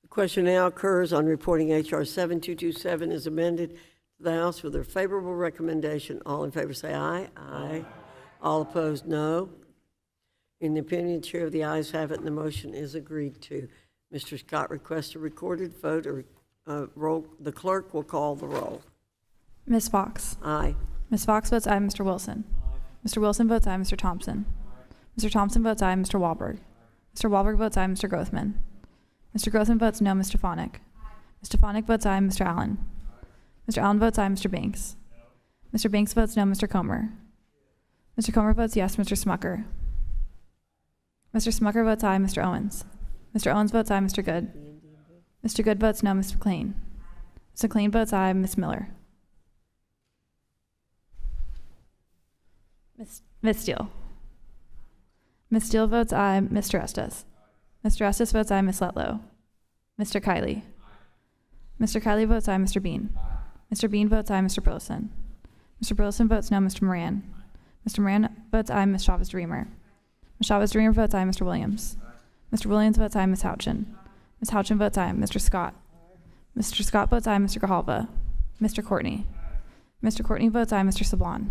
The question now occurs on reporting H.R. 7227 as amended to the House with a favorable recommendation. All in favor say aye. Aye. All opposed, no. In the opinion of the chair, the ayes have it and the motion is agreed to. Mr. Scott requests a recorded vote or roll. The clerk will call the roll. Ms. Foxx. Aye. Ms. Foxx votes aye. Mr. Wilson. Mr. Wilson votes aye. Mr. Thompson. Mr. Thompson votes aye. Mr. Wahlberg. Mr. Wahlberg votes aye. Mr. Grothman. Mr. Grothman votes no. Ms. Stefanik. Ms. Stefanik votes aye. Mr. Allen. Mr. Allen votes aye. Mr. Banks. Mr. Banks votes no. Mr. Comer. Mr. Comer votes yes. Mr. Smucker. Mr. Smucker votes aye. Mr. Owens. Mr. Owens votes aye. Mr. Good. Mr. Good votes no. Ms. McLean. Ms. McLean votes aye. Ms. Miller. Ms. Steele. Ms. Steele votes aye. Mr. Estes. Mr. Estes votes aye. Ms. Letlow. Mr. Kiley. Mr. Kiley votes aye. Mr. Bean. Mr. Bean votes aye. Mr. Burleson. Mr. Burleson votes no. Mr. Moran. Mr. Moran votes aye. Ms. Chavez-Dreamer. Ms. Chavez-Dreamer votes aye. Mr. Williams. Mr. Williams votes aye. Ms. Houchin. Ms. Houchin votes aye. Mr. Scott. Mr. Scott votes aye. Mr. Grijalva. Mr. Courtney. Mr. Courtney votes aye. Mr. Saban.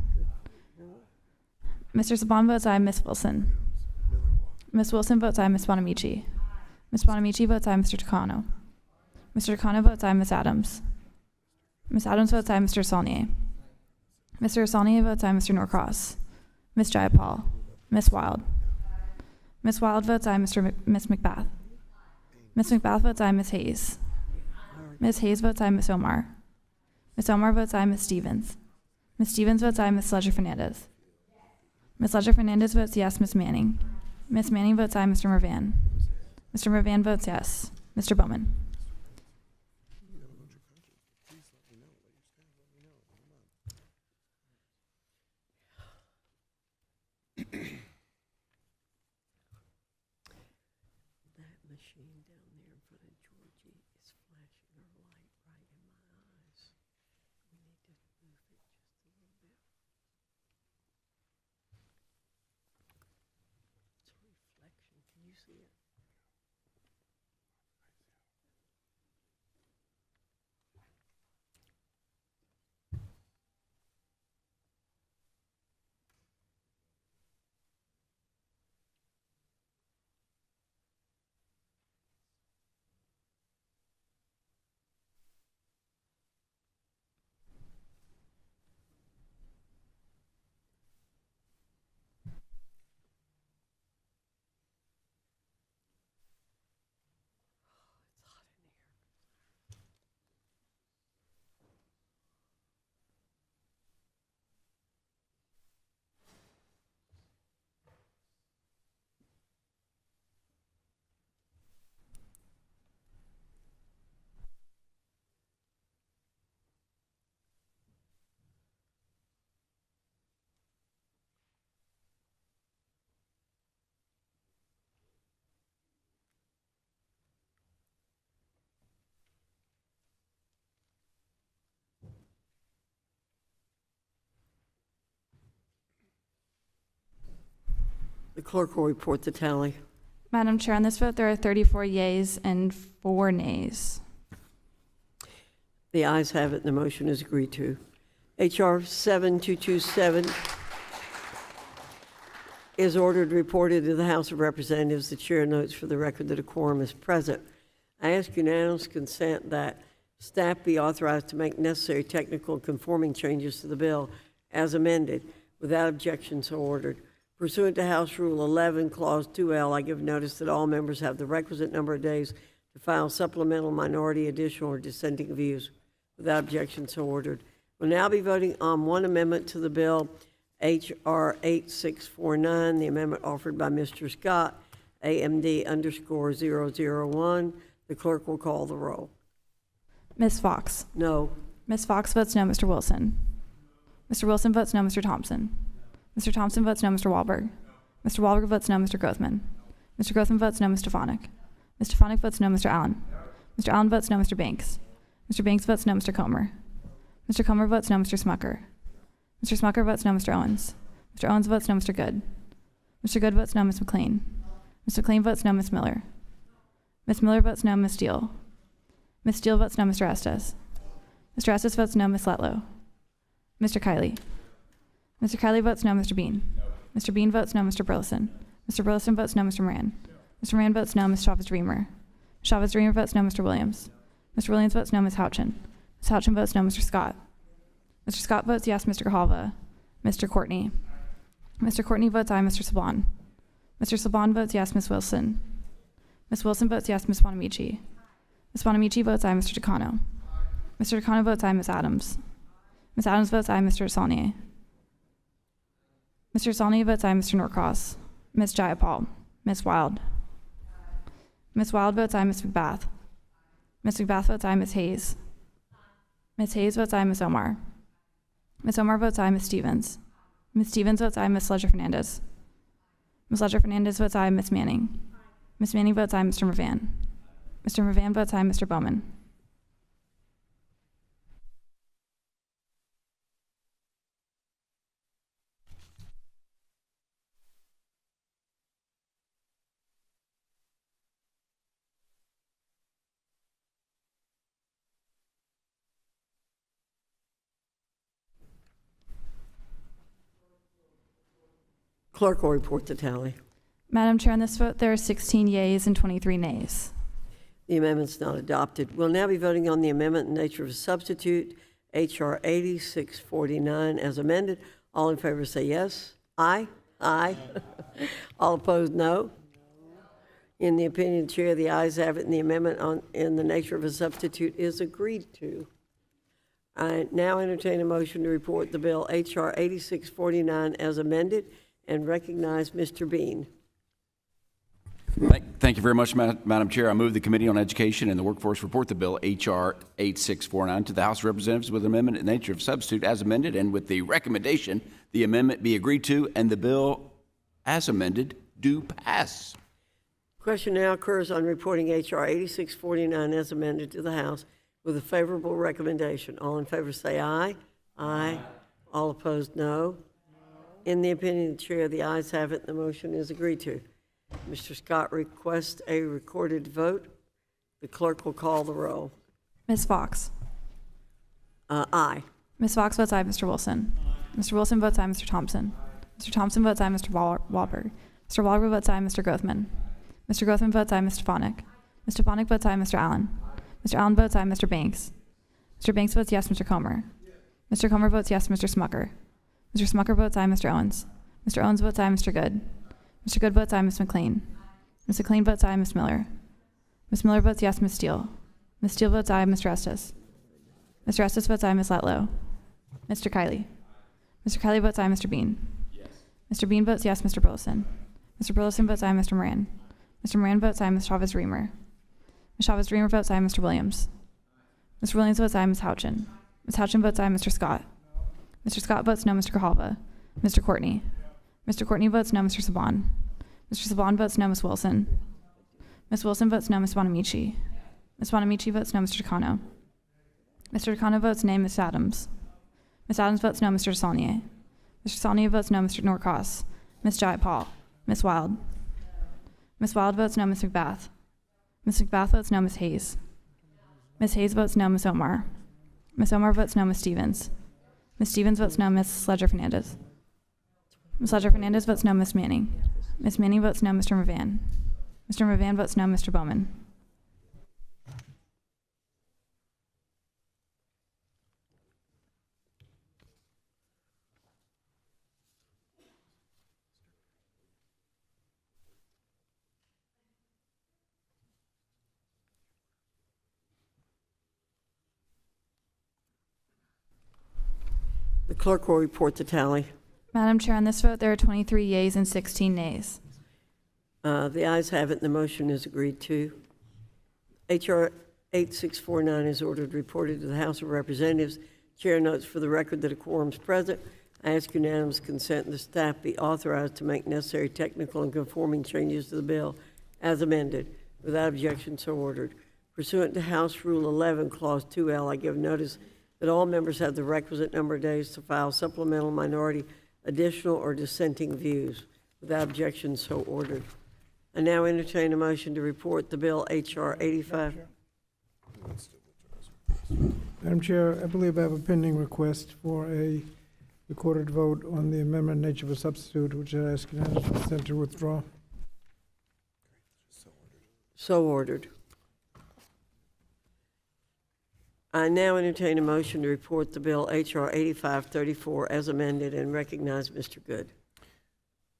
Mr. Saban votes aye. Ms. Wilson. Ms. Wilson votes aye. Ms. Bonamici. Ms. Bonamici votes aye. Mr. Takano. Mr. Takano votes aye. Ms. Adams. Ms. Adams votes aye. Mr. Saulnier. Mr. Saulnier votes aye. Mr. Norcross. Ms. Jayapal. Ms. Wild. Ms. Wild votes aye. Ms. McBath. Ms. McBath votes aye. Ms. Hayes. Ms. Hayes votes aye. Ms. Omar. Ms. Omar votes aye. Ms. Stevens. Ms. Stevens votes aye. Ms. Ledger-Fernandez. Ms. Ledger Fernandez votes yes. Ms. Manning. Ms. Manning votes aye. Mr. Mervan. Mr. Mervan votes yes. Mr. Bowman. That machine down there in front of Georgie is flashing her light right in my eyes. We need to move it just a little bit. It's a reflection. Can you see it? The clerk will report the tally. Madam Chair, on this vote, there are 34 yeas and 4 nays. The ayes have it, and the motion is agreed to. H.R. 7227 is ordered reported to the House of Representatives. The chair notes for the record that a quorum is present. I ask unanimous consent that staff be authorized to make necessary technical conforming changes to the bill as amended. Without objection, so ordered. Pursuant to House Rule 11, Clause 2L, I give notice that all members have the requisite number of days to file supplemental, minority, additional, or dissenting views. Without objection, so ordered. We'll now be voting on one amendment to the bill, H.R. 8649, the amendment offered by Mr. Scott, AMD_001. The clerk will call the roll. Ms. Foxx. No. Ms. Foxx votes no. Mr. Wilson. Mr. Wilson votes no. Mr. Thompson. Mr. Thompson votes no. Mr. Wahlberg. Mr. Wahlberg votes no. Mr. Grothman. Mr. Grothman votes no. Mr. Stefanik. Mr. Stefanik votes no. Mr. Allen. Mr. Allen votes no. Mr. Banks. Mr. Banks votes no. Mr. Comer. Mr. Comer votes no. Mr. Smucker. Mr. Smucker votes no. Mr. Owens. Mr. Owens votes no. Mr. Good. Mr. Good votes no. Ms. McLean. Ms. McLean votes no. Ms. Miller. Ms. Miller votes no. Ms. Steele. Ms. Steele votes no. Mr. Estes. Mr. Estes votes no. Ms. Letlow. Mr. Kiley. Mr. Kiley votes no. Mr. Bean. Mr. Bean votes no. Mr. Burleson. Mr. Burleson votes no. Mr. Moran. Mr. Moran votes no. Ms. Chavez-Dreamer. Ms. Chavez-Dreamer votes no. Mr. Williams. Mr. Williams votes no. Ms. Houchin. Ms. Houchin votes no. Mr. Scott. Mr. Scott votes yes. Mr. Grijalva. Mr. Courtney. Mr. Courtney votes aye. Mr. Saban. Mr. Saban votes yes. Ms. Wilson. Ms. Wilson votes yes. Ms. Bonamici. Ms. Bonamici votes aye. Mr. Decano. Mr. Decano votes aye. Ms. Adams. Ms. Adams votes aye. Mr. Saulnier. Mr. Saulnier votes aye. Mr. Norcross. Ms. Jayapal. Ms. Wild. Ms. Wild votes aye. Ms. McBath. Ms. McBath votes aye. Ms. Hayes. Ms. Hayes votes aye. Ms. Omar. Ms. Omar votes aye. Ms. Stevens. Ms. Stevens votes aye. Ms. Ledger Fernandez. Ms. Ledger Fernandez votes aye. Ms. Manning. Ms. Manning votes aye. Mr. Mervan. Mr. Mervan votes aye. Mr. Bowman. Clerk will report the tally. Madam Chair, on this vote, there are 16 yeas and 23 nays. The amendment's not adopted. We'll now be voting on the amendment in nature of a substitute, H.R. 8649, as amended. All in favor say yes. Aye. Aye. All opposed, no. In the opinion of the chair, the ayes have it, and the amendment in the nature of a substitute is agreed to. I now entertain a motion to report the bill H.R. 8649 as amended and recognize Mr. Bean. Thank you very much, Madam Chair. I move the Committee on Education and the Workforce report the bill H.R. 8649 to the House of Representatives with an amendment in the nature of substitute as amended, and with the recommendation the amendment be agreed to and the bill as amended do pass. Question now occurs on reporting H.R. 8649 as amended to the House with a favorable recommendation. All in favor say aye. Aye. All opposed, no. In the opinion of the chair, the ayes have it, and the motion is agreed to. Mr. Scott requests a recorded vote. The clerk will call the roll. Ms. Foxx. Aye. Ms. Foxx votes aye, Mr. Wilson. Mr. Wilson votes aye, Mr. Thompson. Mr. Thompson votes aye, Mr. Wahlberg. Mr. Wahlberg votes aye, Mr. Grothman. Mr. Grothman votes aye, Mr. Stefanik. Mr. Stefanik votes aye, Mr. Allen. Mr. Allen votes aye, Mr. Banks. Mr. Banks votes yes, Mr. Comer. Mr. Comer votes yes, Mr. Smucker. Mr. Smucker votes aye, Mr. Owens. Mr. Owens votes aye, Mr. Good. Mr. Good votes aye, Ms. McLean. Ms. McLean votes aye, Ms. Miller. Ms. Miller votes yes, Ms. Steele. Ms. Steele votes aye, Mr. Estes. Mr. Estes votes aye, Ms. Letlow. Mr. Kiley. Mr. Kiley votes aye, Mr. Bean. Mr. Bean votes yes, Mr. Burleson. Mr. Burleson votes aye, Mr. Moran. Mr. Moran votes aye, Ms. Chavez-Reamer. Ms. Chavez-Reamer votes aye, Mr. Williams. Mr. Williams votes aye, Ms. Houchin. Ms. Houchin votes aye, Mr. Scott. Mr. Scott votes no, Mr. Grijalva. Mr. Courtney. Mr. Courtney votes no, Mr. Saban. Mr. Saban votes no, Ms. Wilson. Ms. Wilson votes no, Ms. Bonamici. Ms. Bonamici votes no, Mr. Takano. Mr. Takano votes nay, Ms. Adams. Ms. Adams votes no, Mr. Saulnier. Mr. Saulnier votes no, Mr. Norcross. Ms. Jayapal. Ms. Wild. Ms. Wild votes no, Ms. McBath. Ms. McBath votes no, Ms. Hayes. Ms. Hayes votes no, Ms. Omar. Ms. Omar votes no, Ms. Stevens. Ms. Stevens votes no, Ms. Sledger-Fernandez. Ms. Sledger-Fernandez votes no, Ms. Manning. Ms. Manning votes no, Mr. Mervan. Mr. Mervan votes no, Mr. Bowman. The clerk will report the tally. Madam Chair, on this vote, there are 23 yeas and 16 nays. The ayes have it, and the motion is agreed to. H.R. 8649 is ordered reported to the House of Representatives. Chair notes for the record that a quorum is present. I ask unanimous consent that the staff be authorized to make necessary technical and conforming changes to the bill as amended. Without objection, so ordered. Pursuant to House Rule 11, Clause 2L, I give notice that all members have the requisite number of days to file supplemental, minority, additional, or dissenting views. Without objection, so ordered. I now entertain a motion to report the bill H.R. 85. Madam Chair, I believe I have a pending request for a recorded vote on the amendment nature of a substitute, which I ask unanimous consent to withdraw. So ordered. I now entertain a motion to report the bill H.R. 8534 as amended and recognize Mr. Good.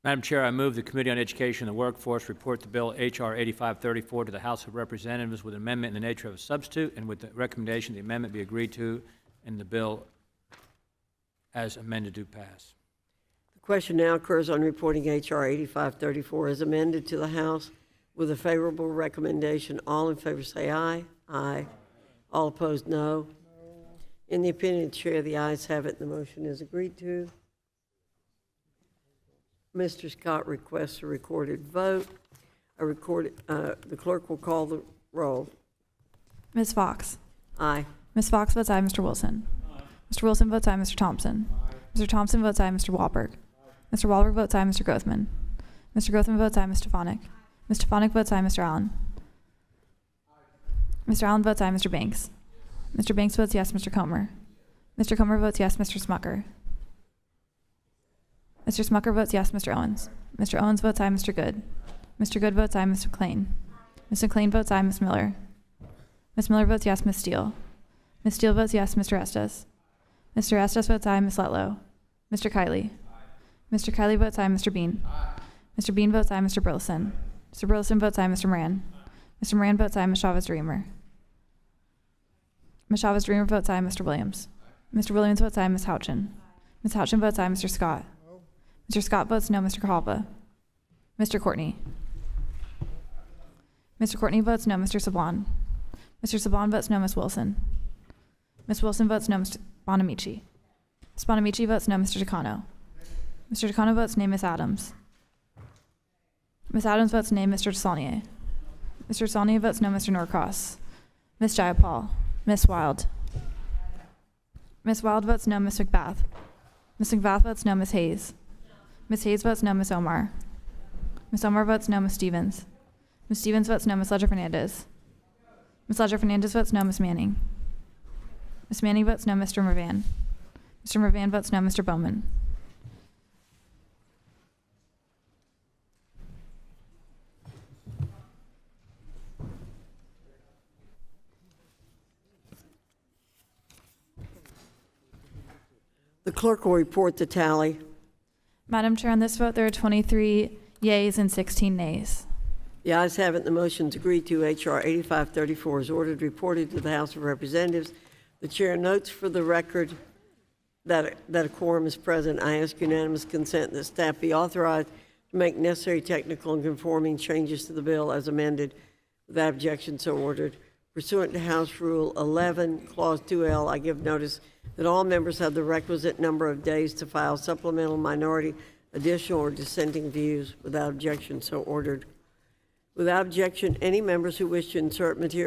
Madam Chair, I move the Committee on Education and the Workforce report the bill H.R. 8534 to the House of Representatives with an amendment in the nature of a substitute, and with the recommendation the amendment be agreed to and the bill as amended do pass. The question now occurs on reporting H.R. 8534 as amended to the House with a favorable recommendation. All in favor say aye. Aye. All opposed, no. In the opinion of the chair, the ayes have it, and the motion is agreed to. Mr. Scott requests a recorded vote. The clerk will call the roll. Ms. Foxx. Aye. Ms. Foxx votes aye, Mr. Wilson. Mr. Wilson votes aye, Mr. Thompson. Mr. Thompson votes aye, Mr. Wahlberg. Mr. Wahlberg votes aye, Mr. Grothman. Mr. Grothman votes aye, Ms. Stefanik. Ms. Stefanik votes aye, Mr. Allen. Mr. Allen votes aye, Mr. Banks. Mr. Banks votes yes, Mr. Comer. Mr. Comer votes yes, Mr. Smucker. Mr. Smucker votes yes, Mr. Owens. Mr. Owens votes aye, Mr. Good. Mr. Good votes aye, Ms. McLean. Ms. McLean votes aye, Ms. Miller. Ms. Miller votes yes, Ms. Steele. Ms. Steele votes yes, Mr. Estes. Mr. Estes votes aye, Ms. Letlow. Mr. Kiley. Mr. Kiley votes aye, Mr. Bean. Mr. Bean votes aye, Mr. Burleson. Mr. Burleson votes aye, Mr. Moran. Mr. Moran votes aye, Ms. Chavez-Reamer. Ms. Chavez-Reamer votes aye, Mr. Williams. Mr. Williams votes aye, Ms. Houchin. Ms. Houchin votes aye, Mr. Scott. Mr. Scott votes no. Mr. Cahalpa. Mr. Courtney. Mr. Courtney votes no. Mr. Sablon. Mr. Sablon votes no. Ms. Wilson. Ms. Wilson votes no. Mr. Bonamici. Ms. Bonamici votes no. Mr. Decano. Mr. Decano votes nay. Ms. Adams. Ms. Adams votes nay. Mr. Desaulnier. Mr. Desaulnier votes no. Mr. Norcross. Ms. Jayapal. Ms. Wild. Ms. Wild votes no. Ms. McBath. Ms. McBath votes no. Ms. Hayes. Ms. Hayes votes no. Ms. Omar. Ms. Omar votes no. Ms. Stevens. Ms. Stevens votes no. Ms. Ledger-Fernandez. Ms. Ledger-Fernandez votes no. Ms. Manning. Ms. Manning votes no. Mr. Mervan. Mr. Mervan votes no. Mr. Bowman. The clerk will report the tally. Madam Chair, on this vote, there are 23 yeas and 16 nays. The ayes have it, and the motion is agreed to. H.R. 8534 is ordered, reported to the House of Representatives. The chair notes for the record that a quorum is present. I ask unanimous consent that staff be authorized to make necessary technical and conforming changes to the bill as amended. Without objection, so ordered. Pursuant to House Rule 11, Clause 2L, I give notice that all members have the requisite number of days to file supplemental, minority, additional, or dissenting views. Without objection, so ordered. Without objection, any members who wish to insert material